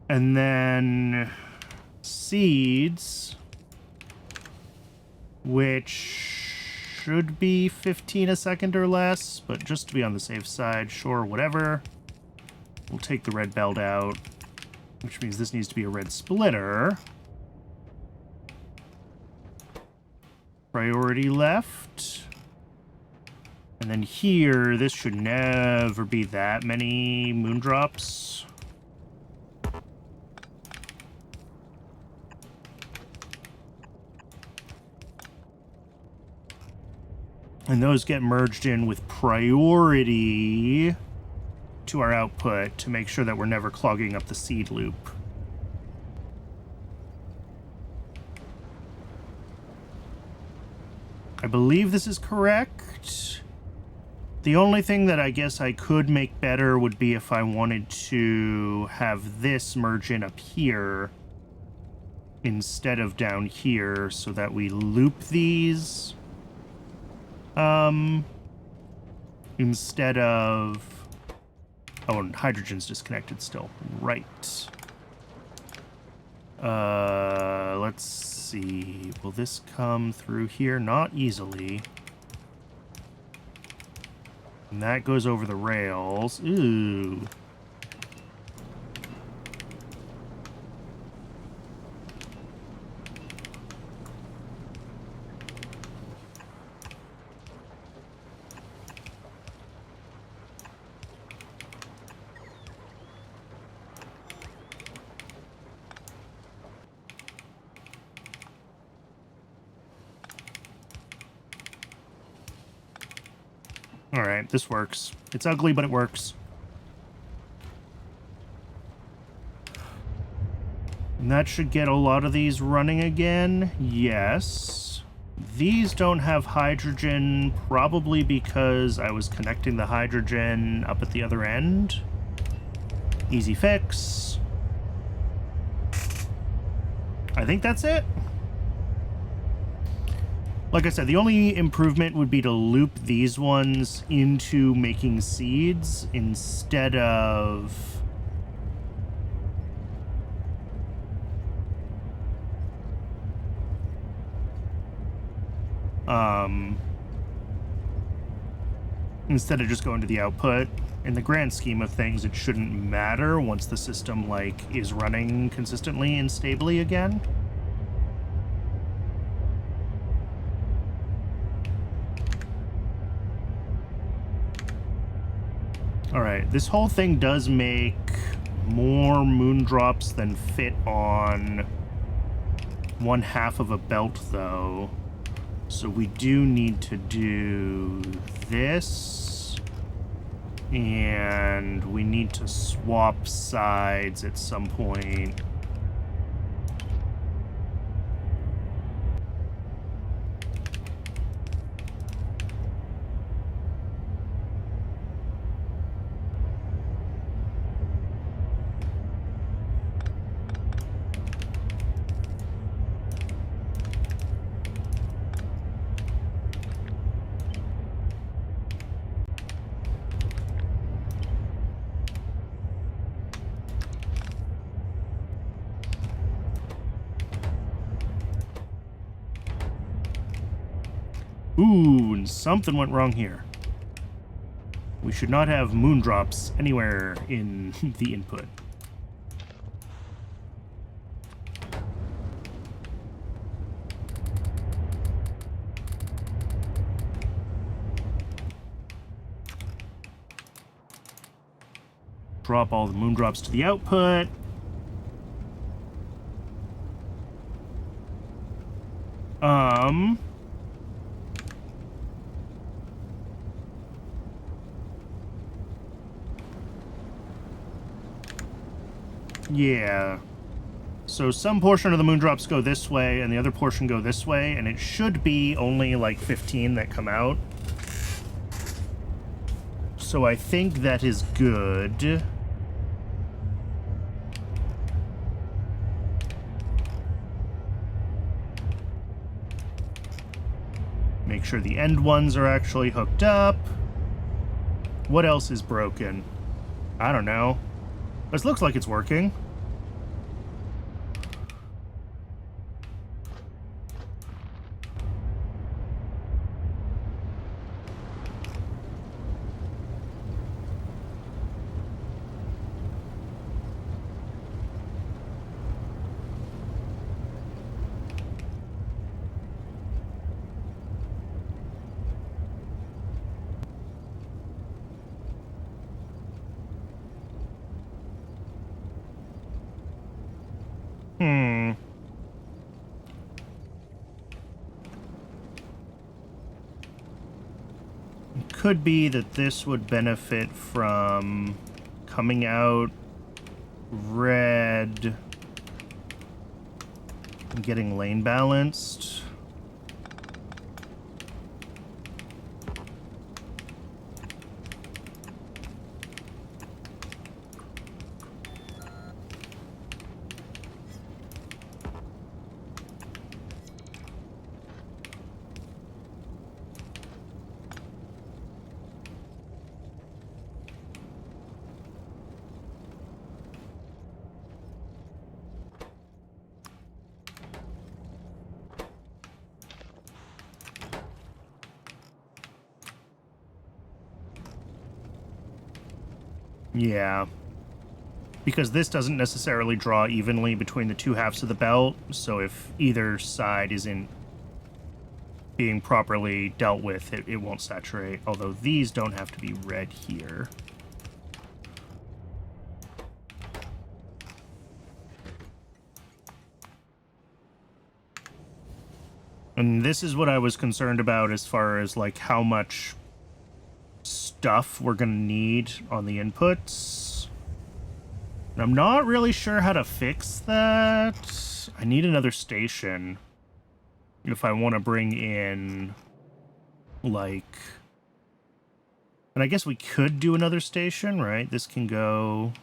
And then seeds, which should be 15 a second or less, but just to be on the safe side, sure, whatever. We'll take the red belt out, which means this needs to be a red splitter. Priority left. And then here, this should never be that many moondrops. And those get merged in with priority to our output to make sure that we're never clogging up the seed loop. I believe this is correct. The only thing that I guess I could make better would be if I wanted to have this merge in up here instead of down here so that we loop these. Instead of... Oh, and hydrogen's disconnected still. Right. Let's see. Will this come through here? Not easily. And that goes over the rails. Ooh. Alright, this works. It's ugly, but it works. And that should get a lot of these running again. Yes. These don't have hydrogen, probably because I was connecting the hydrogen up at the other end. Easy fix. I think that's it. Like I said, the only improvement would be to loop these ones into making seeds instead of... instead of just going to the output. In the grand scheme of things, it shouldn't matter once the system, like, is running consistently and stably again. Alright, this whole thing does make more moondrops than fit on 1/2 of a belt, though. So we do need to do this. And we need to swap sides at some point. Ooh, and something went wrong here. We should not have moondrops anywhere in the input. Drop all the moondrops to the output. Yeah. So some portion of the moondrops go this way, and the other portion go this way, and it should be only like 15 that come out. So I think that is good. Make sure the end ones are actually hooked up. What else is broken? I don't know. This looks like it's working. Could be that this would benefit from coming out red and getting lane balanced. Yeah. Because this doesn't necessarily draw evenly between the two halves of the belt, so if either side isn't being properly dealt with, it won't saturate. Although these don't have to be red here. And this is what I was concerned about as far as like how much stuff we're gonna need on the inputs. And I'm not really sure how to fix that. I need another station if I want to bring in like, and I guess we could do another station, right? This can go,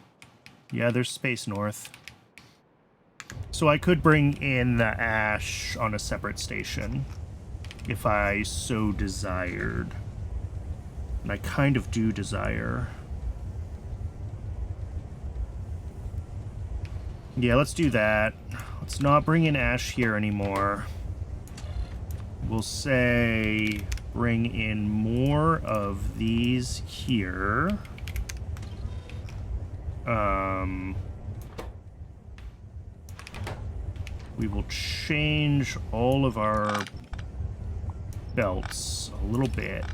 yeah, there's space north. So I could bring in the ash on a separate station if I so desired. And I kind of do desire. Yeah, let's do that. Let's not bring in ash here anymore. We'll say bring in more of these here. We will change all of our belts a little bit.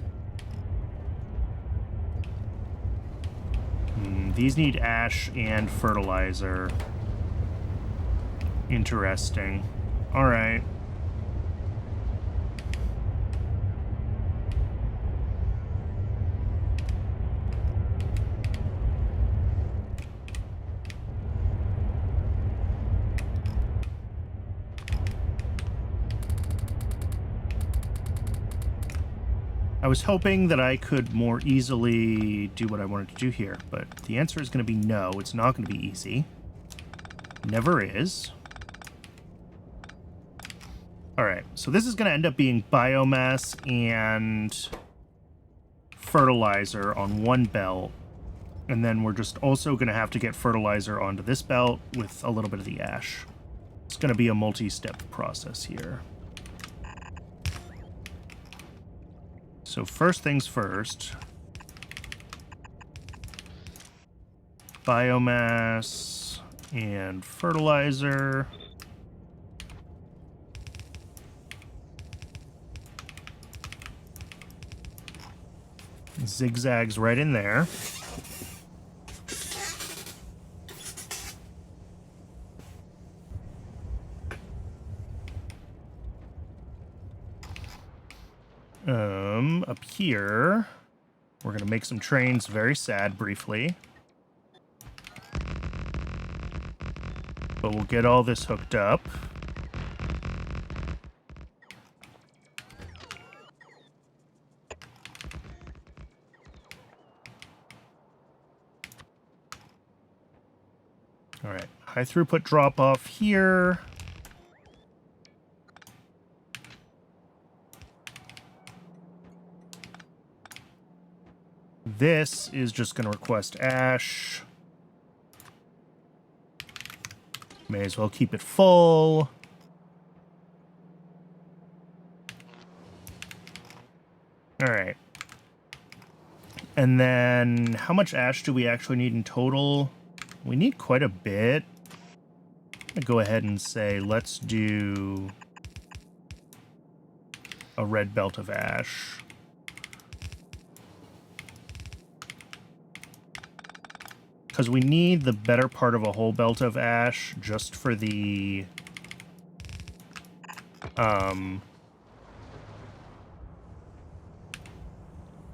These need ash and fertilizer. Interesting. All right. I was hoping that I could more easily do what I wanted to do here, but the answer is going to be no. It's not going to be easy. Never is. All right, so this is going to end up being biomass and fertilizer on one belt, and then we're just also going to have to get fertilizer onto this belt with a little bit of the ash. It's going to be a multi-step process here. So first things first. Biomass and fertilizer. Zigzags right in there. Up here, we're gonna make some trains very sad briefly. But we'll get all this hooked up. All right, high throughput drop off here. This is just going to request ash. May as well keep it full. All right. And then how much ash do we actually need in total? We need quite a bit. I'm going to go ahead and say, let's do a red belt of ash. Because we need the better part of a whole belt of ash just for the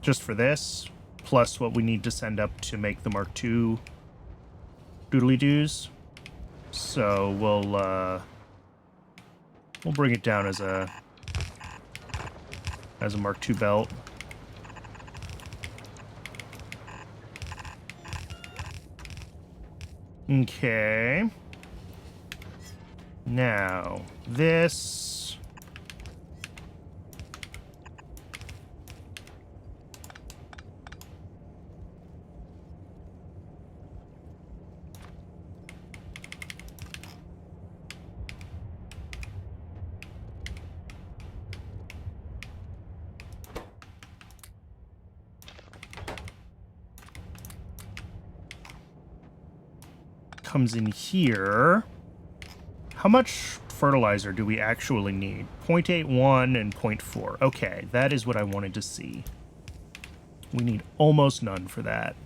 just for this, plus what we need to send up to make the Mark II doodly-doos. So we'll bring it down as a Mark II belt. Okay. Now, this... comes in here. How much fertilizer do we actually need? 0.81 and 0.4. Okay, that is what I wanted to see. We need almost none for that.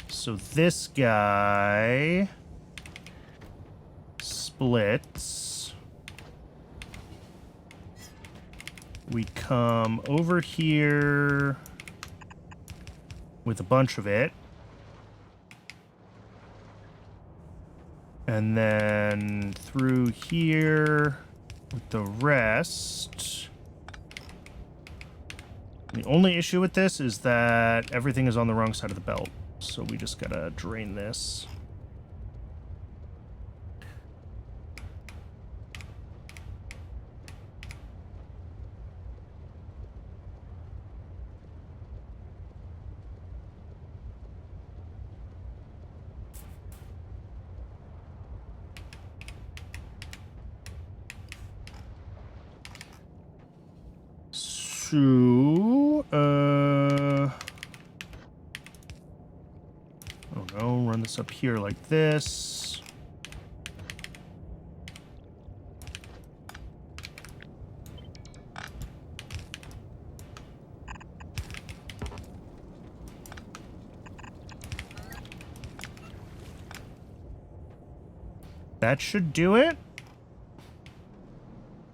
So this guy splits. We come over here with a bunch of it. And then through here with the rest. The only issue with this is that everything is on the wrong side of the belt. So we just gotta drain this. So, I don't know, run this up here like this. That should do it.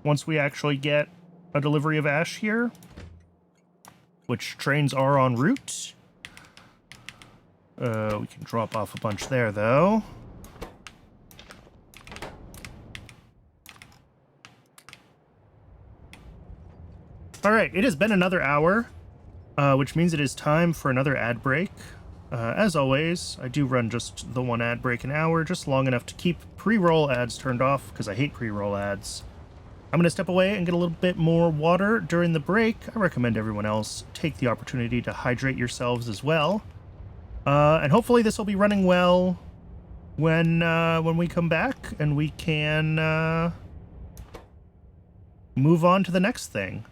Once we actually get a delivery of ash here, which trains are en route. We can drop off a bunch there, though. All right, it has been another hour, which means it is time for another ad break. As always, I do run just the one ad break an hour, just long enough to keep pre-roll ads turned off, because I hate pre-roll ads. I'm going to step away and get a little bit more water during the break. I recommend everyone else take the opportunity to hydrate yourselves as well. And hopefully this will be running well when we come back and we can move on to the next thing.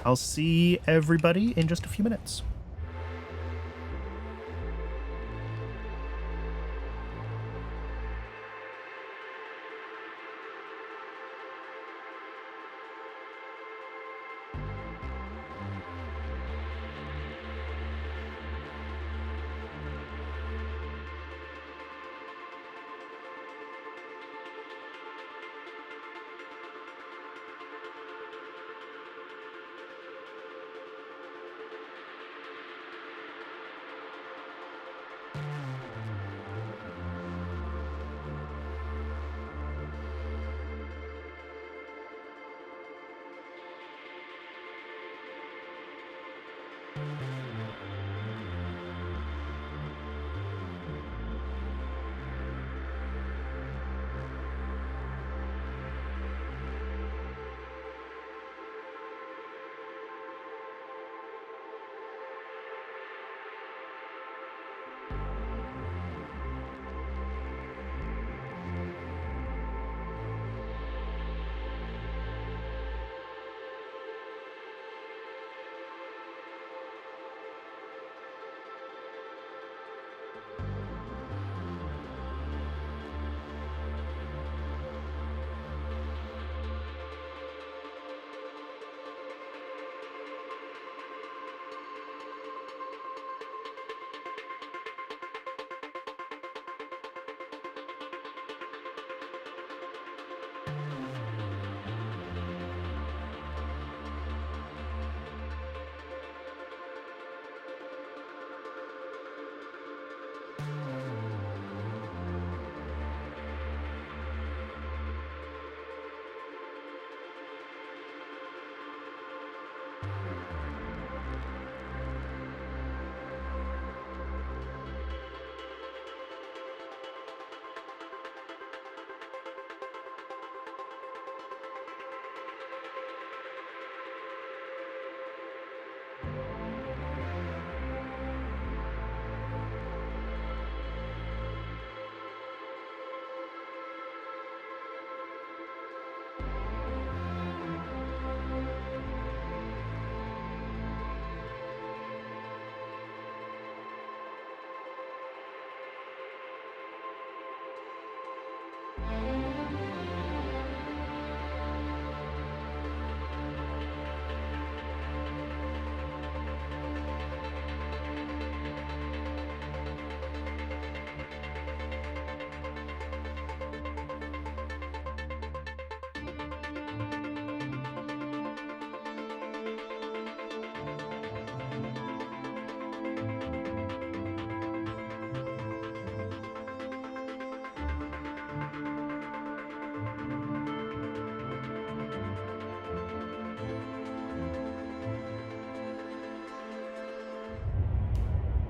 I'll see everybody in just a few minutes.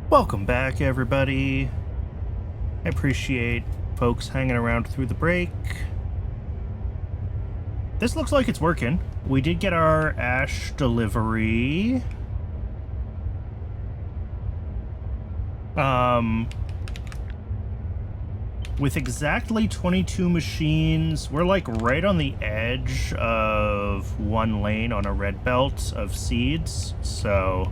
Welcome back, everybody. I appreciate folks hanging around through the break. This looks like it's working. We did get our ash delivery. With exactly 22 machines, we're like right on the edge of one lane on a red belt of seeds, so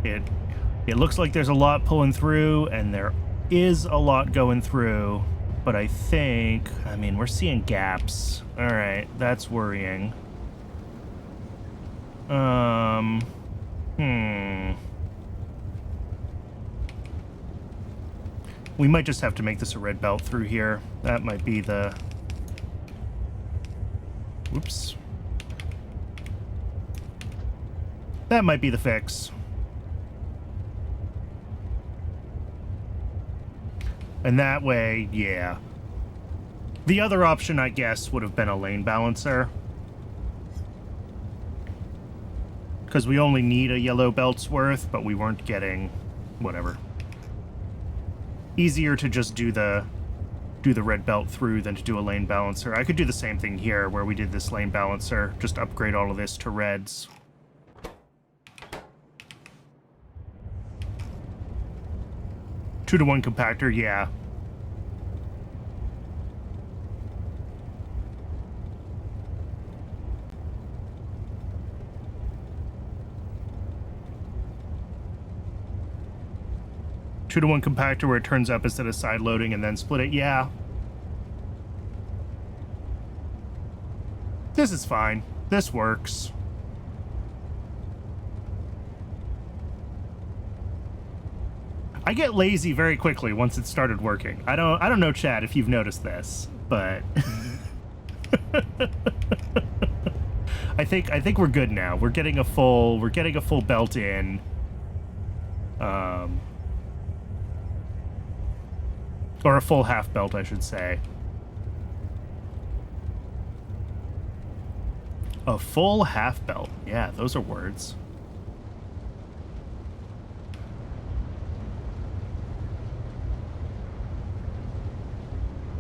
it looks like there's a lot pulling through, and there is a lot going through, but I mean, we're seeing gaps. All right, that's worrying. We might just have to make this a red belt through here. That might be the... Whoops. That might be the fix. And that way, yeah. The other option, I guess, would have been a lane balancer. Because we only need a yellow belt's worth, but we weren't getting... whatever. Easier to just do the red belt through than to do a lane balancer. I could do the same thing here, where we did this lane balancer. Just upgrade all of this to reds. Two to one compactor, yeah. 2-to-1 compactor where it turns up instead of side loading and then split it. Yeah. This is fine. This works. I get lazy very quickly once it started working. I don't know, Chad, if you've noticed this, but I think we're good now. We're getting a full belt in. Or a full half belt, I should say. A full half belt. Yeah, those are words.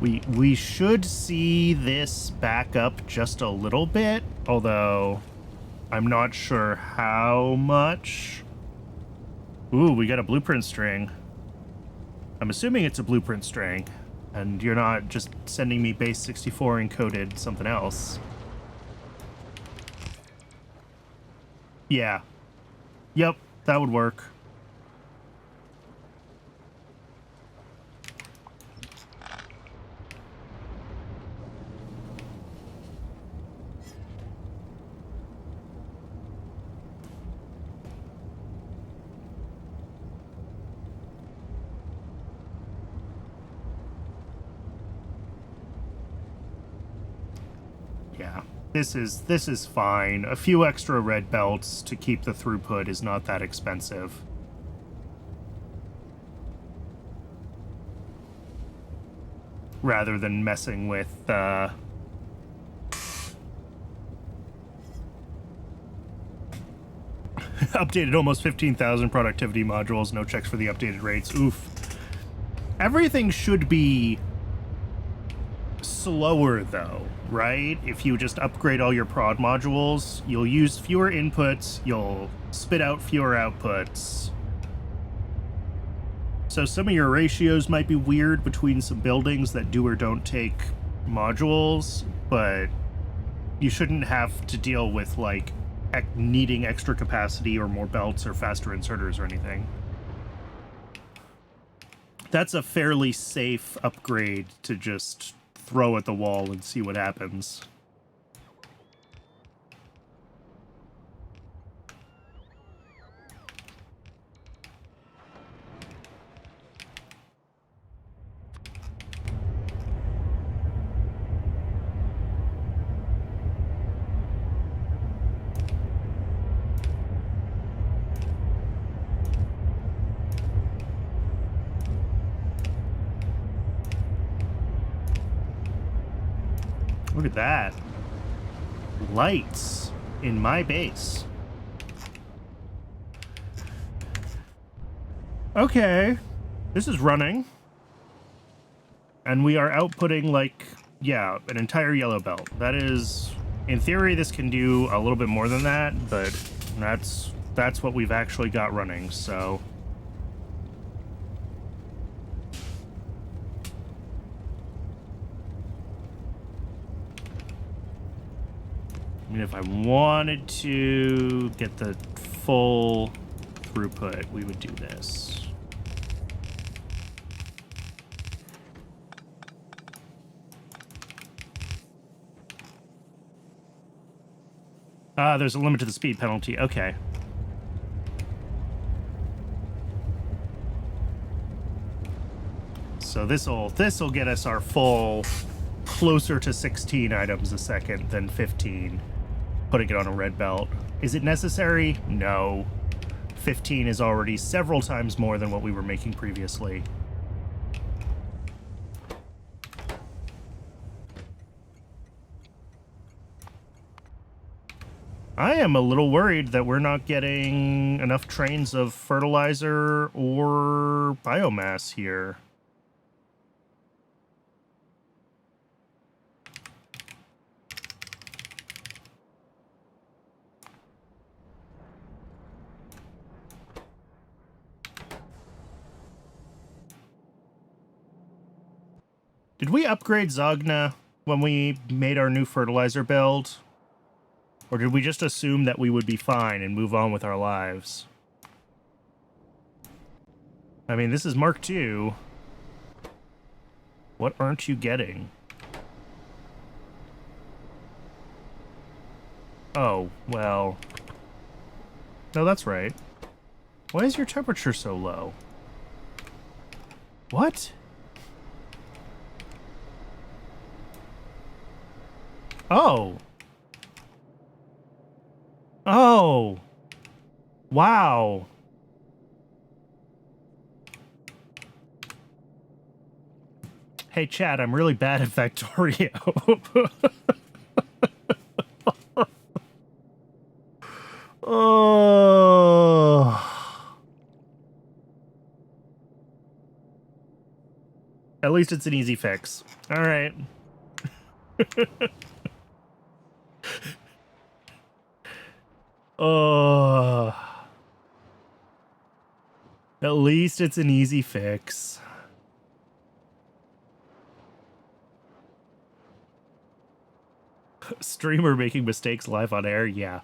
We should see this back up just a little bit, although I'm not sure how much. Ooh, we got a blueprint string. I'm assuming it's a blueprint string, and you're not just sending me base 64 encoded something else. Yeah. Yep, that would work. Yeah, this is fine. A few extra red belts to keep the throughput is not that expensive. Rather than messing with updated almost 15,000 productivity modules, no checks for the updated rates. Oof. Everything should be slower though, right? If you just upgrade all your prod modules, you'll use fewer inputs, you'll spit out fewer outputs. So some of your ratios might be weird between some buildings that do or don't take modules, but you shouldn't have to deal with like needing extra capacity or more belts or faster inserters or anything. That's a fairly safe upgrade to just throw at the wall and see what happens. Look at that. Lights in my base. Okay. This is running. And we are outputting, like, yeah, an entire yellow belt. That is, in theory, this can do a little bit more than that, but that's what we've actually got running, so... I mean, if I wanted to get the full throughput, we would do this. There's a limit to the speed penalty. Okay. So this'll get us our full closer to 16 items a second than 15. Putting it on a red belt. Is it necessary? No. 15 is already several times more than what we were making previously. I am a little worried that we're not getting enough trains of fertilizer or biomass here. Did we upgrade Zogna when we made our new fertilizer build? Or did we just assume that we would be fine and move on with our lives? I mean, this is Mark II. What aren't you getting? Oh, well. No, that's right. Why is your temperature so low? What? Oh. Oh. Wow. Hey, Chad, I'm really bad at Factorio. Oh. At least it's an easy fix. All right. Oh. At least it's an easy fix. Streamer making mistakes live on air? Yeah.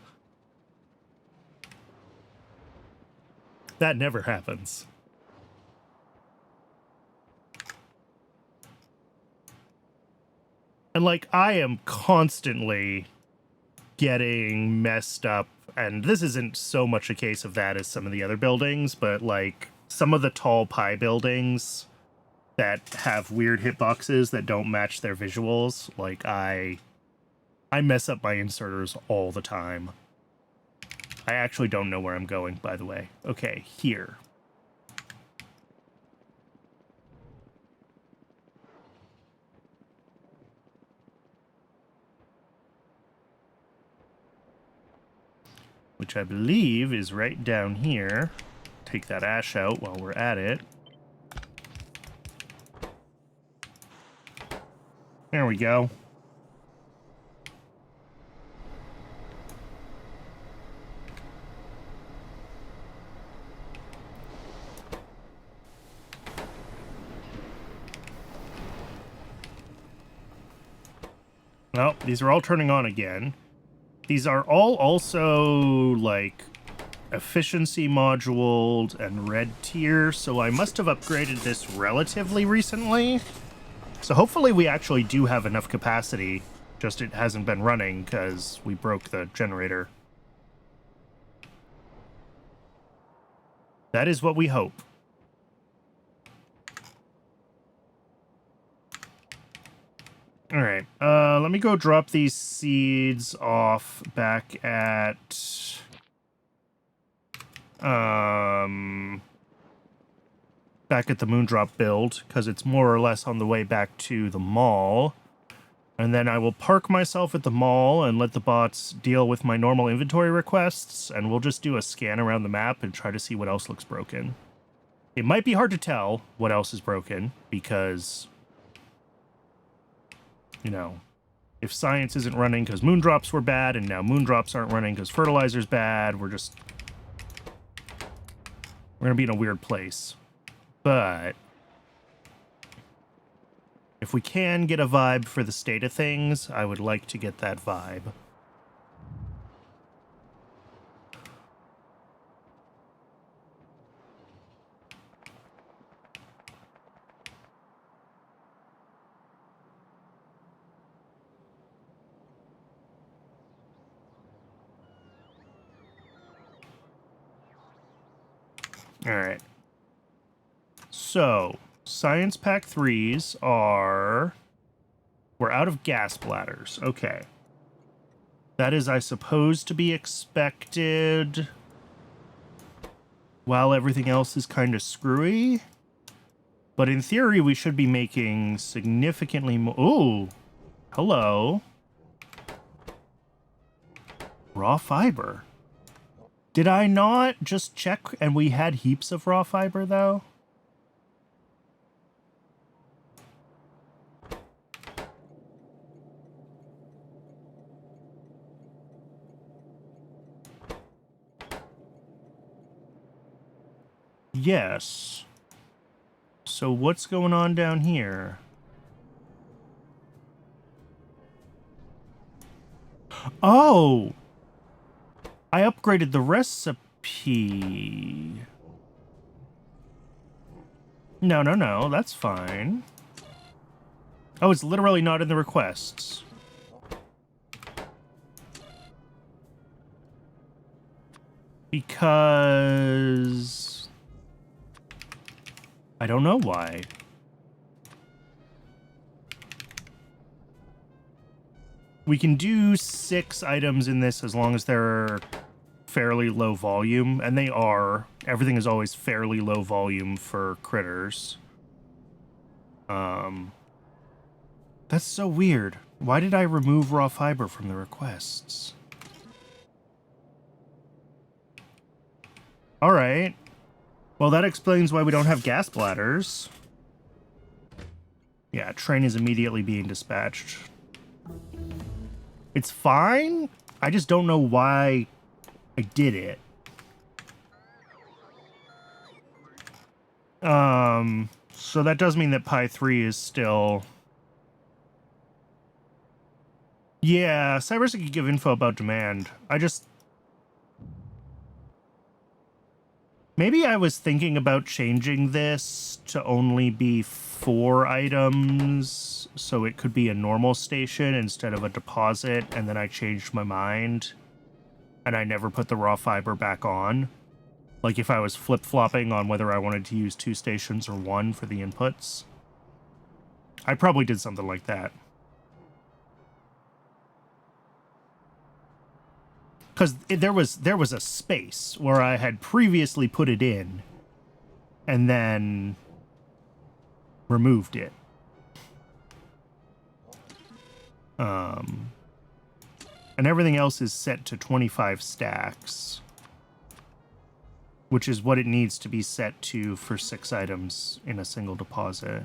That never happens. And, like, I am constantly getting messed up, and this isn't so much a case of that as some of the other buildings, but, like, some of the tall pie buildings that have weird hitboxes that don't match their visuals, like, I mess up my inserters all the time. I actually don't know where I'm going, by the way. Okay, here. Which I believe is right down here. Take that ash out while we're at it. There we go. Well, these are all turning on again. These are all also, like, efficiency moduled and red tier, so I must have upgraded this relatively recently. So hopefully we actually do have enough capacity, just it hasn't been running because we broke the generator. That is what we hope. All right, let me go drop these seeds off back at the Moondrop build, because it's more or less on the way back to the mall. And then I will park myself at the mall and let the bots deal with my normal inventory requests, and we'll just do a scan around the map and try to see what else looks broken. It might be hard to tell what else is broken, because, you know, if science isn't running because moondrops were bad, and now moondrops aren't running because fertilizer's bad, we're gonna be in a weird place. But if we can get a vibe for the state of things, I would like to get that vibe. All right. So, Science Pack 3s are... We're out of gas bladders. Okay. That is, I suppose, to be expected while everything else is kind of screwy. But in theory, we should be making significantly more... Ooh! Hello. Raw fiber. Did I not just check and we had heaps of raw fiber, though? Yes. So what's going on down here? Oh! I upgraded the recipe. No, no, no, that's fine. Oh, it's literally not in the requests. Because... I don't know why. We can do 6 items in this as long as they're fairly low volume, and they are. Everything is always fairly low volume for critters. That's so weird. Why did I remove raw fiber from the requests? Alright. Well, that explains why we don't have gas bladders. Yeah, train is immediately being dispatched. It's fine. I just don't know why I did it. So that does mean that Pi 3 is still... Yeah, Cybersic could give info about demand. Maybe I was thinking about changing this to only be 4 items, so it could be a normal station instead of a deposit, and then I changed my mind, and I never put the raw fiber back on. Like if I was flip-flopping on whether I wanted to use 2 stations or 1 for the inputs. I probably did something like that. Because there was a space where I had previously put it in and then removed it. And everything else is set to 25 stacks, which is what it needs to be set to for 6 items in a single deposit.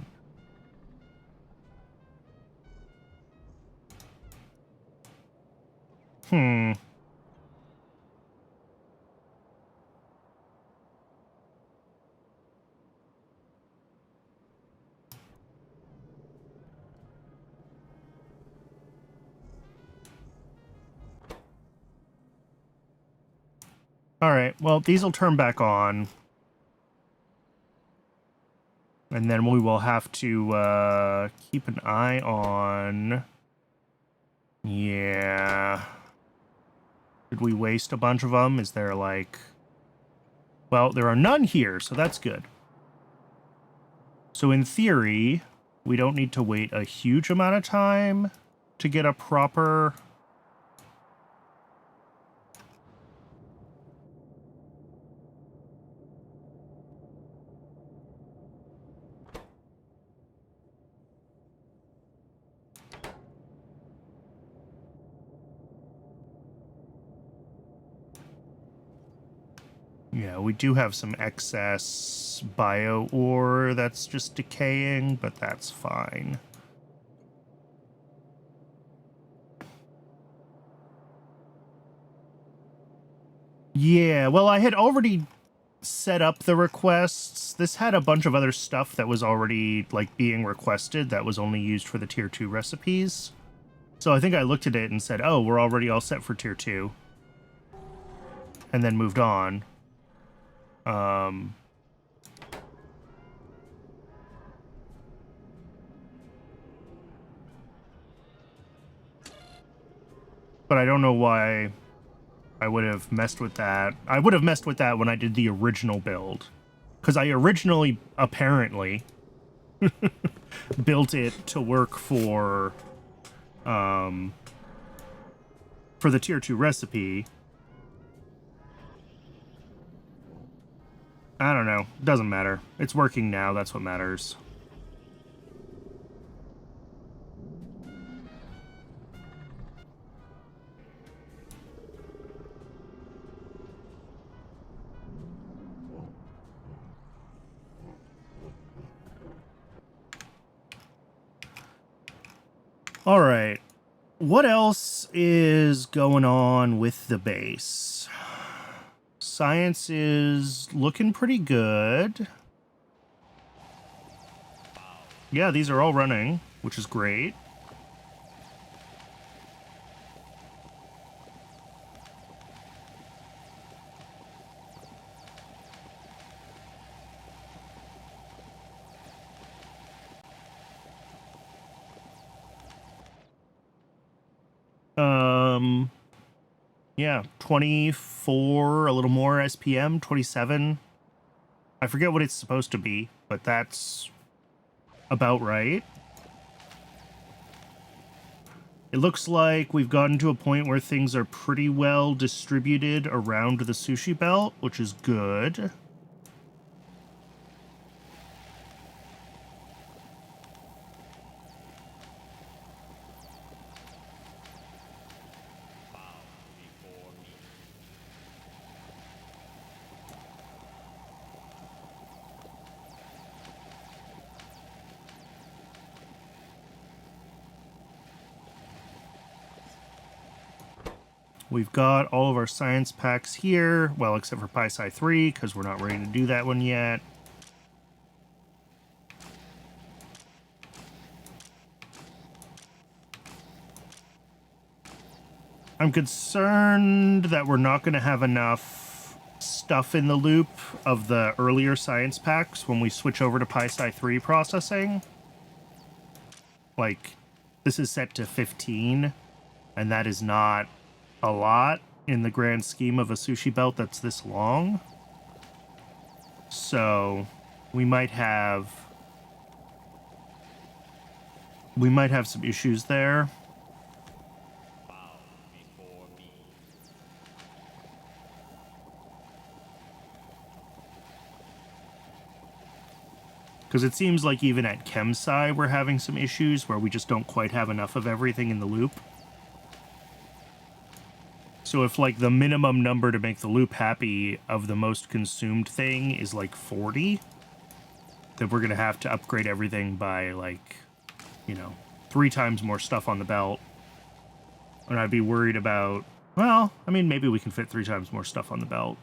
Alright, well, these will turn back on. And then we will have to keep an eye on... Yeah... Did we waste a bunch of them? Is there, like... Well, there are none here, so that's good. So in theory, we don't need to wait a huge amount of time to get a proper... Yeah, we do have some excess bio ore that's just decaying, but that's fine. Yeah, well, I had already set up the requests. This had a bunch of other stuff that was already, like, being requested that was only used for the tier 2 recipes. So I think I looked at it and said, oh, we're already all set for tier 2. And then moved on. But I don't know why I would have messed with that. I would have messed with that when I did the original build. Because I originally, apparently, built it to work for the tier 2 recipe. I don't know. Doesn't matter. It's working now. That's what matters. All right. What else is going on with the base? Science is looking pretty good. Yeah, these are all running, which is great. Yeah, 24, a little more SPM, 27. I forget what it's supposed to be, but that's about right. It looks like we've gotten to a point where things are pretty well distributed around the sushi belt, which is good. We've got all of our science packs here, well, except for PySci 3, because we're not ready to do that one yet. I'm concerned that we're not going to have enough stuff in the loop of the earlier science packs when we switch over to PySci 3 processing. Like, this is set to 15, and that is not a lot in the grand scheme of a sushi belt that's this long. So we might have some issues there. Because it seems like even at ChemSci we're having some issues where we just don't quite have enough of everything in the loop. So if, like, the minimum number to make the loop happy of the most consumed thing is, like, 40, then we're going to have to upgrade everything by, like, 3 times more stuff on the belt. And I'd be worried about, well, I mean, maybe we can fit 3 times more stuff on the belt.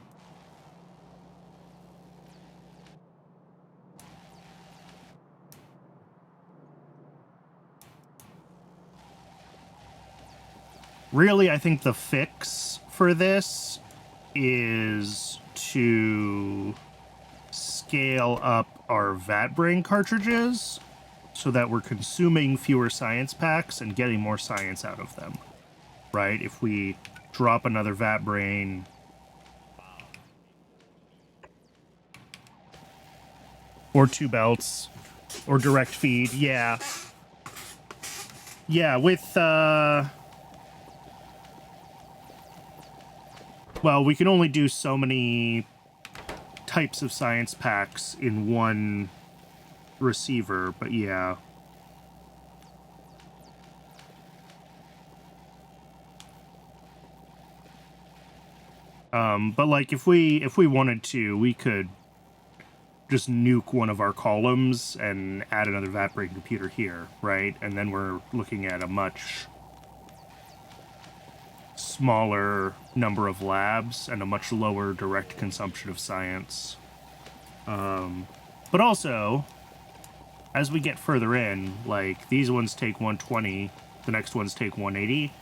Really, I think the fix for this is to scale up our VatBrain cartridges so that we're consuming fewer science packs and getting more science out of them, right? If we drop another VatBrain or 2 belts or direct feed, yeah, with well, we can only do so many types of science packs in one receiver, but yeah. But like if we wanted to, we could just nuke one of our columns and add another VatBrain computer here, right? And then we're looking at a much smaller number of labs and a much lower direct consumption of science. But also, as we get further in, like, these ones take 120, the next ones take 180,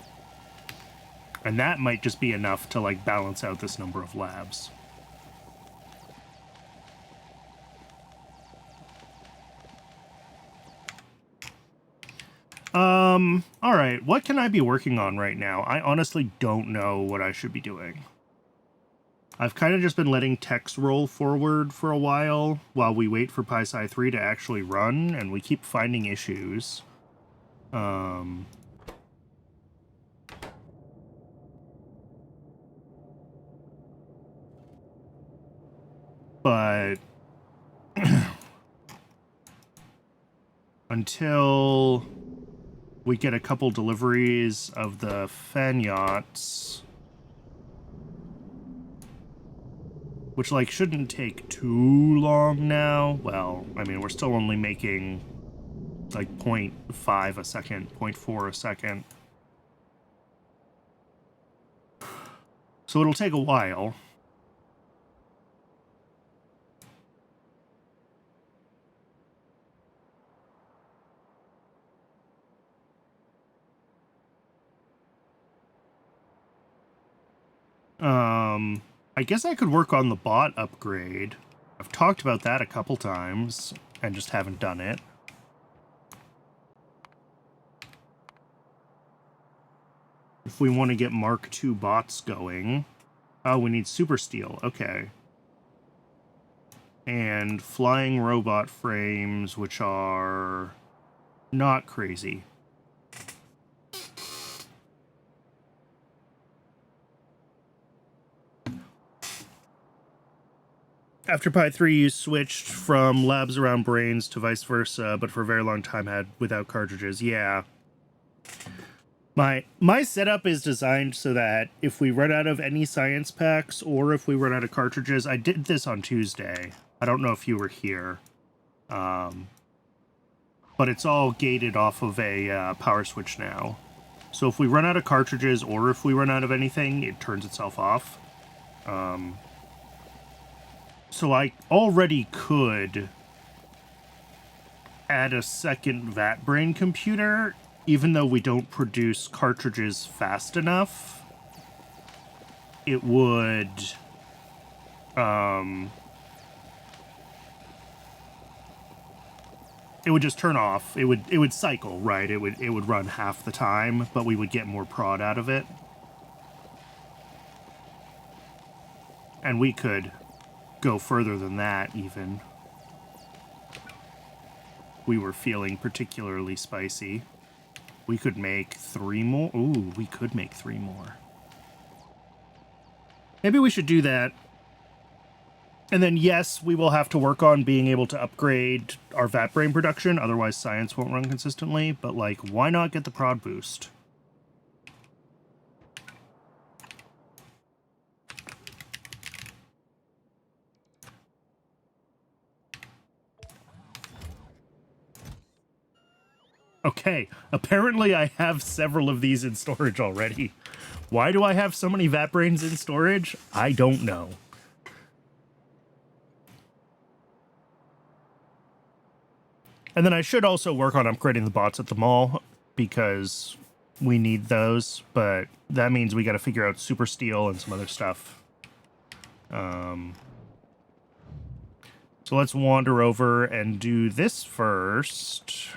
and that might just be enough to, like, balance out this number of labs. Alright, what can I be working on right now? I honestly don't know what I should be doing. I've kind of just been letting text roll forward for a while we wait for PySci 3 to actually run, and we keep finding issues. But until we get a couple deliveries of the fan yachts, which, like, shouldn't take too long now. Well, I mean, we're still only making, like, 0.5 a second, 0.4 a second. So it'll take a while. I guess I could work on the bot upgrade. I've talked about that a couple times and just haven't done it. If we want to get Mark II bots going. Oh, we need super steel. Okay. And flying robot frames, which are not crazy. After Pi 3, you switched from labs around brains to vice versa, but for a very long time had without cartridges. Yeah. My setup is designed so that if we run out of any science packs or if we run out of cartridges, I did this on Tuesday. I don't know if you were here. But it's all gated off of a power switch now. So if we run out of cartridges or if we run out of anything, it turns itself off. So I already could add a second VAT brain computer, even though we don't produce cartridges fast enough. It would just turn off. It would cycle, right? It would run half the time, but we would get more prod out of it. And we could go further than that, even. We were feeling particularly spicy. We could make 3 more. Ooh, we could make 3 more. Maybe we should do that. And then, yes, we will have to work on being able to upgrade our VAT brain production. Otherwise, science won't run consistently. But, like, why not get the prod boost? Okay, apparently I have several of these in storage already. Why do I have so many VAT brains in storage? I don't know. And then I should also work on upgrading the bots at the mall, because we need those, but that means we got to figure out super steel and some other stuff. So let's wander over and do this first.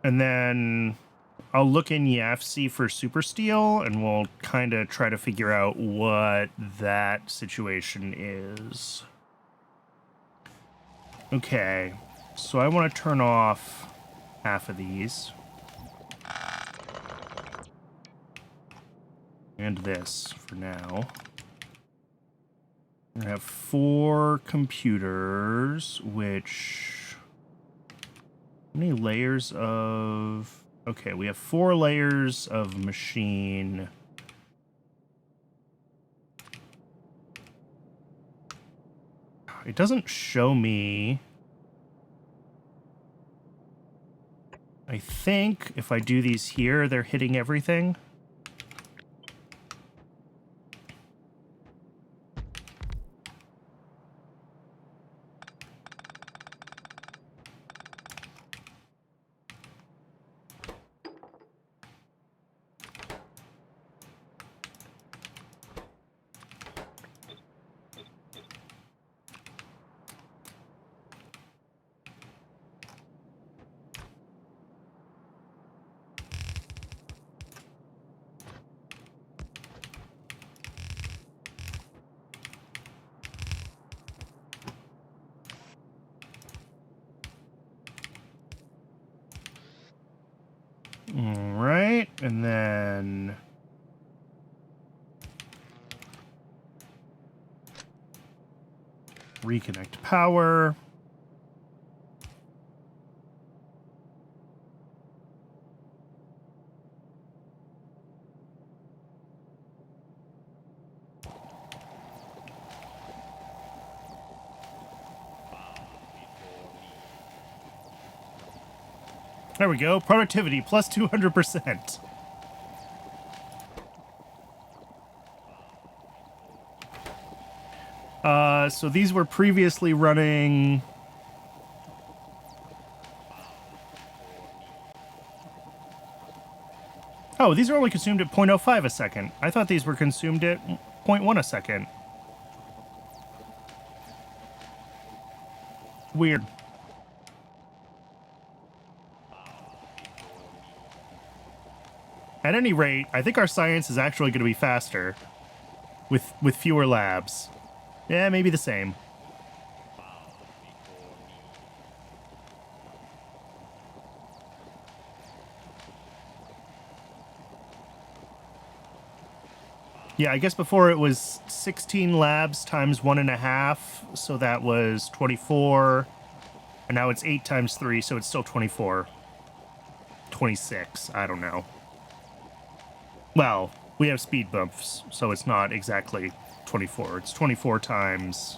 And then I'll look in YAFC for super steel, and we'll kind of try to figure out what that situation is. Okay, so I want to turn off half of these. And this for now. I have 4 computers, which... How many layers of... Okay, we have 4 layers of machine. It doesn't show me... I think if I do these here, they're hitting everything. Alright, and then... reconnect power. There we go. Productivity plus 200%. So these were previously running... Oh, these are only consumed at 0.05 a second. I thought these were consumed at 0.1 a second. Weird. At any rate, I think our science is actually going to be faster with fewer labs. Yeah, maybe the same. Yeah, I guess before it was 16 labs times 1.5, so that was 24. And now it's 8 times 3, so it's still 24. 26, I don't know. Well, we have speed bumps, so it's not exactly 24. It's 24 times...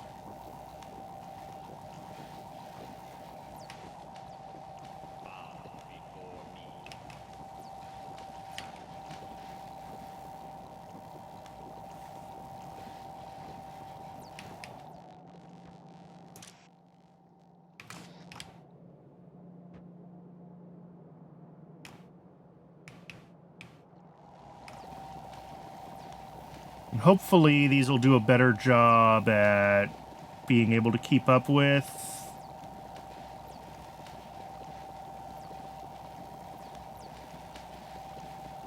Hopefully these will do a better job at being able to keep up with.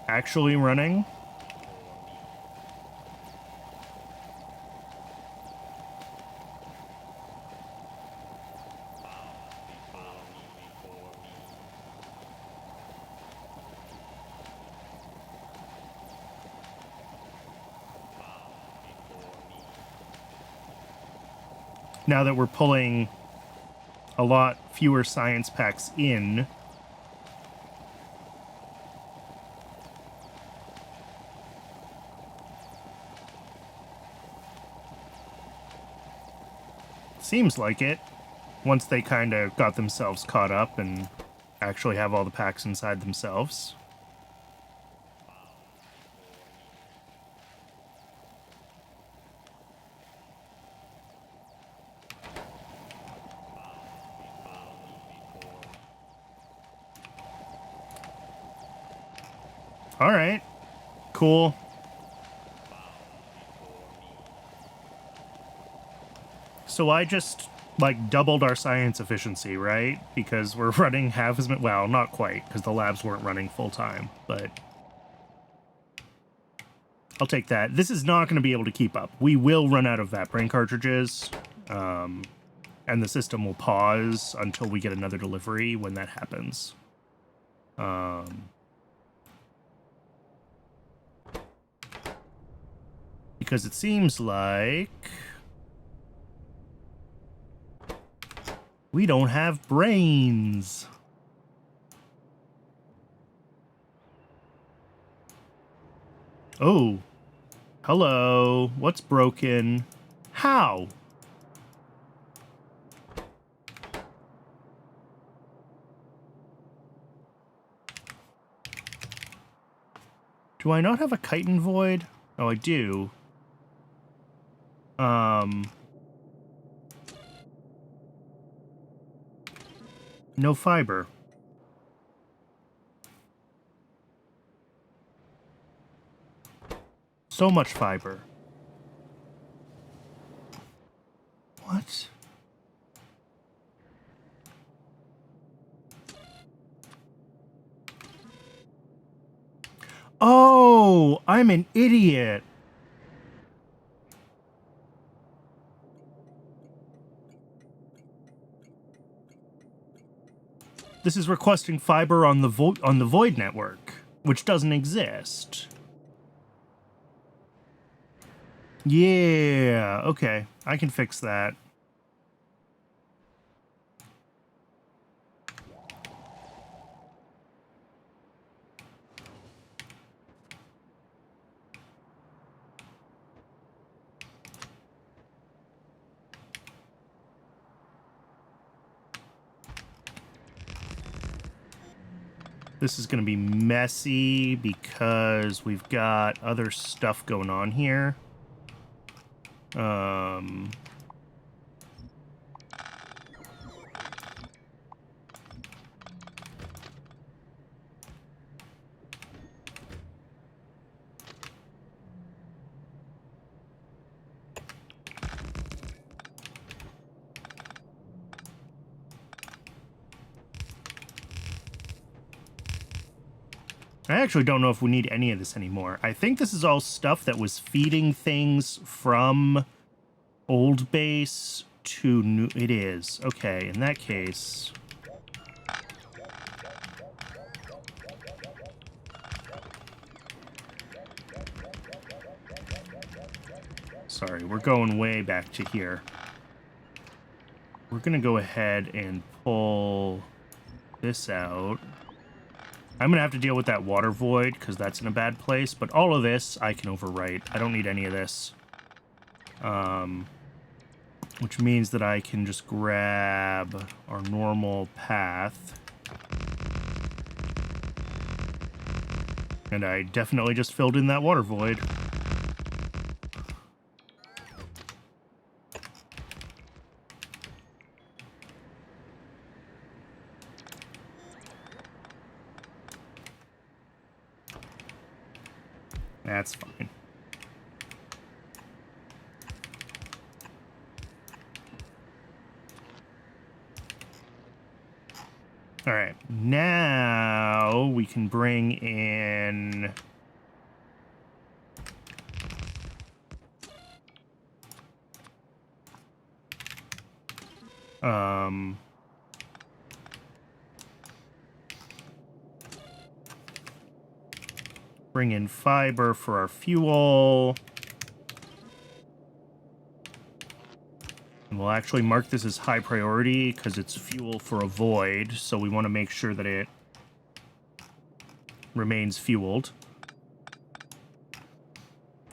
Actually running. Now that we're pulling a lot fewer science packs in, seems like it, once they kind of got themselves caught up and actually have all the packs inside themselves. All right, cool. So I just, like, doubled our science efficiency, right? Because we're running half as much... Well, not quite, because the labs weren't running full-time, but... I'll take that. This is not going to be able to keep up. We will run out of Vat Brain cartridges, and the system will pause until we get another delivery when that happens. Because it seems like... we don't have brains. Oh. Hello. What's broken? How? Do I not have a chitin void? Oh, I do. No fiber. So much fiber. What? Oh, I'm an idiot. This is requesting fiber on the Void network, which doesn't exist. Yeah, okay. I can fix that. This is going to be messy because we've got other stuff going on here. I actually don't know if we need any of this anymore. I think this is all stuff that was feeding things from old base to new. It is. Okay, in that case. Sorry, we're going way back to here. We're going to go ahead and pull this out. I'm going to have to deal with that water void because that's in a bad place, but all of this I can overwrite. I don't need any of this. Which means that I can just grab our normal path. And I definitely just filled in that water void. That's fine. All right, now we can bring in... bring in fiber for our fuel. And we'll actually mark this as high priority because it's fuel for a void, so we want to make sure that it remains fueled.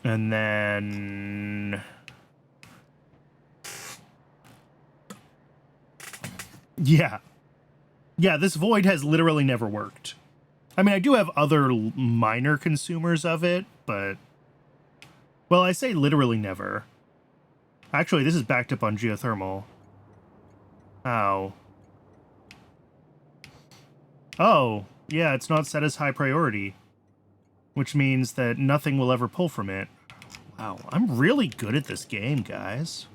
And then... Yeah. Yeah, this void has literally never worked. I mean, I do have other minor consumers of it, but... Well, I say literally never. Actually, this is backed up on geothermal. Ow. Oh, yeah, it's not set as high priority. Which means that nothing will ever pull from it. Wow, I'm really good at this game, guys.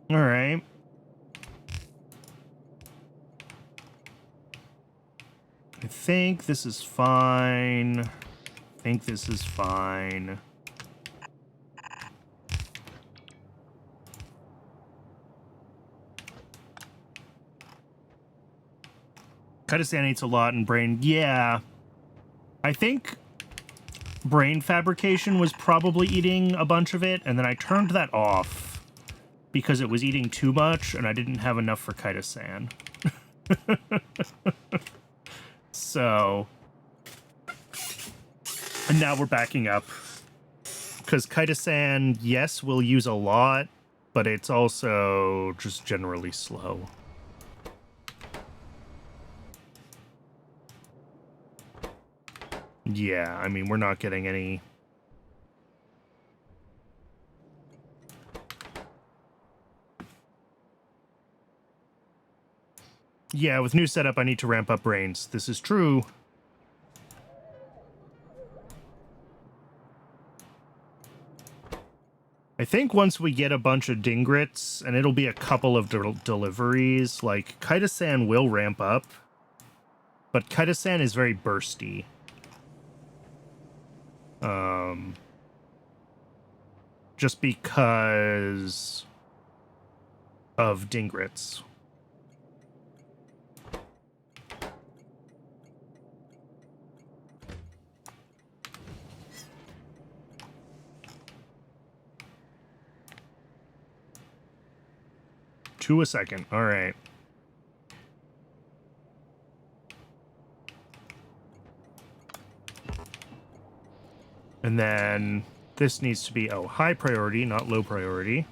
All right. I think this is fine. I think this is fine. Kaido-san eats a lot in brain. Yeah. I think brain fabrication was probably eating a bunch of it, and then I turned that off because it was eating too much, and I didn't have enough for Kaido-san. So... And now we're backing up. Because Kaido-san, yes, will use a lot, but it's also just generally slow. Yeah, I mean, we're not getting any... Yeah, with new setup, I need to ramp up brains. This is true. I think once we get a bunch of dingrits, and it'll be a couple of deliveries, like, Kaido-san will ramp up, but Kaido-san is very bursty. Just because of dingrits. To a second. All right. And then this needs to be, oh, high priority, not low priority.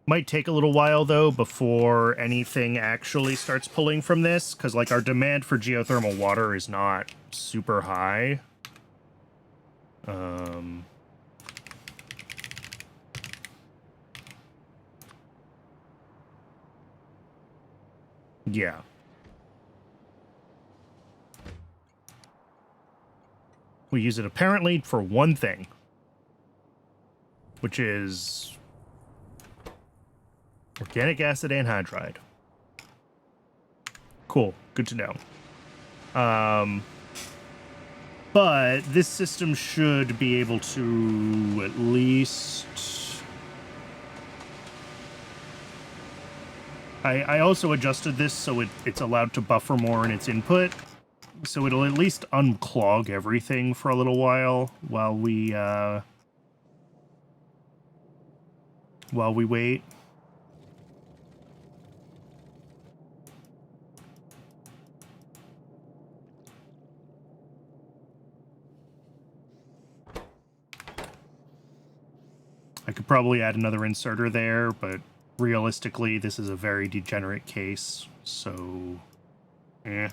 Might take a little while, though, before anything actually starts pulling from this, because, like, our demand for geothermal water is not super high. Yeah. We use it apparently for one thing, which is organic acid anhydride. Cool. Good to know. But this system should be able to at least... I also adjusted this so it's allowed to buffer more in its input. So it'll at least unclog everything for a little while we wait. I could probably add another inserter there, but realistically, this is a very degenerate case, so... eh.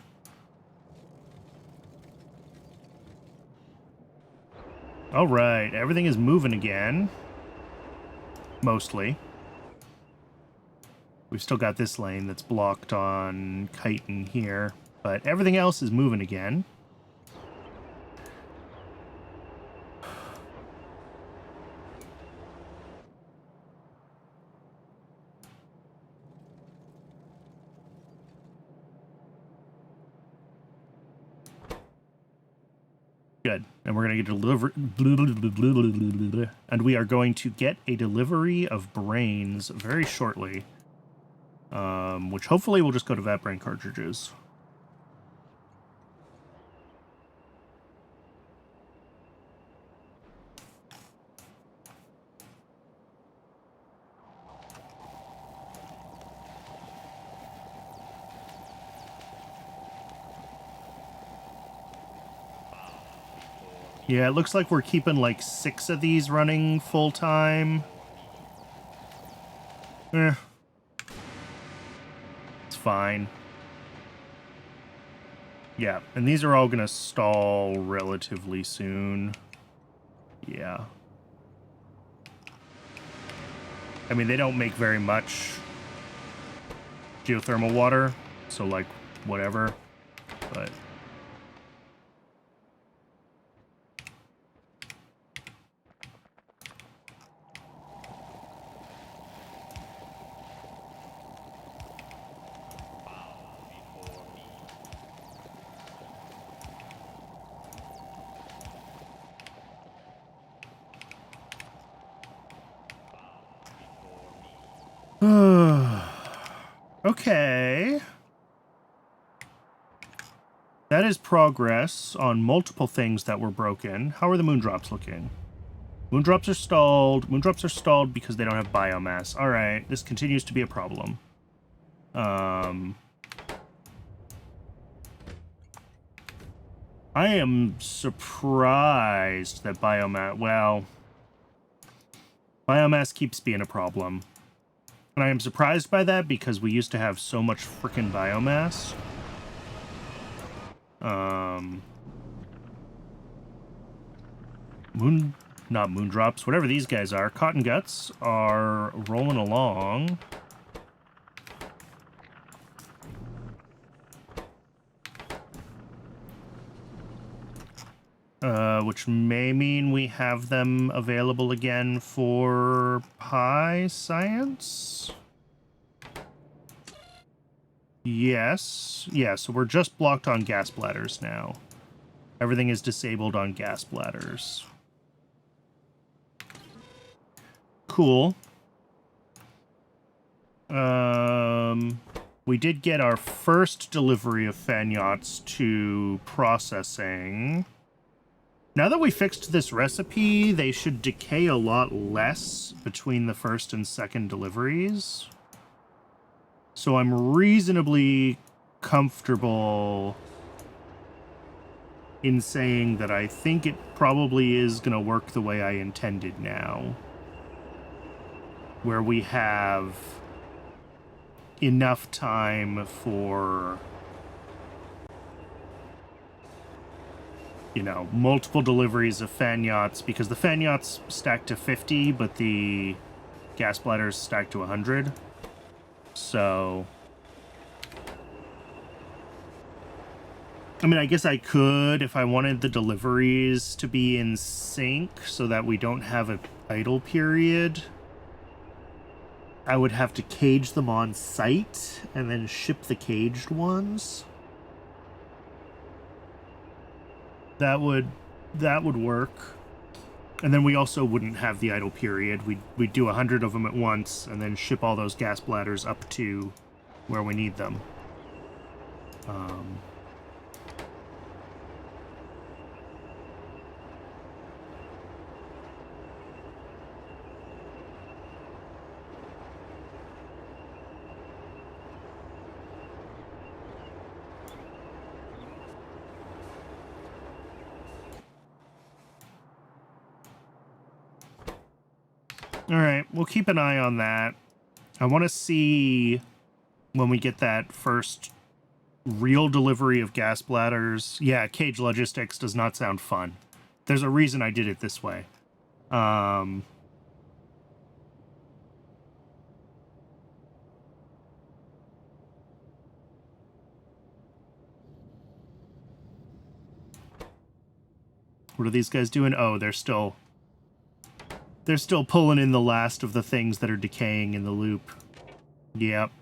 Alright, everything is moving again. Mostly. We've still got this lane that's blocked on chitin here, but everything else is moving again. Good. And we're going to get and we are going to get a delivery of brains very shortly. Which hopefully will just go to vat brain cartridges. Yeah, it looks like we're keeping like 6 of these running full time. It's fine. Yeah, and these are all gonna stall relatively soon. Yeah. I mean, they don't make very much geothermal water, so like, whatever, but... Okay. That is progress on multiple things that were broken. How are the moondrops looking? Moondrops are stalled. Moondrops are stalled because they don't have biomass. All right, this continues to be a problem. I am surprised that biomass... well, biomass keeps being a problem. And I am surprised by that because we used to have so much frickin' biomass. Not moondrops, whatever these guys are. Cotton guts are rolling along. Which may mean we have them available again for Pi Science? Yes. Yeah, so we're just blocked on gas bladders now. Everything is disabled on gas bladders. Cool. We did get our first delivery of fan yachts to processing. Now that we fixed this recipe, they should decay a lot less between the first and second deliveries. So I'm reasonably comfortable in saying that I think it probably is going to work the way I intended now. Where we have enough time for... you know, multiple deliveries of fan yachts, because the fan yachts stack to 50, but the gas bladders stack to 100. So, I mean, I guess I could if I wanted the deliveries to be in sync so that we don't have an idle period. I would have to cage them on site and then ship the caged ones. That would work. And then we also wouldn't have the idle period. We'd do 100 of them at once and then ship all those gas bladders up to where we need them. All right, we'll keep an eye on that. I want to see when we get that first real delivery of gas bladders. Yeah, cage logistics does not sound fun. There's a reason I did it this way. What are these guys doing? Oh, they're still pulling in the last of the things that are decaying in the loop. Yep.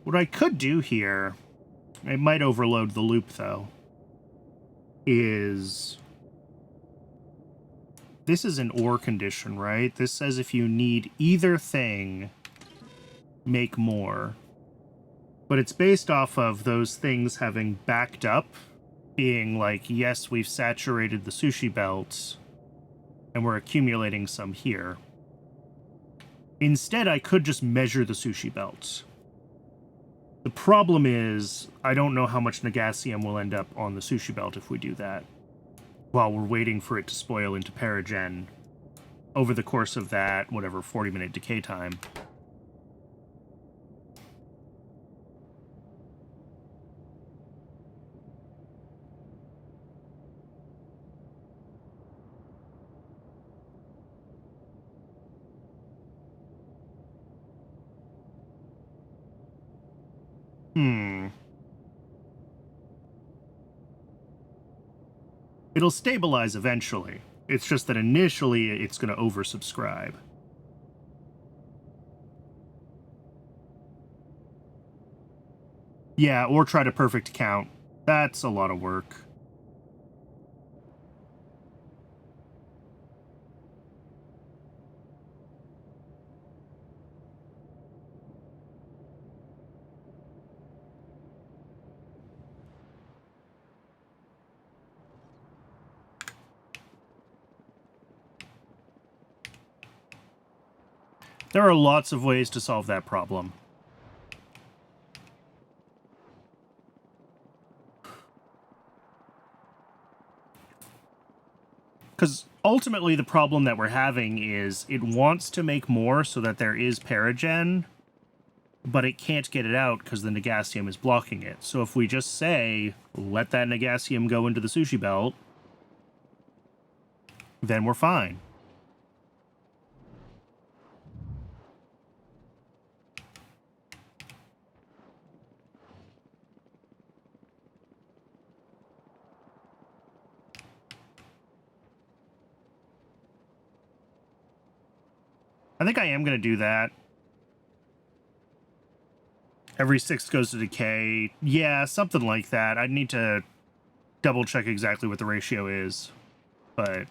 What I could do here, it might overload the loop though, is... This is an ore condition, right? This says if you need either thing, make more. But it's based off of those things having backed up, being like, yes, we've saturated the sushi belts, and we're accumulating some here. Instead, I could just measure the sushi belts. The problem is, I don't know how much Negasium will end up on the sushi belt if we do that, while we're waiting for it to spoil into Paragen over the course of that, whatever, 40-minute decay time. It'll stabilize eventually. It's just that initially it's going to oversubscribe. Yeah, or try to perfect count. That's a lot of work. There are lots of ways to solve that problem. Because ultimately the problem that we're having is it wants to make more so that there is Paragen, but it can't get it out because the Negasium is blocking it. So if we just say, let that Negasium go into the sushi belt, then we're fine. I think I am going to do that. Every 6 goes to decay. Yeah, something like that. I'd need to double check exactly what the ratio is. But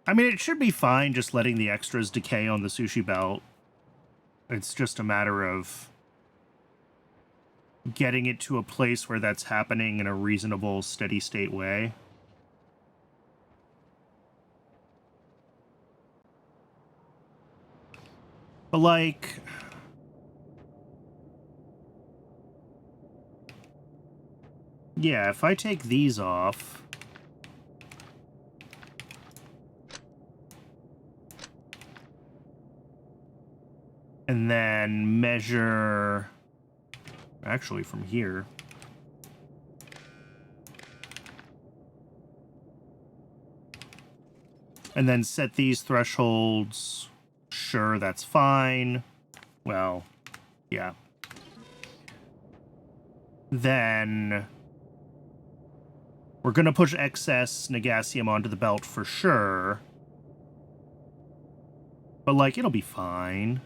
I mean, it should be fine just letting the extras decay on the sushi belt. It's just a matter of getting it to a place where that's happening in a reasonable, steady state way. But like... yeah, if I take these off... And then measure, actually from here. And then set these thresholds. Sure, that's fine. Well, yeah. Then we're going to push excess Negasium onto the belt for sure. But, like, it'll be fine.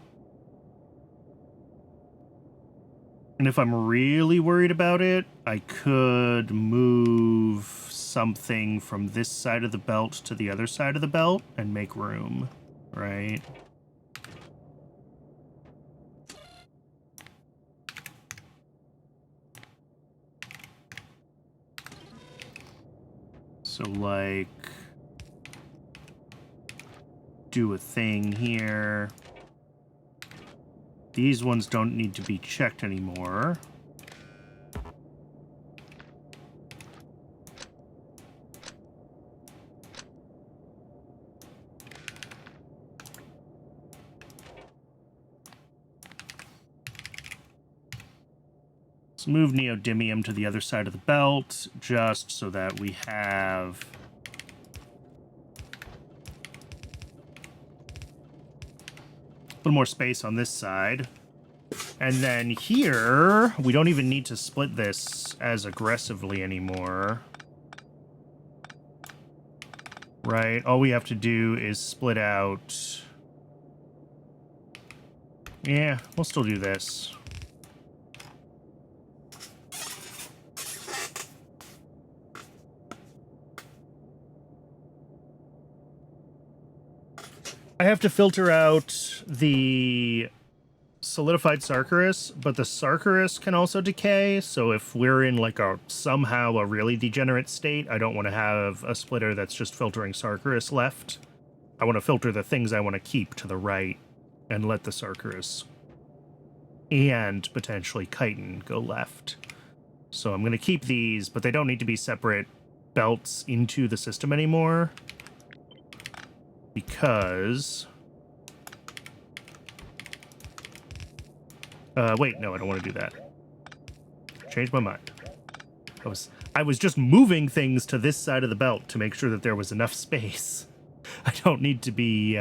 And if I'm really worried about it, I could move something from this side of the belt to the other side of the belt and make room, right? So, like, do a thing here. These ones don't need to be checked anymore. Let's move neodymium to the other side of the belt, just so that we have a little more space on this side. And then here, we don't even need to split this as aggressively anymore. Right? All we have to do is split out. Yeah, we'll still do this. I have to filter out the solidified Sarkarus, but the Sarkarus can also decay, so if we're in like somehow a really degenerate state, I don't want to have a splitter that's just filtering Sarkarus left. I want to filter the things I want to keep to the right and let the Sarkarus and potentially chitin go left. So I'm going to keep these, but they don't need to be separate belts into the system anymore. Because... wait, no, I don't want to do that. Changed my mind. I was just moving things to this side of the belt to make sure that there was enough space. I don't need to be,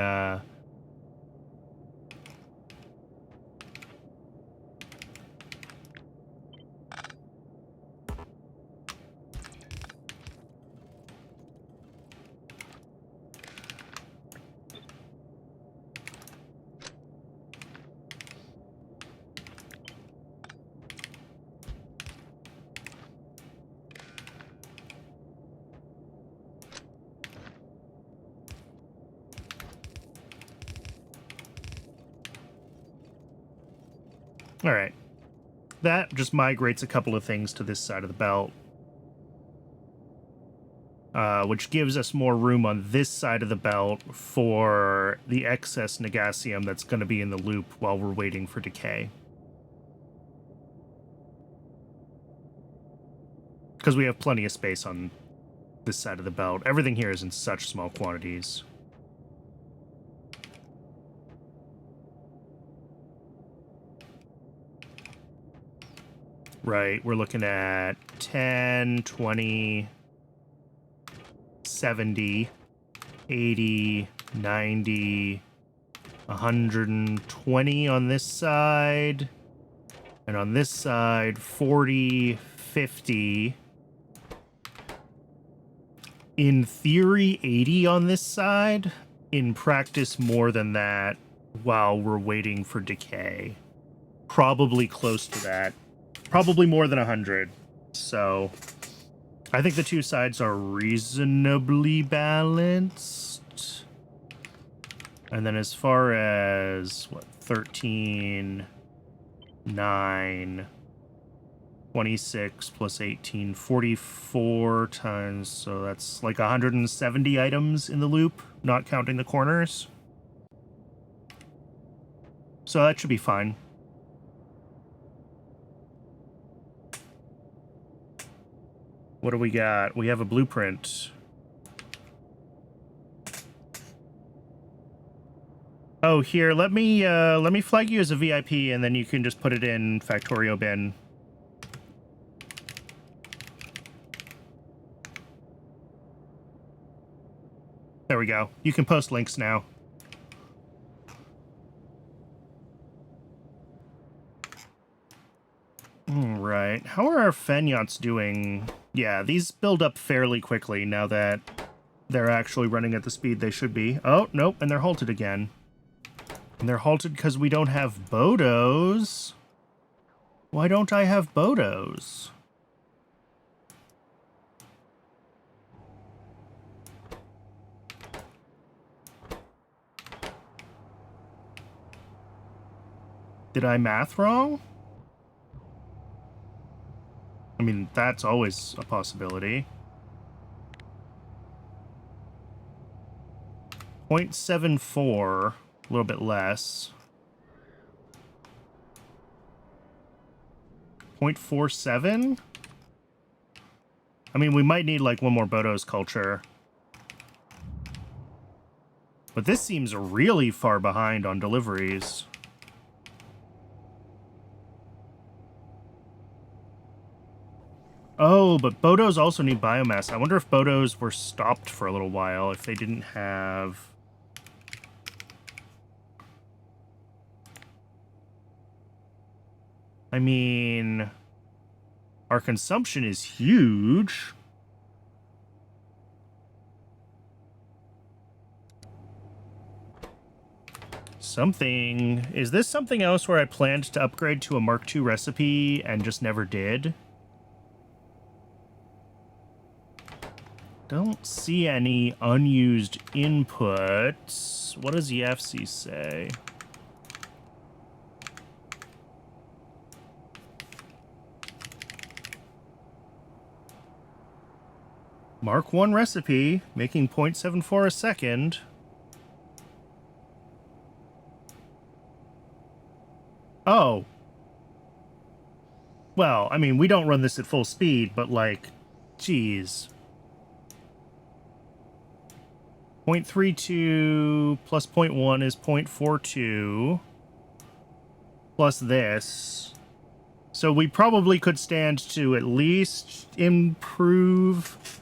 all right. That just migrates a couple of things to this side of the belt. Which gives us more room on this side of the belt for the excess Negasium that's going to be in the loop while we're waiting for decay. Because we have plenty of space on this side of the belt. Everything here is in such small quantities. Right, we're looking at 10, 20, 70, 80, 90, 120 on this side. And on this side, 40, 50. In theory, 80 on this side. In practice, more than that while we're waiting for decay. Probably close to that. Probably more than 100. So I think the two sides are reasonably balanced. And then as far as, 13, 9, 26 plus 18, 44 times, so that's like 170 items in the loop, not counting the corners. So that should be fine. What do we got? We have a blueprint. Oh, here, let me flag you as a VIP, and then you can just put it in Factorio bin. There we go. You can post links now. Right. How are our Fenyachts doing? Yeah, these build up fairly quickly now that they're actually running at the speed they should be. Oh, nope, and they're halted again. And they're halted because we don't have Bodos. Why don't I have Bodos? Did I math wrong? I mean, that's always a possibility. 0.74, a little bit less. 0.47? I mean, we might need, like, one more Bodos culture. But this seems really far behind on deliveries. Oh, but Bodos also need biomass. I wonder if Bodos were stopped for a little while, if they didn't have... I mean... Our consumption is huge. Something... Is this something else where I planned to upgrade to a Mark II recipe and just never did? Don't see any unused inputs. What does the FC say? Mark 1 recipe, making 0.74 a second. Oh. Well, I mean, we don't run this at full speed, but like, geez. 0.32 plus 0.1 is 0.42. Plus this. So we probably could stand to at least improve...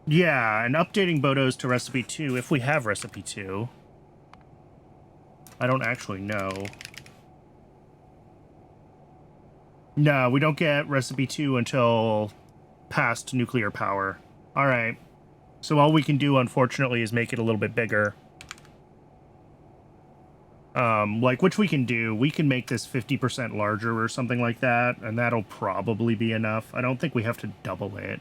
Yeah, and updating Bodos to recipe 2, if we have recipe 2. I don't actually know. No, we don't get recipe 2 until past nuclear power. Alright. So all we can do, unfortunately, is make it a little bit bigger. Like, which we can do. We can make this 50% larger or something like that, and that'll probably be enough. I don't think we have to double it.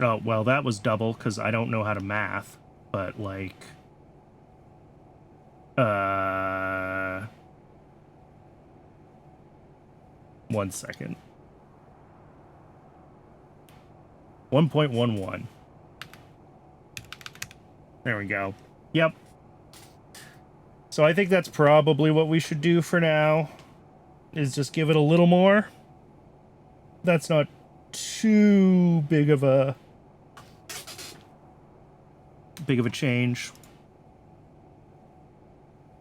Oh, well, that was double, because I don't know how to math. But, like... 1 second. 1.11. There we go. Yep. So I think that's probably what we should do for now, is just give it a little more. That's not too big of a change.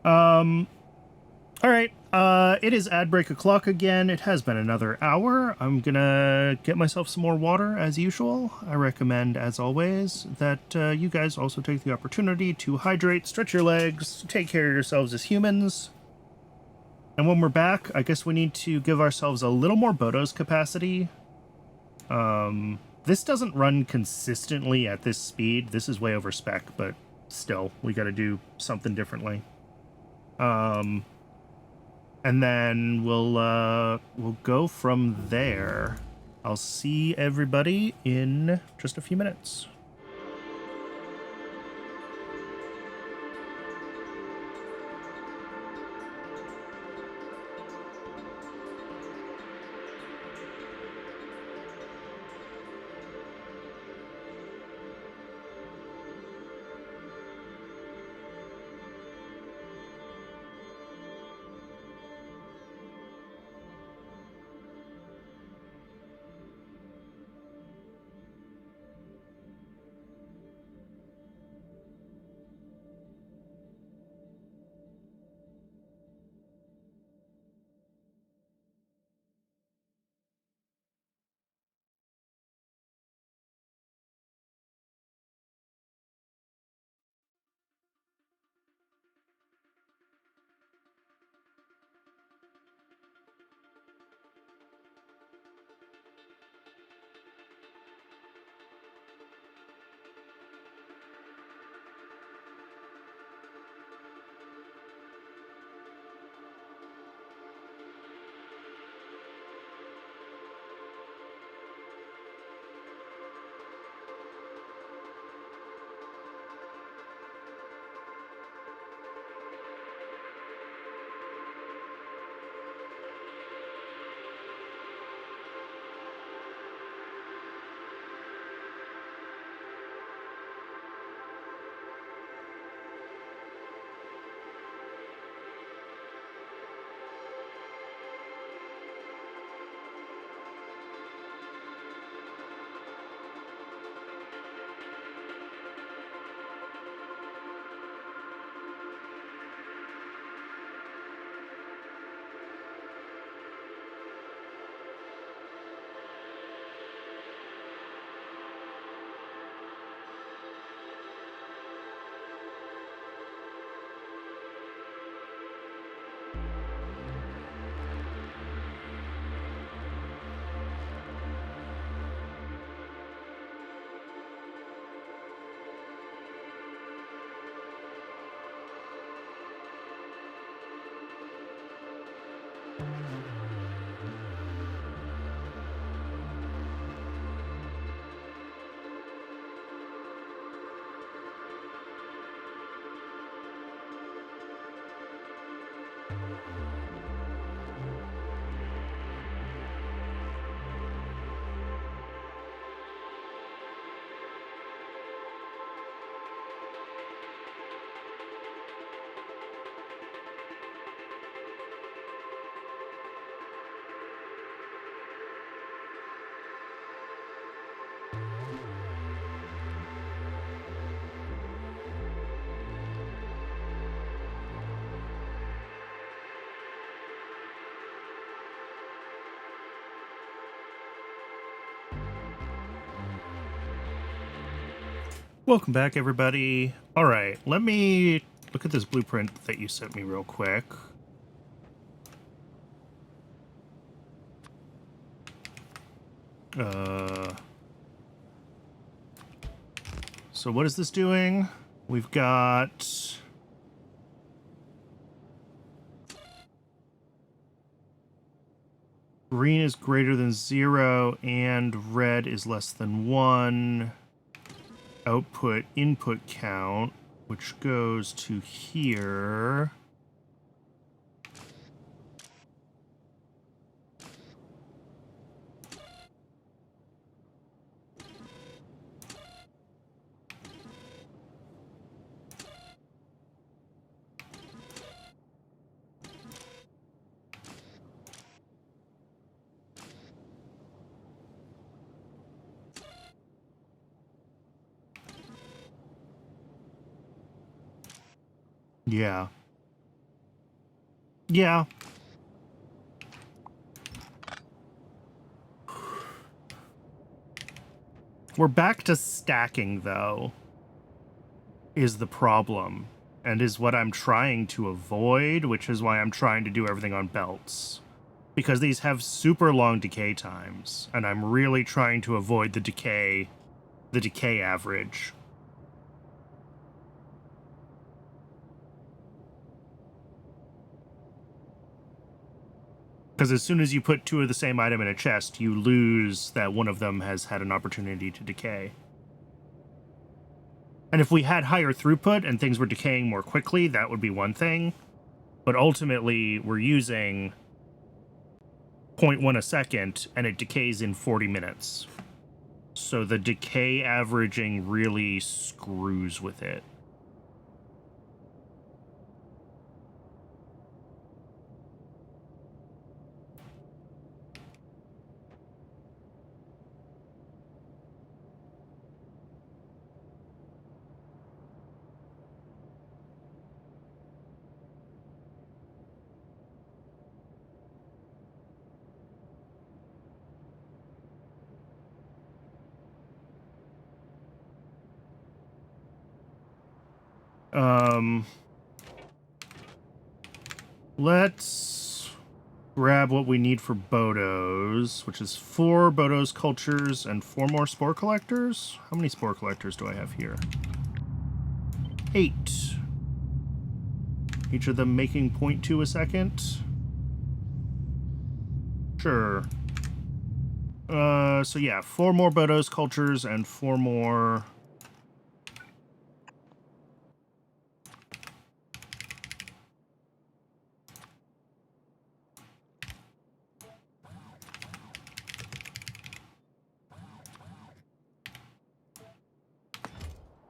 All right. It is ad break o'clock again. It has been another hour. I'm gonna get myself some more water as usual. I recommend, as always, that you guys also take the opportunity to hydrate, stretch your legs, take care of yourselves as humans. And when we're back, I guess we need to give ourselves a little more Bodos capacity. This doesn't run consistently at this speed. This is way over spec, but still, we gotta do something differently. And then we'll go from there. I'll see everybody in just a few minutes. Welcome back, everybody. All right, let me look at this blueprint that you sent me real quick. So what is this doing? We've got... green is greater than 0 and red is less than 1. Output input count, which goes to here. Yeah. Yeah. We're back to stacking, though, is the problem, and is what I'm trying to avoid, which is why I'm trying to do everything on belts. Because these have super long decay times, and I'm really trying to avoid the decay average. Because as soon as you put two of the same item in a chest, you lose that one of them has had an opportunity to decay. And if we had higher throughput and things were decaying more quickly, that would be one thing. But ultimately, we're using 0.1 a second, and it decays in 40 minutes. So the decay averaging really screws with it. Let's grab what we need for Bodos, which is 4 Bodos cultures and 4 more spore collectors. How many spore collectors do I have here? 8. Each of them making 0.2 a second. Sure. So yeah, 4 more Bodos cultures and 4 more...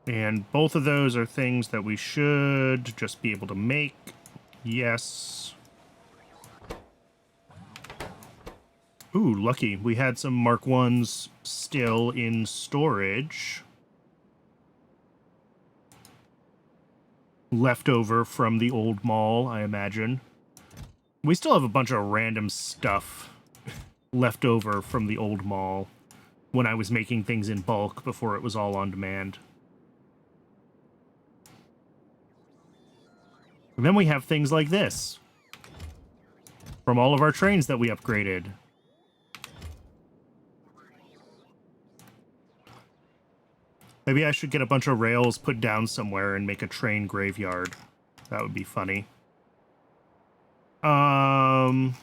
And both of those are things that we should just be able to make. Yes. Ooh, lucky. We had some Mark 1s still in storage. Leftover from the old mall, I imagine. We still have a bunch of random stuff left over from the old mall when I was making things in bulk before it was all on demand. And then we have things like this from all of our trains that we upgraded. Maybe I should get a bunch of rails put down somewhere and make a train graveyard. That would be funny. Benyachts?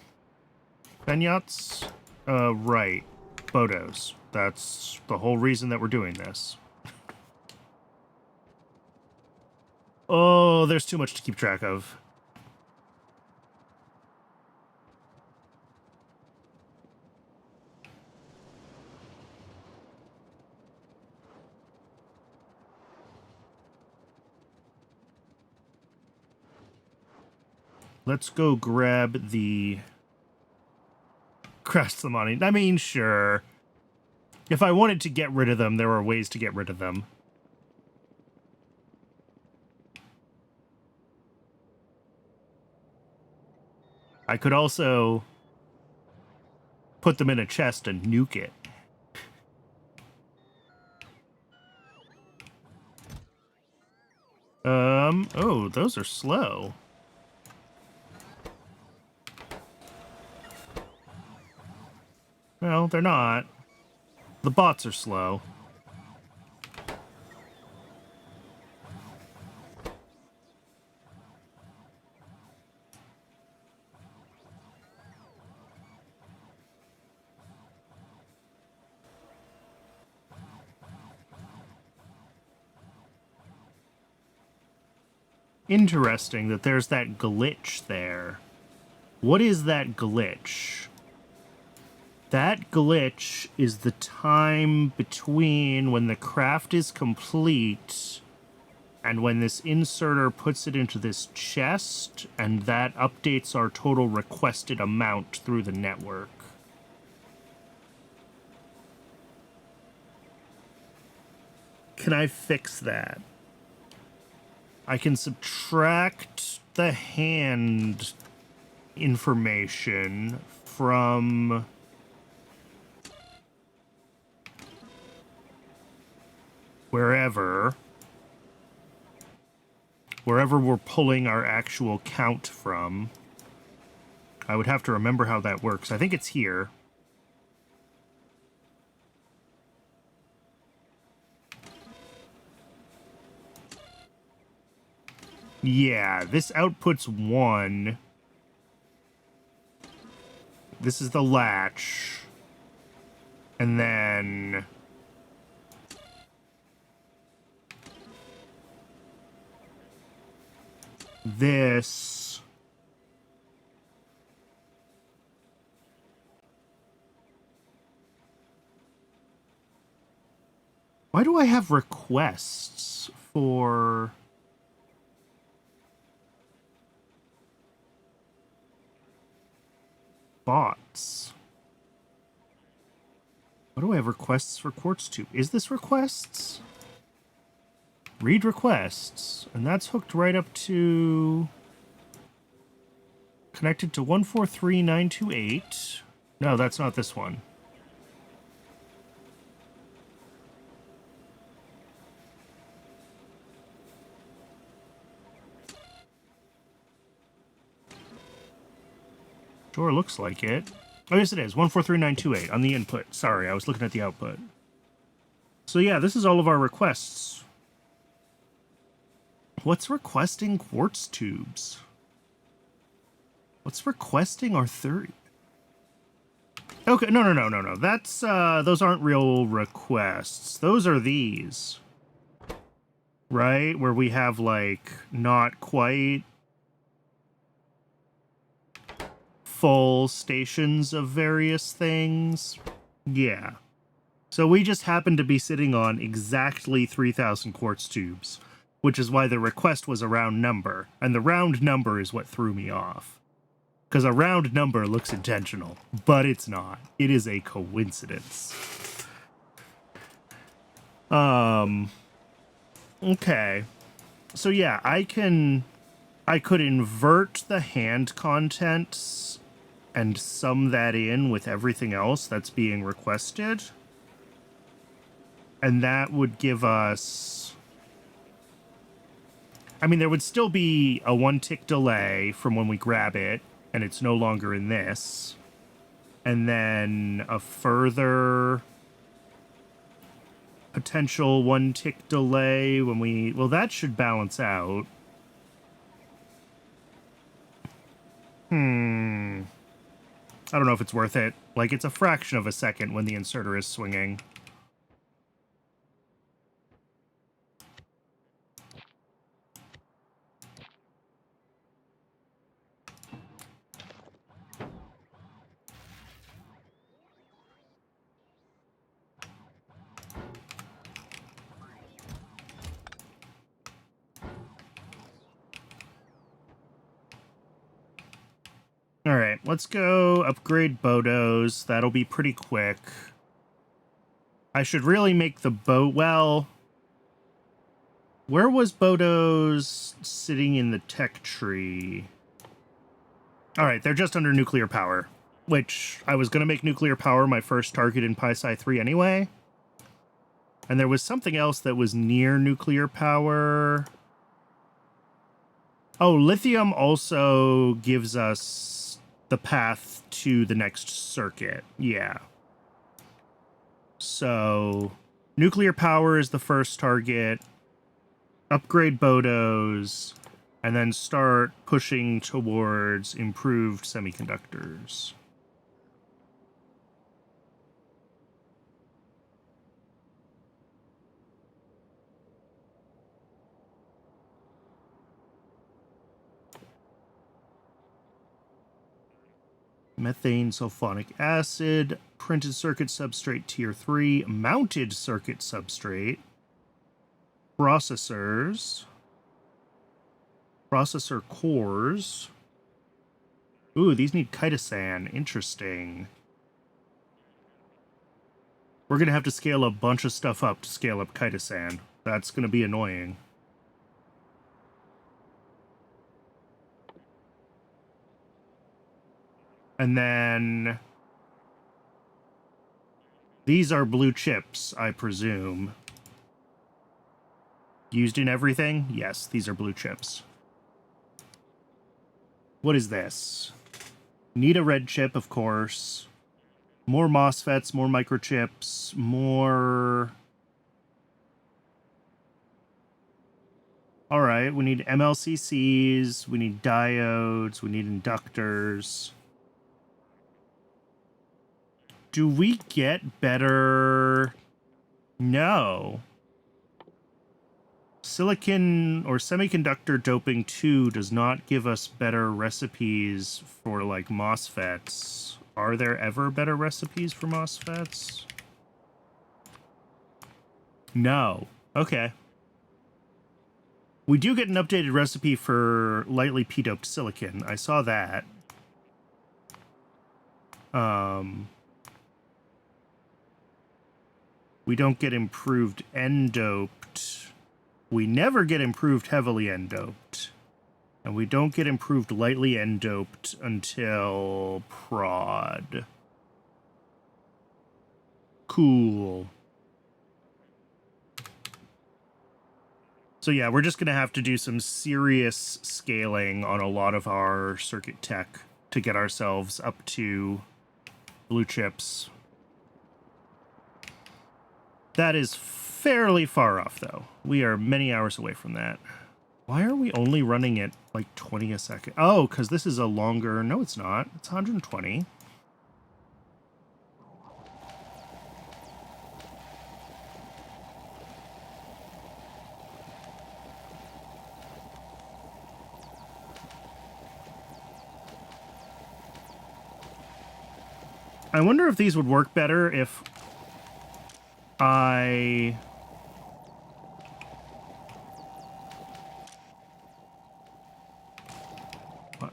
Right. Bodos. That's the whole reason that we're doing this. Oh, there's too much to keep track of. Let's go grab the... Crash the money. I mean, sure. If I wanted to get rid of them, there are ways to get rid of them. I could also put them in a chest and nuke it. Oh, those are slow. Well, they're not. The bots are slow. Interesting that there's that glitch there. What is that glitch? That glitch is the time between when the craft is complete and when this inserter puts it into this chest, and that updates our total requested amount through the network. Can I fix that? I can subtract the hand information from wherever we're pulling our actual count from. I would have to remember how that works. I think it's here. Yeah, this outputs 1. This is the latch. And then... this... Why do I have requests for... bots? Why do I have requests for quartz tube? Is this requests? Read requests. And that's hooked right up to... connected to 143928. No, that's not this one. Sure, looks like it. Oh, yes, it is. 143928 on the input. Sorry, I was looking at the output. So yeah, this is all of our requests. What's requesting quartz tubes? What's requesting our 30? Okay, no. That's, those aren't real requests. Those are these. Right? Where we have, like, not quite... full stations of various things. Yeah. So we just happen to be sitting on exactly 3,000 quartz tubes, which is why the request was a round number, and the round number is what threw me off. Because a round number looks intentional, but it's not. It is a coincidence. Okay. So yeah, I could invert the hand contents and sum that in with everything else that's being requested. And that would give us... I mean, there would still be a 1-tick delay from when we grab it, and it's no longer in this. And then a further potential 1-tick delay when we... Well, that should balance out. I don't know if it's worth it. Like, it's a fraction of a second when the inserter is swinging. All right, let's go upgrade Bodos. That'll be pretty quick. I should really make the boat. Well, where was Bodos sitting in the tech tree? All right, they're just under nuclear power, which I was going to make nuclear power my first target in PySci 3 anyway. And there was something else that was near nuclear power. Oh, lithium also gives us the path to the next circuit. Yeah. So, nuclear power is the first target. Upgrade Bodos. And then start pushing towards improved semiconductors. Methane sulfonic acid, printed circuit substrate tier 3, mounted circuit substrate, processors, processor cores. Ooh, these need chitosan. Interesting. We're going to have to scale a bunch of stuff up to scale up chitosan. That's going to be annoying. And then these are blue chips, I presume. Used in everything? Yes, these are blue chips. What is this? Need a red chip, of course. More MOSFETs, more microchips, more... All right, we need MLCCs, we need diodes, we need inductors. Do we get better? No. Silicon or semiconductor doping 2 does not give us better recipes for, like, MOSFETs. Are there ever better recipes for MOSFETs? No. Okay. We do get an updated recipe for lightly p-doped silicon. I saw that. We don't get improved N-doped. We never get improved heavily N-doped. And we don't get improved lightly N-doped until prod. Cool. So yeah, we're just going to have to do some serious scaling on a lot of our circuit tech to get ourselves up to blue chips. That is fairly far off, though. We are many hours away from that. Why are we only running it like 20 a second? Oh, because this is a longer... No, it's not. It's 120. I wonder if these would work better if I...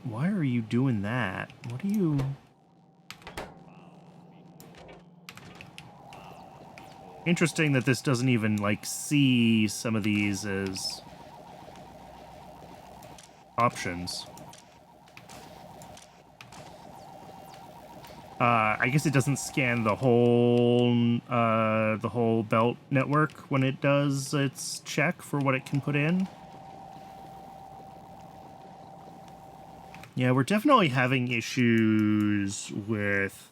Why are you doing that? What are you... Interesting that this doesn't even, like, see some of these as options. I guess it doesn't scan the whole belt network when it does its check for what it can put in. Yeah, we're definitely having issues with...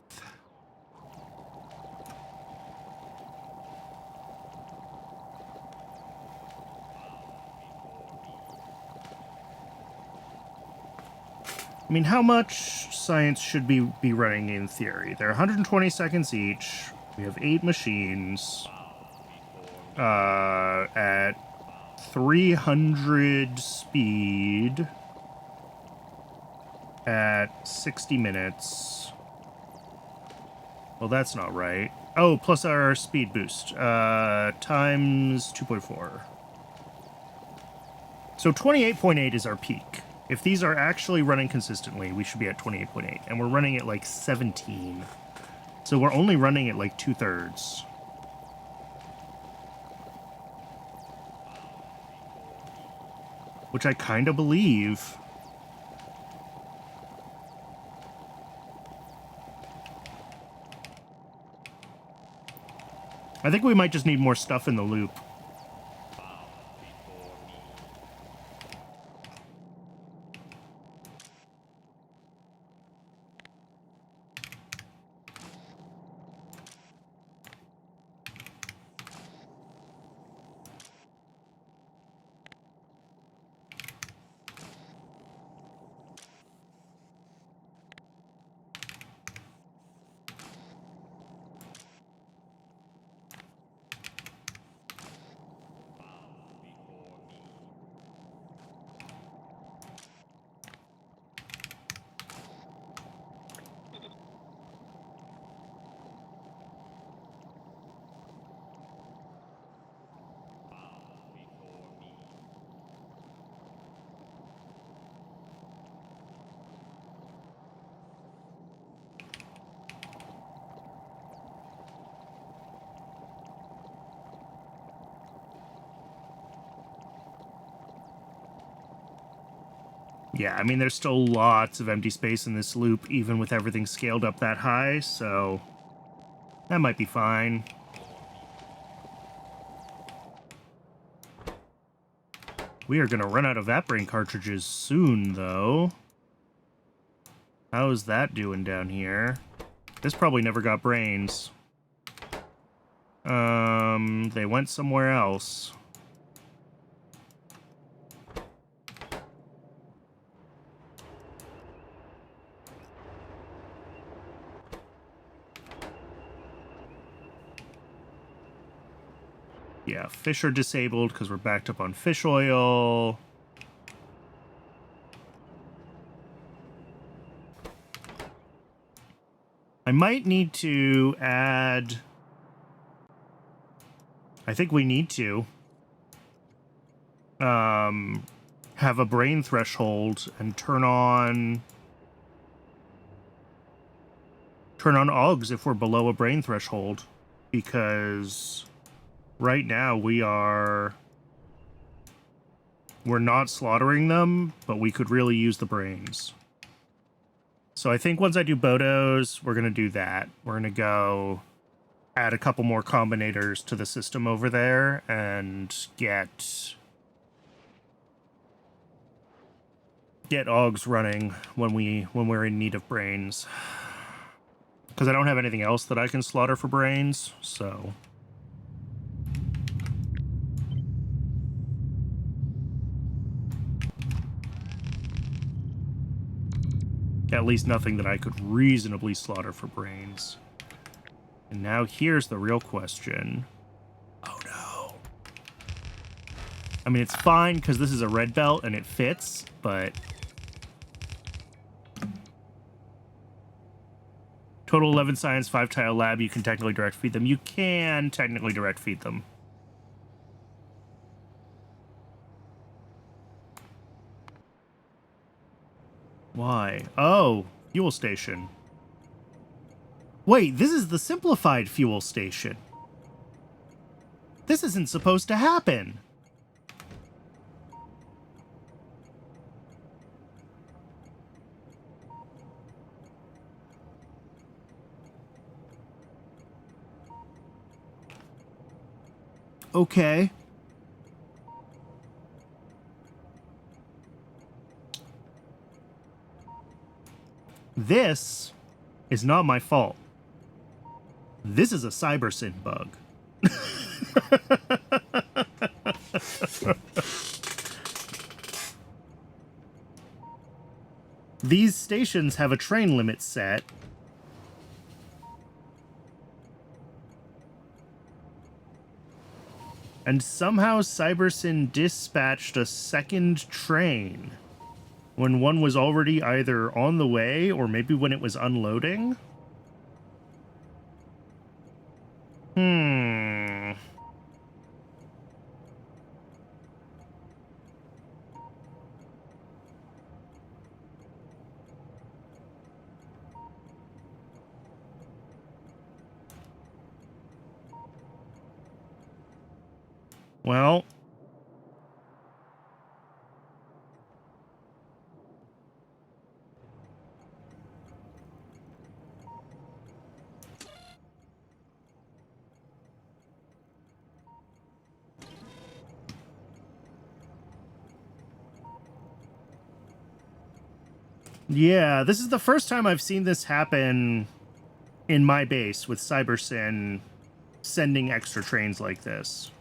I mean, how much science should be running in theory? They're 120 seconds each. We have 8 machines. At 300 speed. At 60 minutes. Well, that's not right. Oh, plus our speed boost. Times 2.4. So 28.8 is our peak, If these are actually running consistently, we should be at 28.8. And we're running at like 17. So we're only running at like 2/3. Which I kind of believe. I think we might just need more stuff in the loop. Yeah, I mean, there's still lots of empty space in this loop, even with everything scaled up that high, so that might be fine. We are going to run out of that brain cartridges soon, though. How's that doing down here? This probably never got brains. They went somewhere else. Yeah, fish are disabled because we're backed up on fish oil. I might need to add... I think we need to have a brain threshold and turn on AUGs if we're below a brain threshold, because right now we're not slaughtering them, but we could really use the brains. So I think once I do Bodos, we're going to do that. We're going to go add a couple more combinators to the system over there and get AUGs running when we're in need of brains. Because I don't have anything else that I can slaughter for brains, so... At least nothing that I could reasonably slaughter for brains. And now here's the real question. Oh no. I mean, it's fine because this is a red belt and it fits, but... Total 11 science, 5 tile lab, you can technically direct feed them. You can technically direct feed them. Why? Oh, fuel station. Wait, this is the simplified fuel station. This isn't supposed to happen. Okay. This is not my fault. This is a CyberSyn bug. These stations have a train limit set. And somehow CyberSyn dispatched a second train when one was already either on the way or maybe when it was unloading. Well... Yeah, this is the first time I've seen this happen in my base with CyberSyn sending extra trains like this.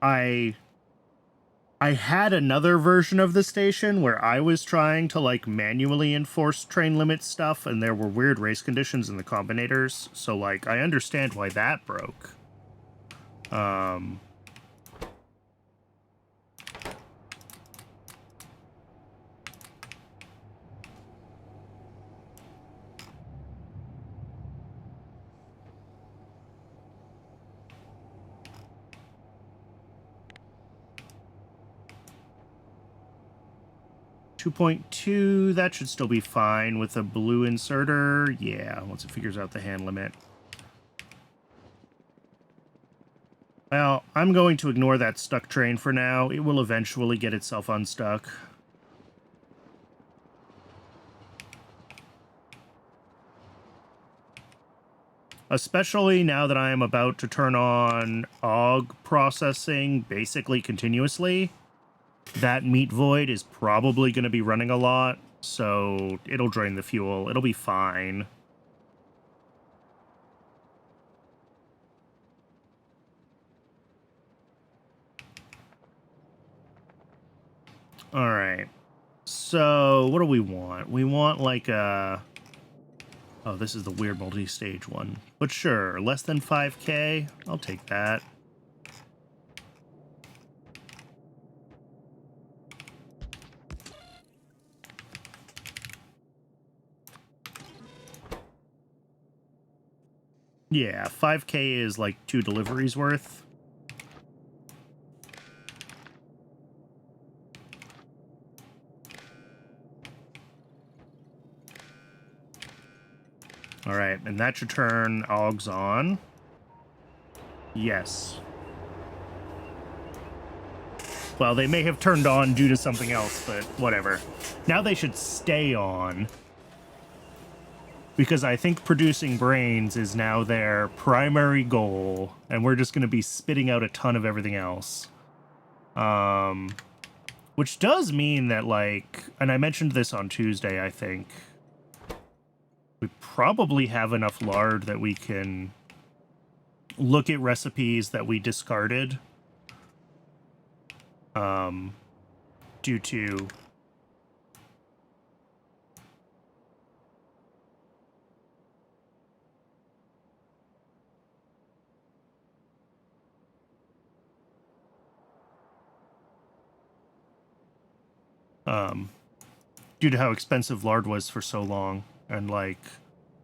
I had another version of the station where I was trying to, like, manually enforce train limit stuff, and there were weird race conditions in the combinators, so, like, I understand why that broke. 2.2, that should still be fine with a blue inserter. Yeah, once it figures out the hand limit. Well, I'm going to ignore that stuck train for now. It will eventually get itself unstuck. Especially now that I am about to turn on AUG processing basically continuously. That meat void is probably going to be running a lot, so it'll drain the fuel. It'll be fine. All right. So what do we want? We want like a... Oh, this is the weird multi-stage one. But sure, less than 5K. I'll take that. Yeah, 5K is like 2 deliveries worth. All right, and that should turn AUGs on. Yes. Well, they may have turned on due to something else, but whatever. Now they should stay on. Because I think producing brains is now their primary goal, and we're just going to be spitting out a ton of everything else. Which does mean that, like, and I mentioned this on Tuesday, I think, we probably have enough lard that we can look at recipes that we discarded due to how expensive lard was for so long, and like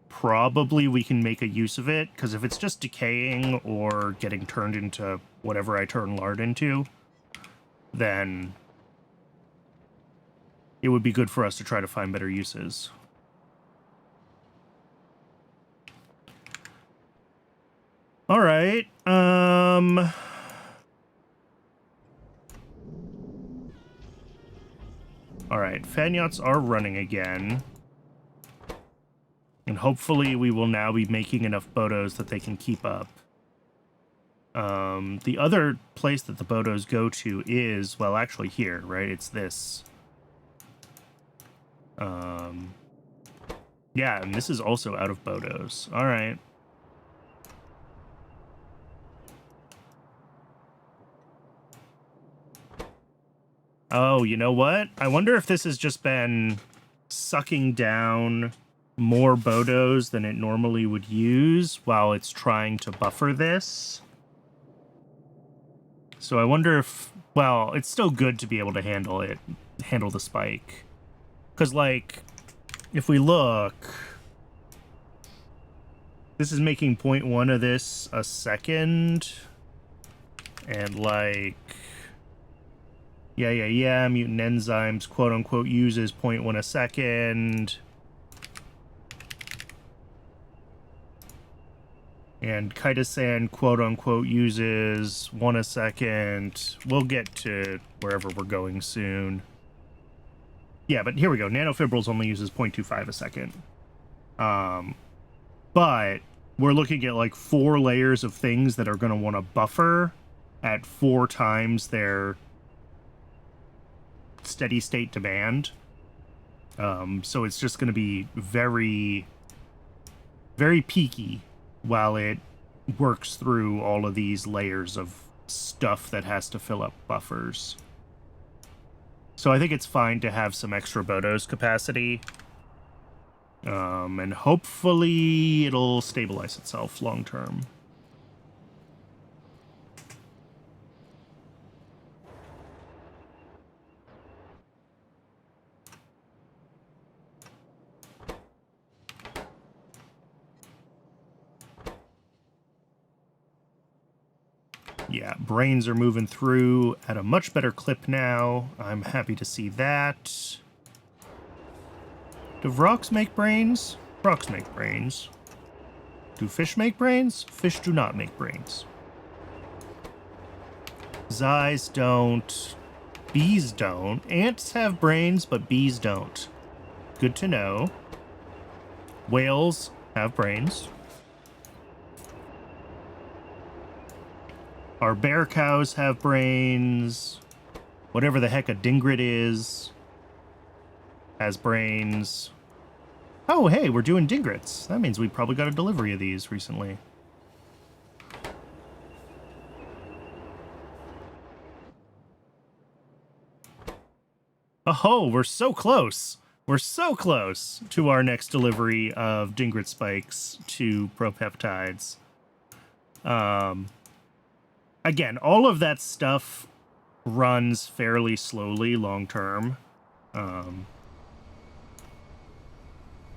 probably we can make a use of it, because if it's just decaying or getting turned into whatever I turn lard into, then it would be good for us to try to find better uses. All right. All right, fan yachts are running again. And hopefully we will now be making enough Bodos that they can keep up. The other place that the Bodos go to is, well, actually here, right? It's this. Yeah, and this is also out of Bodos. All right. Oh, you know what? I wonder if this has just been sucking down more Bodos than it normally would use while it's trying to buffer this. So I wonder if, well, it's still good to be able to handle the spike. Because, like, if we look, this is making 0.1 of this a second. And, like, yeah, mutant enzymes, quote-unquote, uses 0.1 a second. And Kaidasan, quote-unquote, uses 1 a second. We'll get to wherever we're going soon. Yeah, but here we go. Nanofibrils only uses 0.25 a second. But we're looking at like 4 layers of things that are going to want to buffer at 4 times their steady state demand. So it's just going to be very, very peaky while it works through all of these layers of stuff that has to fill up buffers. So I think it's fine to have some extra Bodos capacity. And hopefully it'll stabilize itself long term. Yeah, brains are moving through at a much better clip now. I'm happy to see that. Do rocks make brains? Rocks make brains. Do fish make brains? Fish do not make brains. Zais don't. Bees don't. Ants have brains, but bees don't. Good to know. Whales have brains. Our bear cows have brains. Whatever the heck a dingret is has brains. Oh, hey, we're doing dingrets. That means we probably got a delivery of these recently. Oh, we're so close. We're so close to our next delivery of dingret spikes to propeptides. Again, all of that stuff runs fairly slowly long term.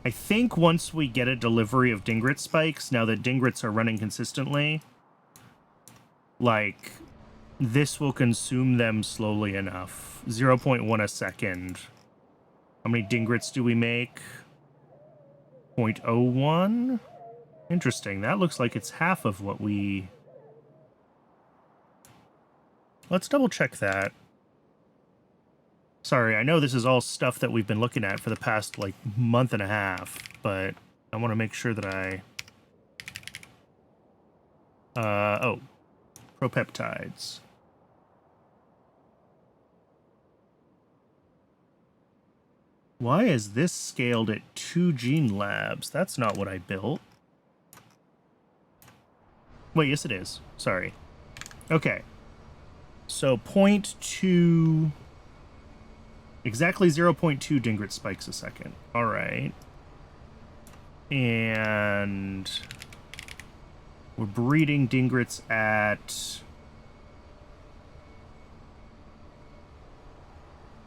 I think once we get a delivery of dingret spikes, now that dingrets are running consistently, like, this will consume them slowly enough. 0.1 a second. How many dingrets do we make? 0.01? Interesting. That looks like it's half of what we... Let's double check that. Sorry, I know this is all stuff that we've been looking at for the past, like, month and a half, but I want to make sure that I... oh. Propeptides. Why is this scaled at 2 gene labs? That's not what I built. Wait, yes it is. Sorry. Okay. So 0.2... Exactly 0.2 dingret spikes a second. Alright. And... we're breeding dingrets at...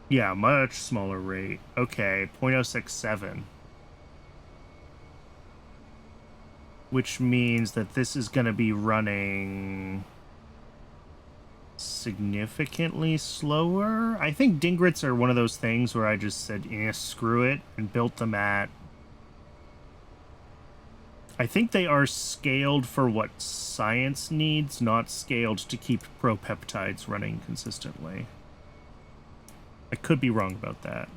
yeah, much smaller rate. Okay, 0.067. Which means that this is going to be running significantly slower. I think dingrets are one of those things where I just said, eh, screw it, and built them at... I think they are scaled for what science needs, not scaled to keep propeptides running consistently. I could be wrong about that.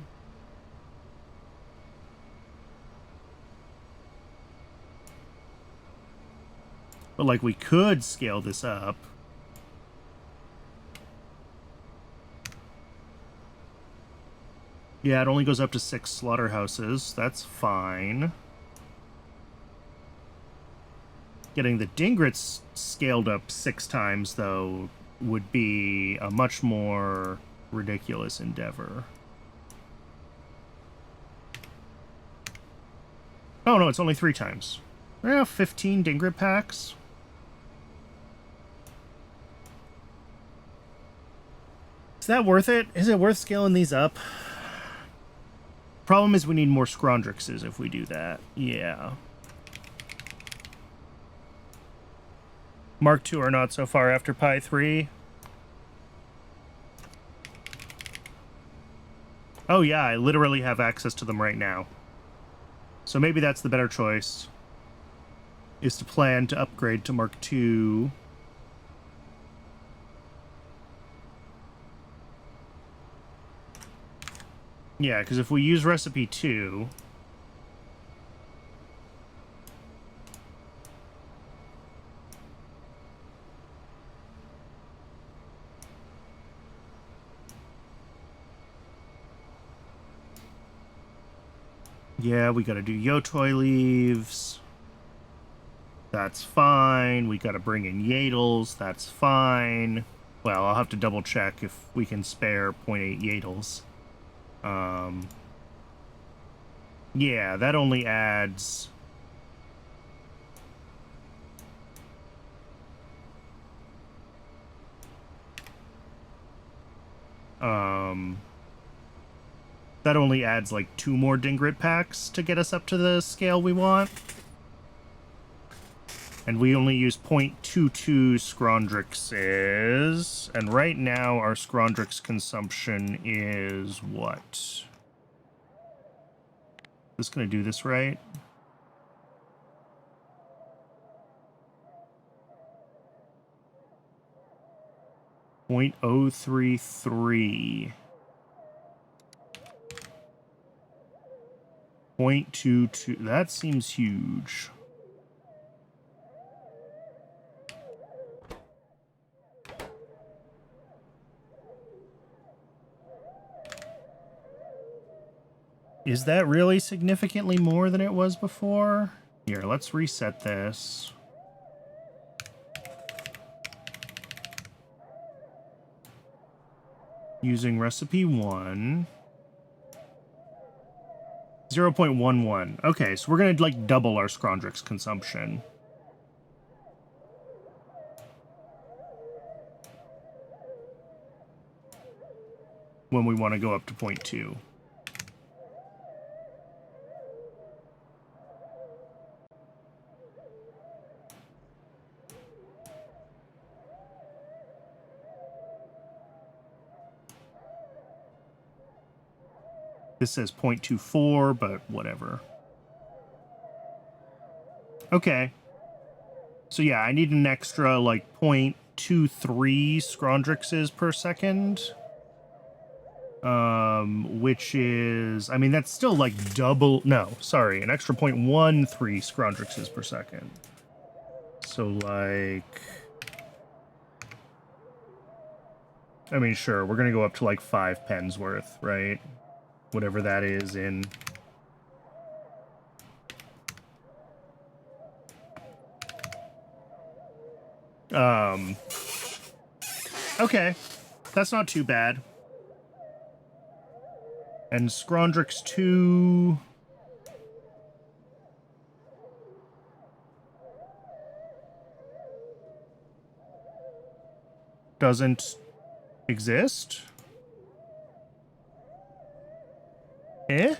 But, like, we could scale this up. Yeah, it only goes up to 6 slaughterhouses. That's fine. Getting the dingrets scaled up 6 times, though, would be a much more ridiculous endeavor. Oh, no, it's only 3 times. Yeah, 15 dingret packs. Is that worth it? Is it worth scaling these up? Problem is we need more Scrondrixes if we do that. Yeah. Mark II are not so far after Pi 3. Oh yeah, I literally have access to them right now. So maybe that's the better choice. is to plan to upgrade to Mark II. Yeah, because if we use recipe 2... Yeah, we gotta do Yotoi leaves. That's fine. We gotta bring in Yadles. That's fine. Well, I'll have to double check if we can spare 0.8 Yadles. Yeah, that only adds... that only adds like 2 more Dingrit packs to get us up to the scale we want. And we only use 0.22 Scrondrixes. And right now our Scrondrix consumption is what? Is this going to do this right? .033. 0.22. That seems huge. Is that really significantly more than it was before? Here, let's reset this. Using recipe 1. 0.11. Okay, so we're going to, like, double our Scrondrix consumption. When we want to go up to 0.2. This says 0.24, but whatever. Okay. So yeah, I need an extra, like, 0.23 Scrondrixes per second. Which is... I mean, that's still, like, double... No, sorry. An extra 0.13 Scrondrixes per second. So, like... I mean, sure, we're gonna go up to, like, 5 pens worth, right? Whatever that is in... Okay. That's not too bad. And Scrondrix 2... doesn't exist? Eh?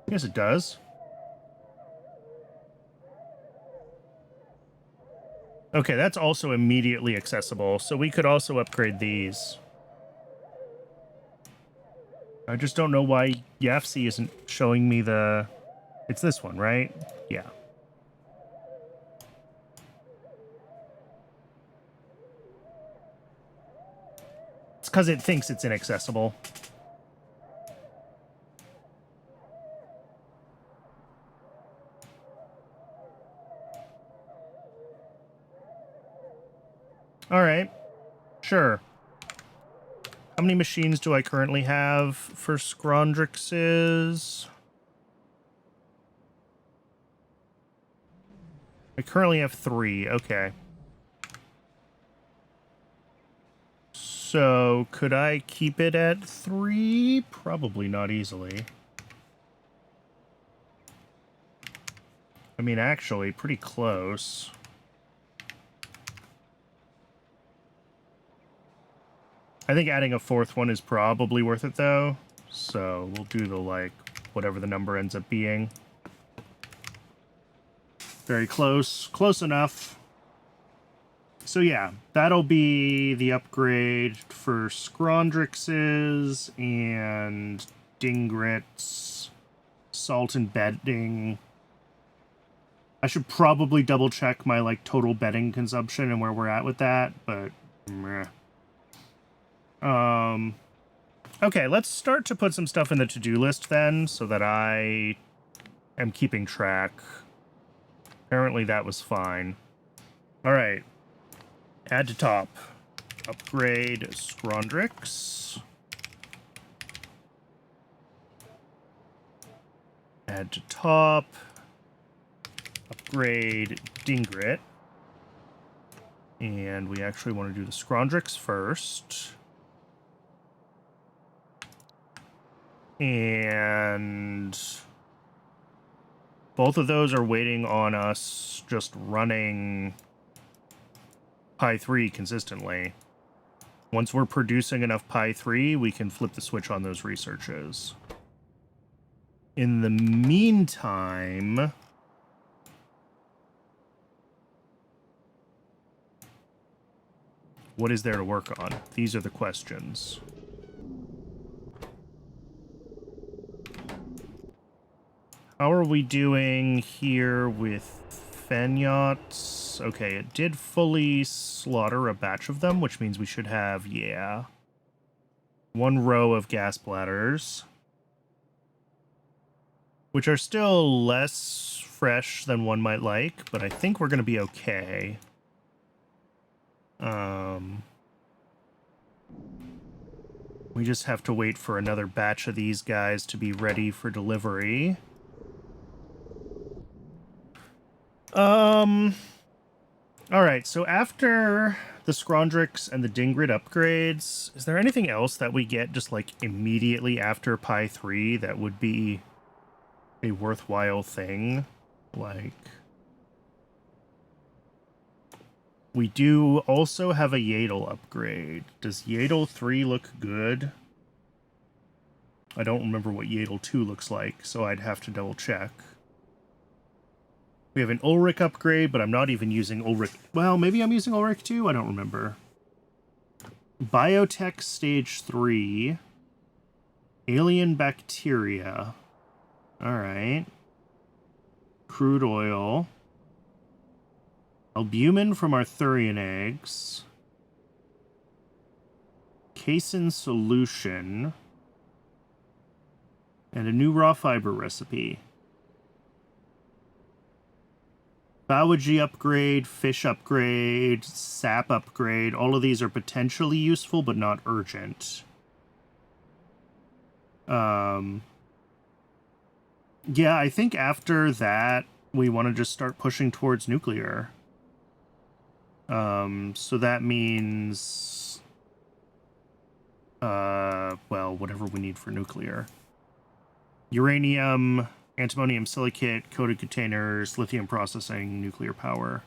Yes, it does. Okay, that's also immediately accessible, so we could also upgrade these. I just don't know why Yafsi isn't showing me the... It's this one, right? Yeah. It's because it thinks it's inaccessible. Alright. Sure. How many machines do I currently have for Scrondrixes? I currently have 3. Okay. So, could I keep it at 3? Probably not easily. I mean, actually, pretty close. I think adding a 4th one is probably worth it, though. So, we'll do the, like, whatever the number ends up being. Very close. Close enough. So, yeah, that'll be the upgrade for Scrondrixes, and dingrits, salt and bedding. I should probably double check my like total bedding consumption and where we're at with that, but meh. Okay, let's start to put some stuff in the to-do list then, so that I am keeping track. Apparently that was fine. All right. Add to top. Upgrade Scrondrix. Add to top. Upgrade Dingrit. And we actually want to do the Scrondrix first. And both of those are waiting on us just running Pi 3 consistently. Once we're producing enough Pi 3, we can flip the switch on those researches. In the meantime, what is there to work on? These are the questions. How are we doing here with Fenyachts? Okay, it did fully slaughter a batch of them, which means we should have, yeah, 1 row of gas bladders, which are still less fresh than one might like, but I think we're going to be okay. We just have to wait for another batch of these guys to be ready for delivery. Alright, so after the Scrondrix and the Dingrit upgrades, is there anything else that we get just, like, immediately after Pi 3 that would be a worthwhile thing? Like, we do also have a Yadel upgrade. Does Yadel 3 look good? I don't remember what Yadel 2 looks like, so I'd have to double check. We have an Ulrich upgrade, but I'm not even using Ulrich. Well, maybe I'm using Ulrich 2? I don't remember. Biotech Stage 3. Alien Bacteria. Alright. Crude oil. Albumin from Arthurian eggs. Casein solution. And a new raw fiber recipe. Biology upgrade, fish upgrade, sap upgrade. All of these are potentially useful, but not urgent. Yeah, I think after that, we want to just start pushing towards nuclear. So that means, well, whatever we need for nuclear. Uranium, antimonium silicate, coated containers, lithium processing, nuclear power,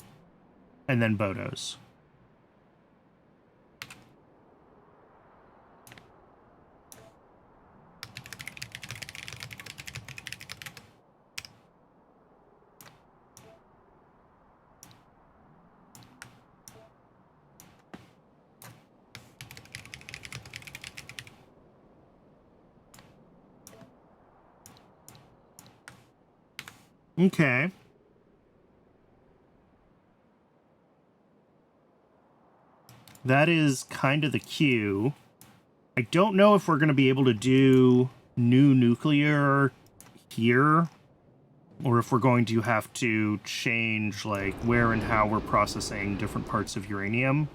and then Bodos. Okay. That is kind of the queue. I don't know if we're going to be able to do new nuclear here, or if we're going to have to change, like, where and how we're processing different parts of uranium.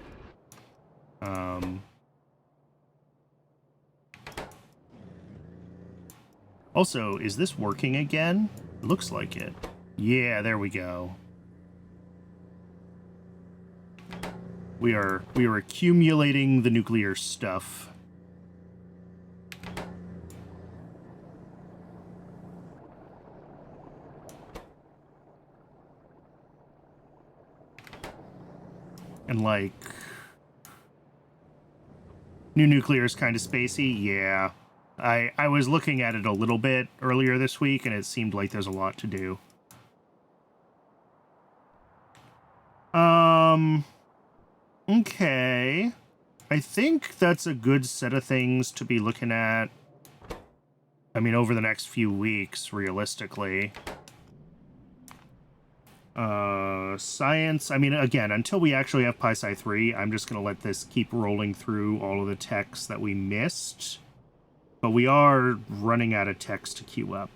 Also, is this working again? Looks like it. Yeah, there we go. We are accumulating the nuclear stuff. And, like, new nuclear is kind of spacey? Yeah. I was looking at it a little bit earlier this week, and it seemed like there's a lot to do. Okay. I think that's a good set of things to be looking at I mean, over the next few weeks, realistically. Science, I mean, again, until we actually have Pi-Sci 3, I'm just going to let this keep rolling through all of the techs that we missed. But we are running out of techs to queue up.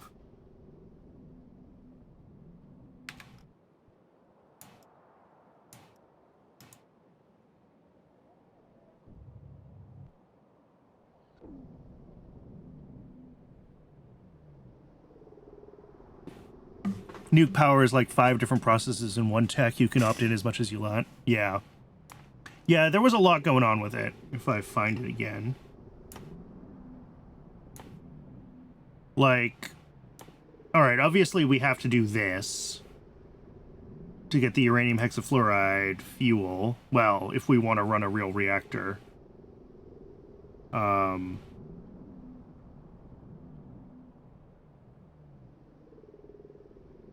Nuke power is like 5 different processes in one tech. You can opt in as much as you want. Yeah. Yeah, there was a lot going on with it, if I find it again. Like, alright, obviously we have to do this to get the uranium hexafluoride fuel. Well, if we want to run a real reactor.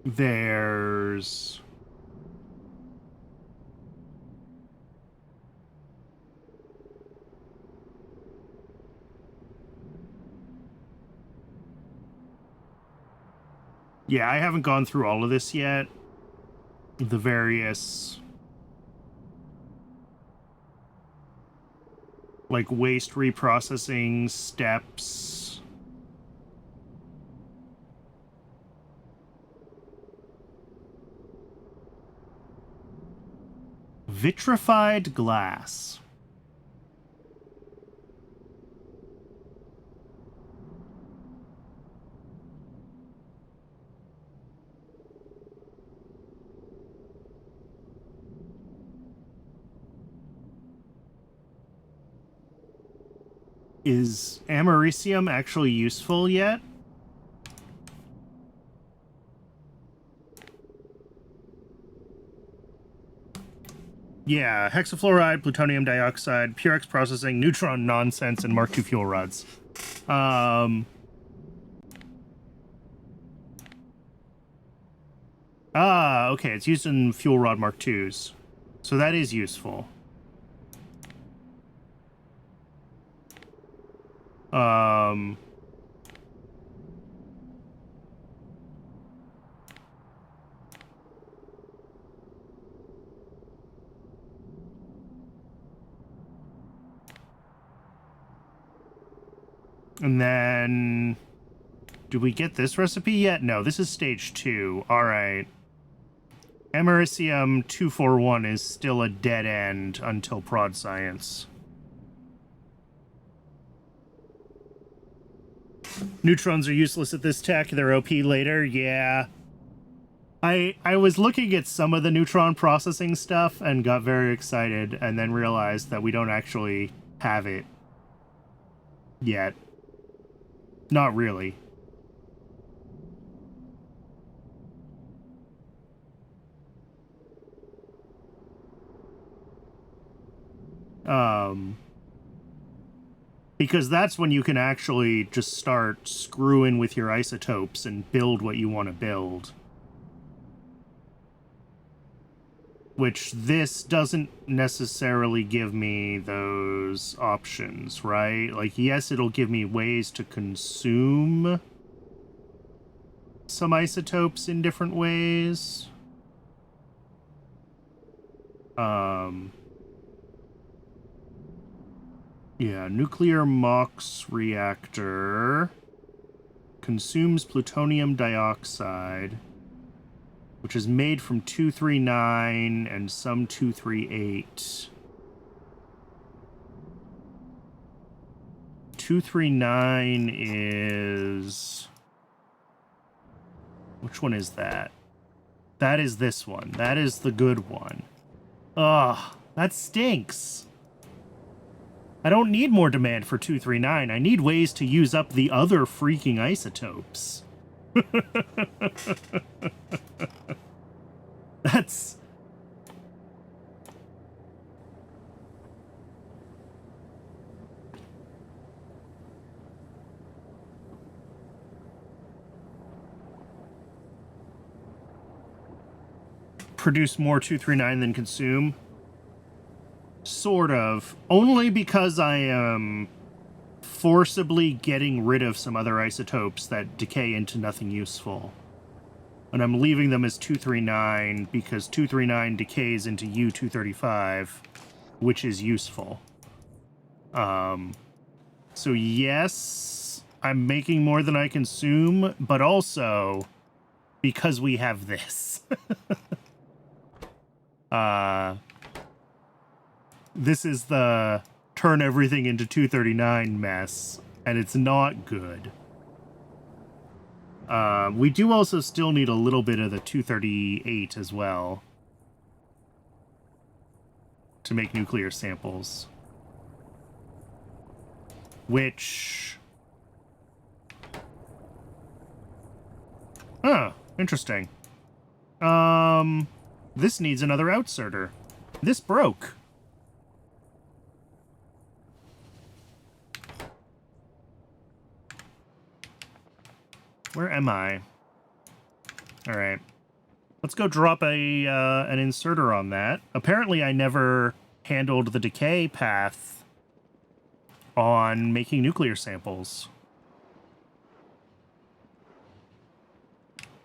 There's... Yeah, I haven't gone through all of this yet. The various... like, waste reprocessing steps... Vitrified glass. Is americium actually useful yet? Yeah, hexafluoride, plutonium dioxide, Purex processing, neutron nonsense, and Mark II fuel rods. Okay, it's used in fuel rod Mark IIs. So that is useful. And then... do we get this recipe yet? No, this is stage 2. Alright. Americium 241 is still a dead end until prod science. Neutrons are useless at this tech. They're OP later. Yeah. I was looking at some of the neutron processing stuff and got very excited and then realized that we don't actually have it yet. Not really. Because that's when you can actually just start screwing with your isotopes and build what you want to build. Which this doesn't necessarily give me those options, right? Like, yes, it'll give me ways to consume some isotopes in different ways. Yeah, nuclear MOX reactor consumes plutonium dioxide, which is made from 239 and some 238. 239 is... which one is that? That is this one. That is the good one. Ugh, that stinks. I don't need more demand for 239. I need ways to use up the other freaking isotopes. That's... produce more 239 than consume? Sort of. Only because I am forcibly getting rid of some other isotopes that decay into nothing useful. And I'm leaving them as 239 because 239 decays into U-235, which is useful. So yes, I'm making more than I consume, but also because we have this. This is the turn everything into 239 mess, and it's not good. We do also still need a little bit of the 238 as well to make nuclear samples. Which... Huh, interesting. This needs another outserter. This broke. Where am I? Alright. Let's go drop an inserter on that. Apparently I never handled the decay path on making nuclear samples.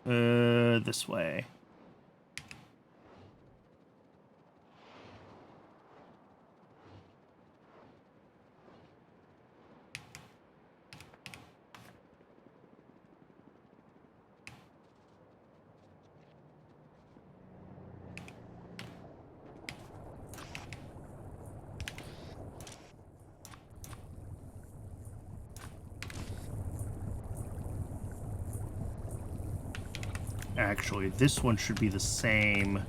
This way. Actually, this one should be the same.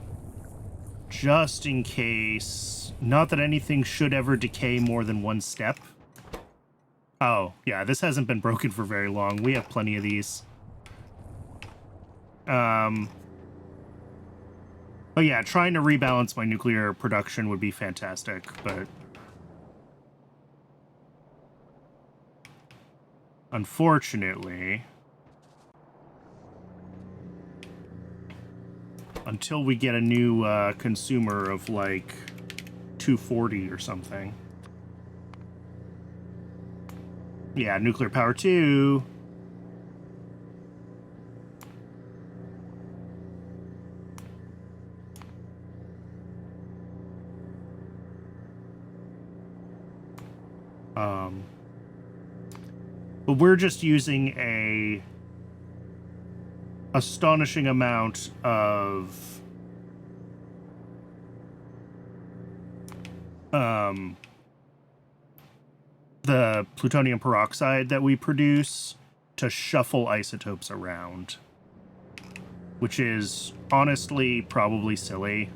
Just in case. Not that anything should ever decay more than one step. Oh, yeah, this hasn't been broken for very long. We have plenty of these. But yeah, trying to rebalance my nuclear production would be fantastic, but... unfortunately... until we get a new consumer of, like, 240 or something. Yeah, nuclear power 2. But we're just using a astonishing amount of the plutonium peroxide that we produce to shuffle isotopes around, which is honestly probably silly.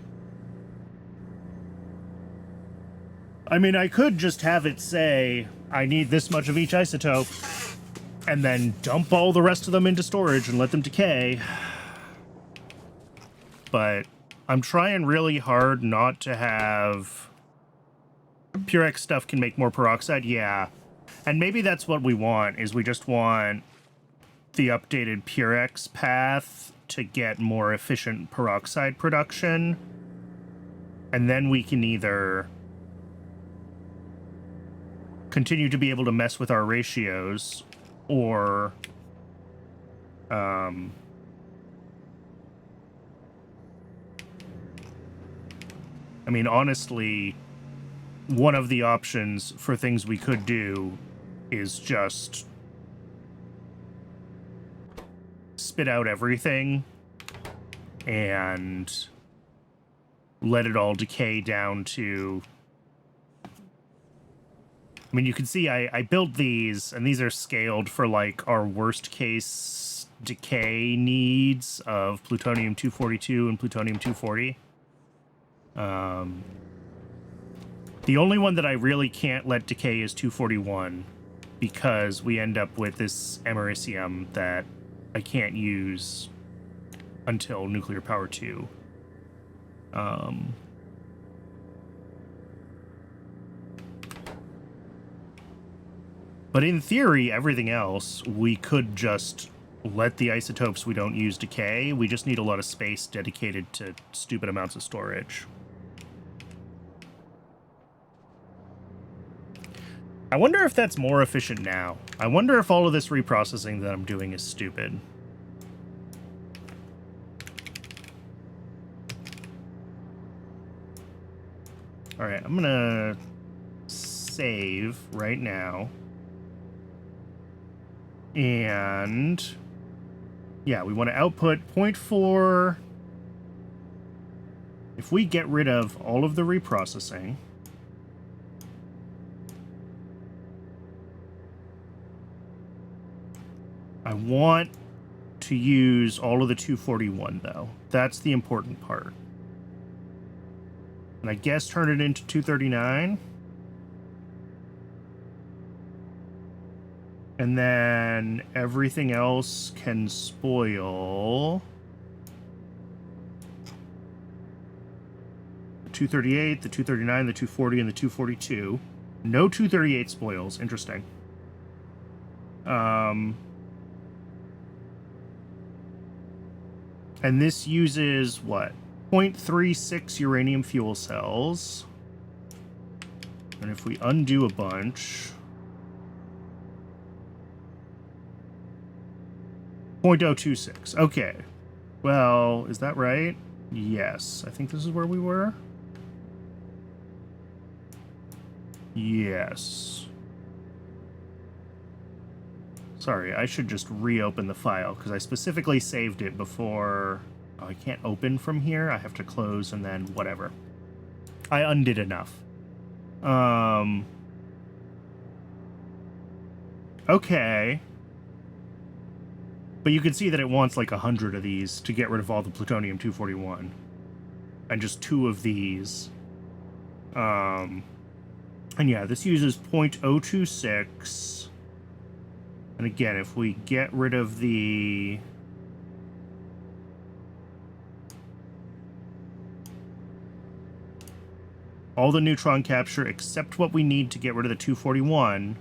I mean, I could just have it say, I need this much of each isotope, and then dump all the rest of them into storage and let them decay. But I'm trying really hard not to have... Purex stuff can make more peroxide, yeah. And maybe that's what we want, is we just want the updated Purex path to get more efficient peroxide production. And then we can either continue to be able to mess with our ratios, or I mean, honestly, one of the options for things we could do is just spit out everything and let it all decay down to... I mean, you can see I built these, and these are scaled for, like, our worst-case decay needs of plutonium-242 and plutonium-240. The only one that I really can't let decay is 241, because we end up with this americium that I can't use until nuclear power 2. But in theory, everything else, we could just let the isotopes we don't use decay. We just need a lot of space dedicated to stupid amounts of storage. I wonder if that's more efficient now. I wonder if all of this reprocessing that I'm doing is stupid. All right, I'm gonna save right now. And yeah, we want to output 0.4. If we get rid of all of the reprocessing, I want to use all of the 241 though. That's the important part. And I guess turn it into 239. And then everything else can spoil. The 238, the 239, the 240, and the 242. No 238 spoils. Interesting. And this uses what? 0.36 uranium fuel cells. And if we undo a bunch... 0.026. Okay. Well, is that right? Yes. I think this is where we were. Yes. Sorry, I should just reopen the file because I specifically saved it before. Oh, I can't open from here. I have to close and then whatever. I undid enough. Okay. But you can see that it wants like 100 of these to get rid of all the plutonium-241. And just 2 of these. And yeah, this uses 0.026. And again, if we get rid of the... all the neutron capture except what we need to get rid of the 241...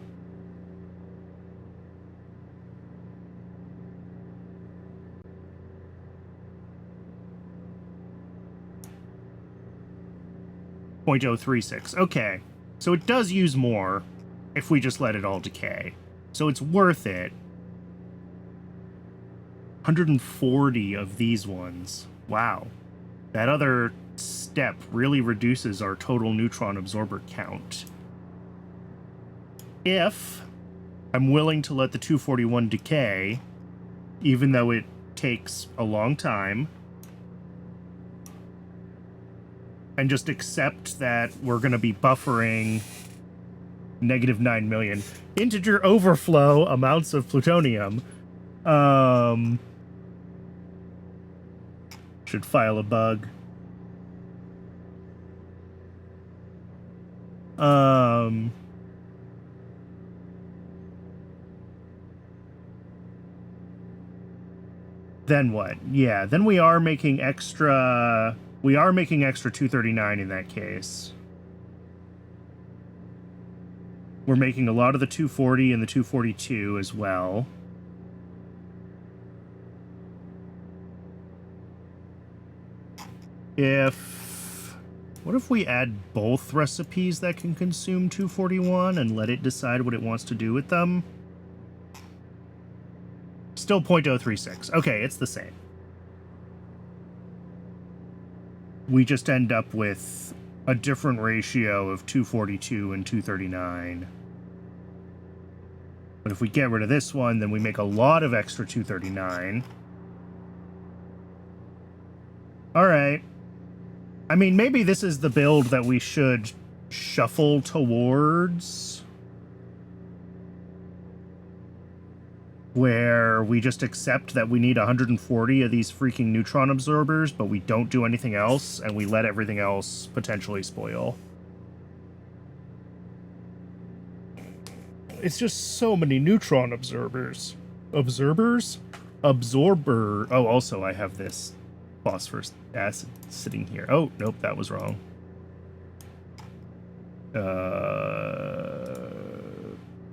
0.036. Okay, so it does use more if we just let it all decay. So it's worth it. 140 of these ones. Wow. That other step really reduces our total neutron absorber count. If I'm willing to let the 241 decay, even though it takes a long time, and just accept that we're going to be buffering -9 million integer overflow amounts of plutonium. Should file a bug. Then what? Yeah, then we are making extra... we are making extra 239 in that case. We're making a lot of the 240 and the 242 as well. What if we add both recipes that can consume 241 and let it decide what it wants to do with them? Still 0.036. Okay, it's the same. We just end up with a different ratio of 242 and 239. But if we get rid of this one, then we make a lot of extra 239. Alright. I mean, maybe this is the build that we should shuffle towards, where we just accept that we need 140 of these freaking neutron absorbers, but we don't do anything else, and we let everything else potentially spoil. It's just so many neutron absorbers. Absorbers? Absorber. Oh, also I have this phosphorus acid sitting here. Oh, nope, that was wrong.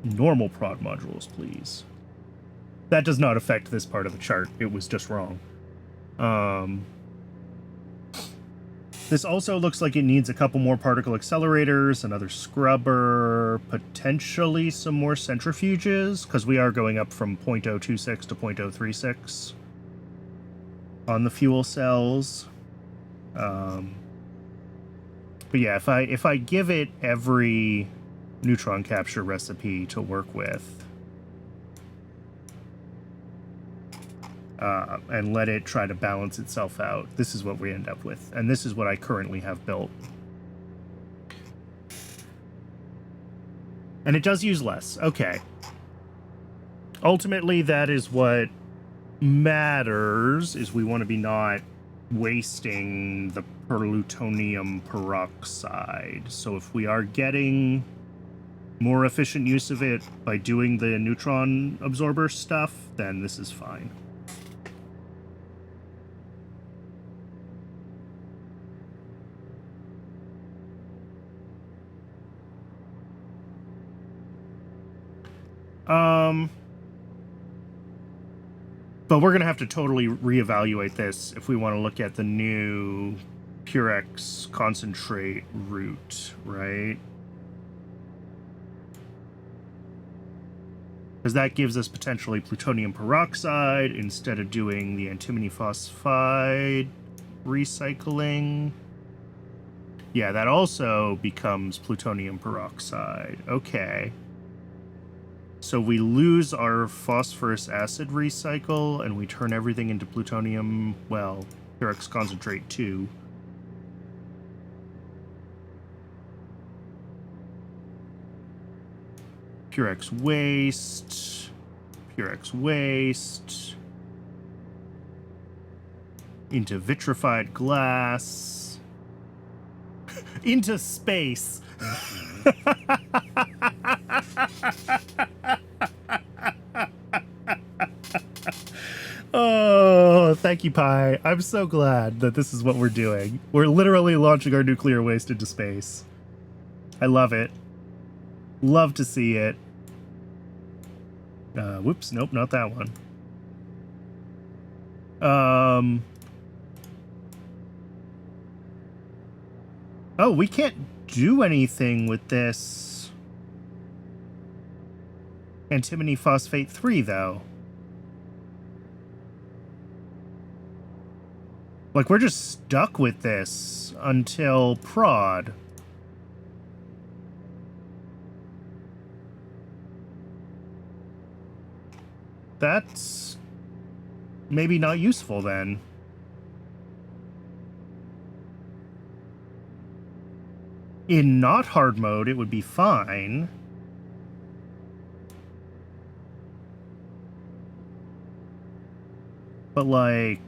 Normal prod modules, please. That does not affect this part of the chart. It was just wrong. This also looks like it needs a couple more particle accelerators, another scrubber, potentially some more centrifuges, because we are going up from 0.026 to 0.036 on the fuel cells. But yeah, if I give it every neutron capture recipe to work with, and let it try to balance itself out, this is what we end up with. And this is what I currently have built. And it does use less. Okay. Ultimately, that is what matters, is we want to be not wasting the plutonium peroxide. So if we are getting more efficient use of it by doing the neutron absorber stuff, then this is fine. But we're going to have to totally reevaluate this if we want to look at the new Purex concentrate route, right? Because that gives us potentially plutonium peroxide instead of doing the antimony phosphide recycling. Yeah, that also becomes plutonium peroxide. Okay. So we lose our phosphorus acid recycle, and we turn everything into plutonium, well, Purex concentrate 2. Purex waste. Purex waste. Into vitrified glass. Into space. Oh, thank you, Pi. I'm so glad that this is what we're doing. We're literally launching our nuclear waste into space. I love it. Love to see it. Whoops, nope, not that one. Oh, we can't do anything with this antimony phosphate 3, though. Like, we're just stuck with this until prod. That's maybe not useful, then. In not hard mode, it would be fine. But, like...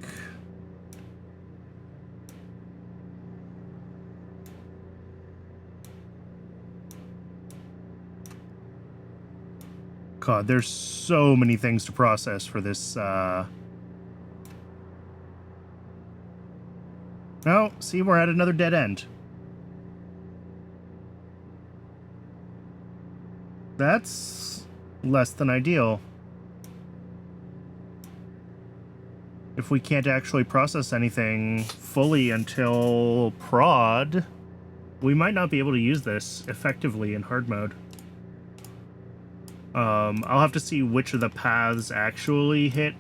God, there's so many things to process for this, No, see, we're at another dead end. That's less than ideal. If we can't actually process anything fully until prod, we might not be able to use this effectively in hard mode. I'll have to see which of the paths actually hit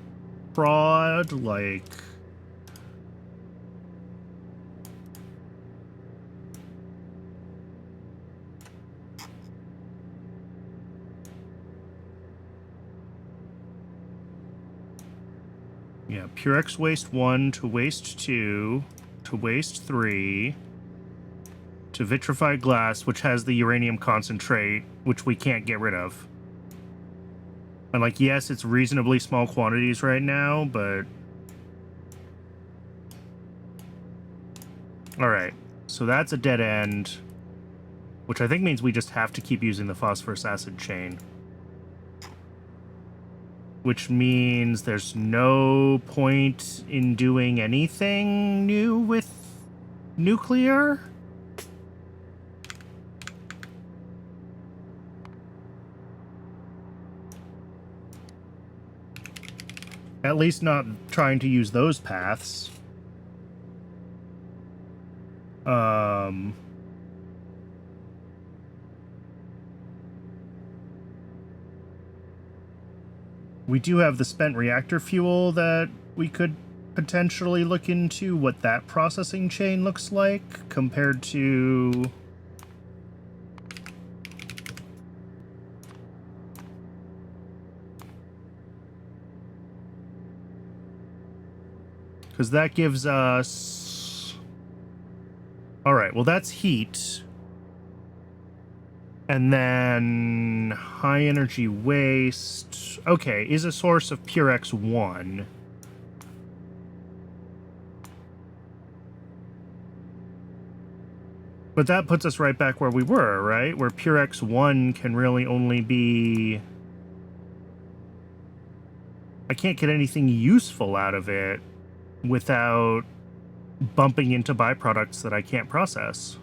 prod, like... Yeah, Purex waste 1 to waste 2 to waste 3 to vitrified glass, which has the uranium concentrate, which we can't get rid of. And, like, yes, it's reasonably small quantities right now, but... Alright, so that's a dead end, which I think means we just have to keep using the phosphorus acid chain. Which means there's no point in doing anything new with nuclear? At least not trying to use those paths. We do have the spent reactor fuel that we could potentially look into what that processing chain looks like compared to... Because that gives us... Alright, well that's heat. And then high energy waste. Okay, is a source of pure X1. But that puts us right back where we were, right? Where pure X1 can really only be... I can't get anything useful out of it without bumping into byproducts that I can't process.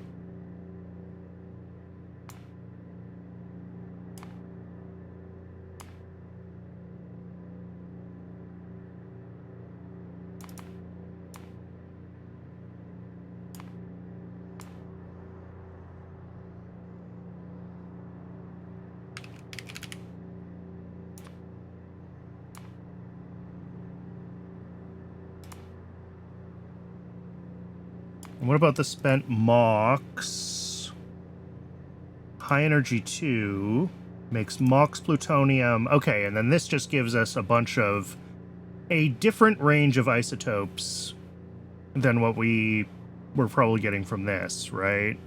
And what about the spent MOX? High energy 2 makes MOX plutonium. Okay, and then this just gives us a bunch of a different range of isotopes than what we were probably getting from this, right?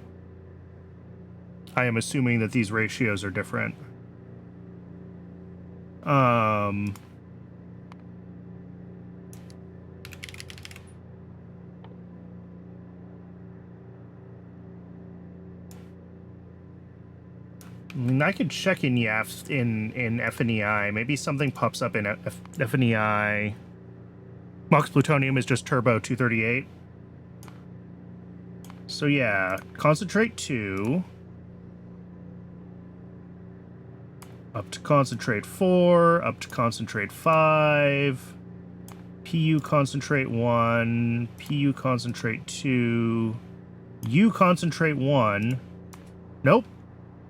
I am assuming that these ratios are different. I could check in YAF in FNEI. Maybe something pops up in FNEI. MOX plutonium is just turbo 238. So yeah, concentrate 2. Up to concentrate 4. Up to concentrate 5. PU concentrate 1. PU concentrate 2. U concentrate 1. Nope.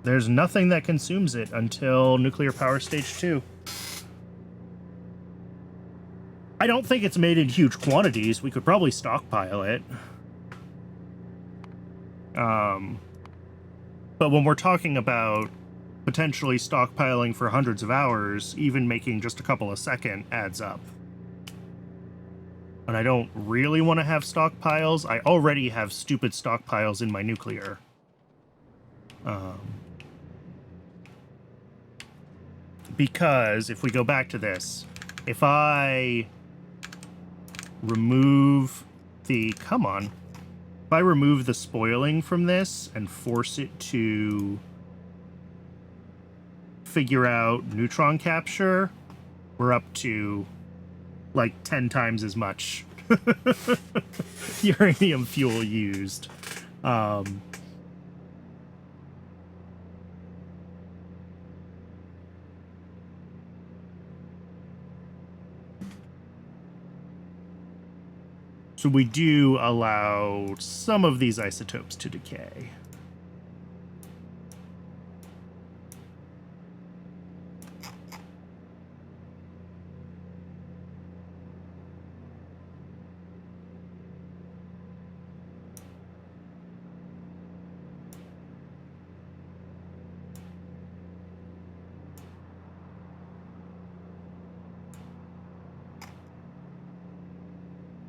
There's nothing that consumes it until nuclear power stage 2. I don't think it's made in huge quantities. We could probably stockpile it. But when we're talking about potentially stockpiling for hundreds of hours, even making just a couple of seconds adds up. And I don't really want to have stockpiles. I already have stupid stockpiles in my nuclear. Because if we go back to this, if I remove the... Come on. If I remove the spoiling from this and force it to figure out neutron capture, we're up to like 10 times as much uranium fuel used. So we do allow some of these isotopes to decay.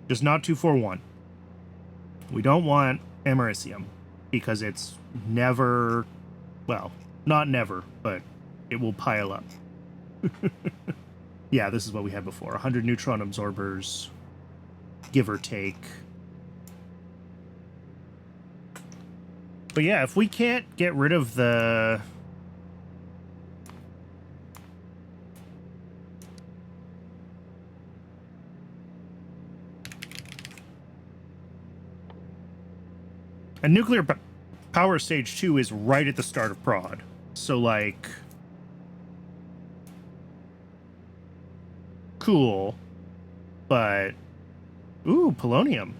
Just not 241. We don't want americium because it's never, well, not never, but it will pile up. Yeah, this is what we had before. 100 neutron absorbers, give or take. But yeah, if we can't get rid of the... And nuclear power stage 2 is right at the start of prod. So, like... Cool. But... Ooh, polonium.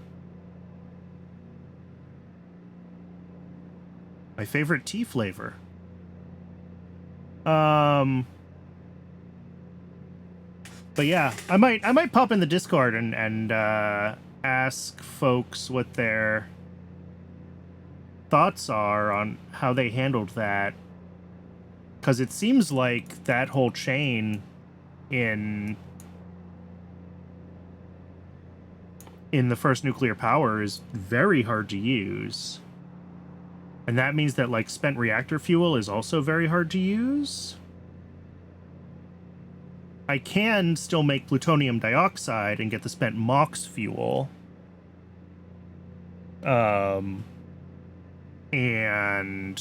My favorite tea flavor. But yeah, I might pop in the Discord and ask folks what their thoughts are on how they handled that, because it seems like that whole chain in the first nuclear power is very hard to use, and that means that like spent reactor fuel is also very hard to use. I can still make plutonium dioxide and get the spent MOX fuel. And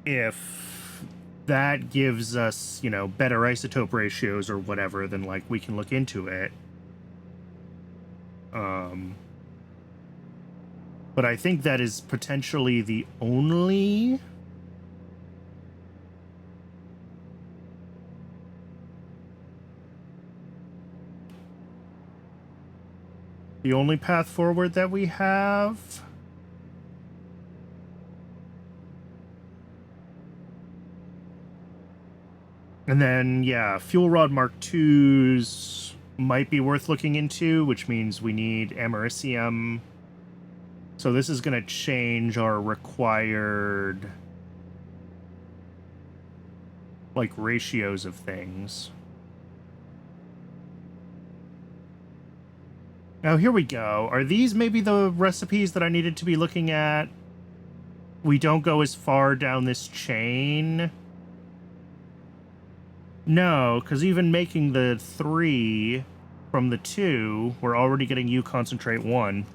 if that gives us, you know, better isotope ratios or whatever, then like we can look into it. But I think that is potentially the only path forward that we have. And then, yeah, fuel rod Mark IIs might be worth looking into, which means we need americium. So this is going to change our required, like, ratios of things. Now, here we go. Are these maybe the recipes that I needed to be looking at? We don't go as far down this chain. No, because even making the 3 from the 2, we're already getting U concentrate 1.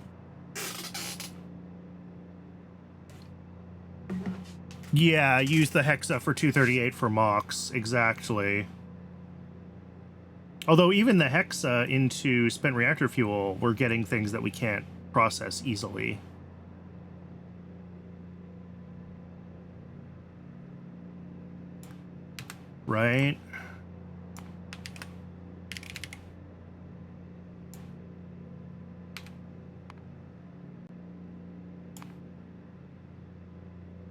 Yeah, use the hexa for 238 for MOX, exactly. Although even the hexa into spent reactor fuel, we're getting things that we can't process easily. Right?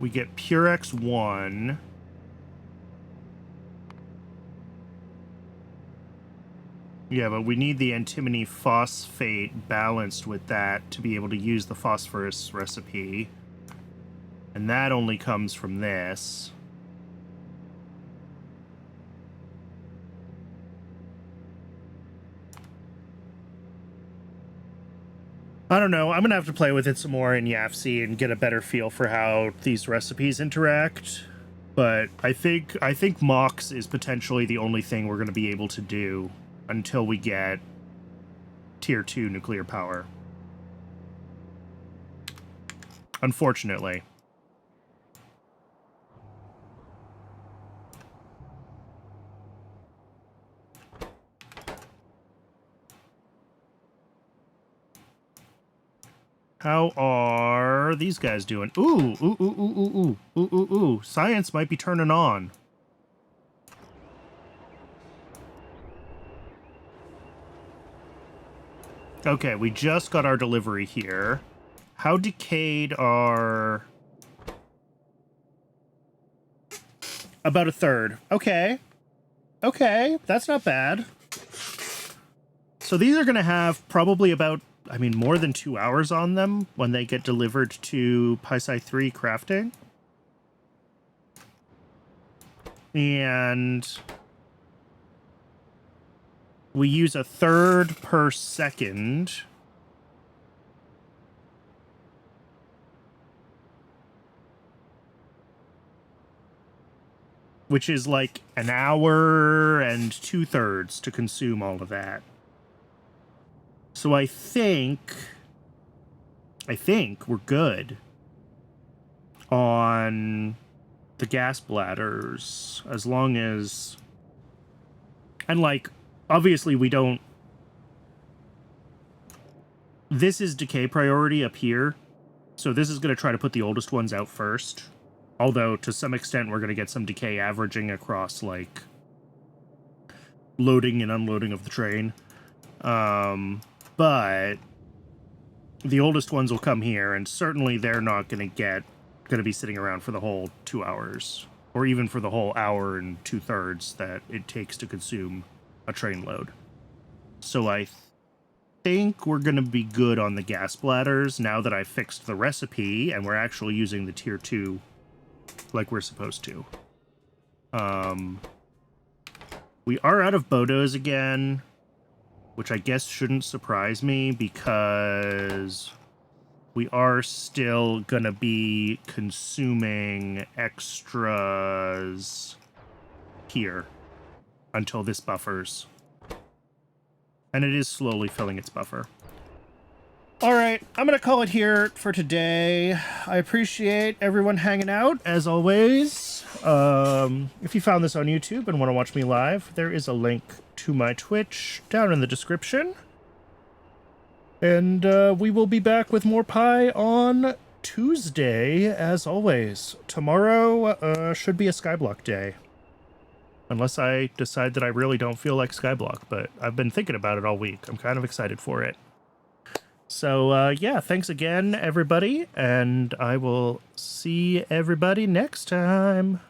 We get Purex 1. Yeah, but we need the antimony phosphate balanced with that to be able to use the phosphorus recipe. And that only comes from this. I don't know. I'm going to have to play with it some more in YAFC and get a better feel for how these recipes interact. But I think MOX is potentially the only thing we're going to be able to do until we get Tier 2 nuclear power. Unfortunately. How are these guys doing? Ooh, ooh, ooh, ooh, ooh, ooh, ooh, ooh, ooh. Science might be turning on. Okay, we just got our delivery here. How decayed are... About a third. Okay. Okay, that's not bad. So these are going to have probably about, I mean, more than 2 hours on them when they get delivered to PySci 3 crafting. And we use a third per second. Which is like an hour and 2/3 to consume all of that. So I think we're good on the gas bladders, as long as... And, like, obviously we don't... This is decay priority up here, so this is going to try to put the oldest ones out first. Although, to some extent, we're going to get some decay averaging across, like, loading and unloading of the train. But the oldest ones will come here, and certainly they're not going to be sitting around for the whole 2 hours, or even for the whole hour and 2/3 that it takes to consume a train load. So I think we're going to be good on the gas bladders now that I fixed the recipe, and we're actually using the tier 2 like we're supposed to. We are out of Bodos again, which I guess shouldn't surprise me because we are still gonna be consuming extras here until this buffers. And it is slowly filling its buffer. All right, I'm gonna call it here for today. I appreciate everyone hanging out, as always. If you found this on YouTube and want to watch me live, there is a link to my Twitch down in the description. And we will be back with more pie on Tuesday, as always. Tomorrow should be a Skyblock day. Unless I decide that I really don't feel like Skyblock, but I've been thinking about it all week. I'm kind of excited for it. So, yeah, thanks again, everybody, and I will see everybody next time.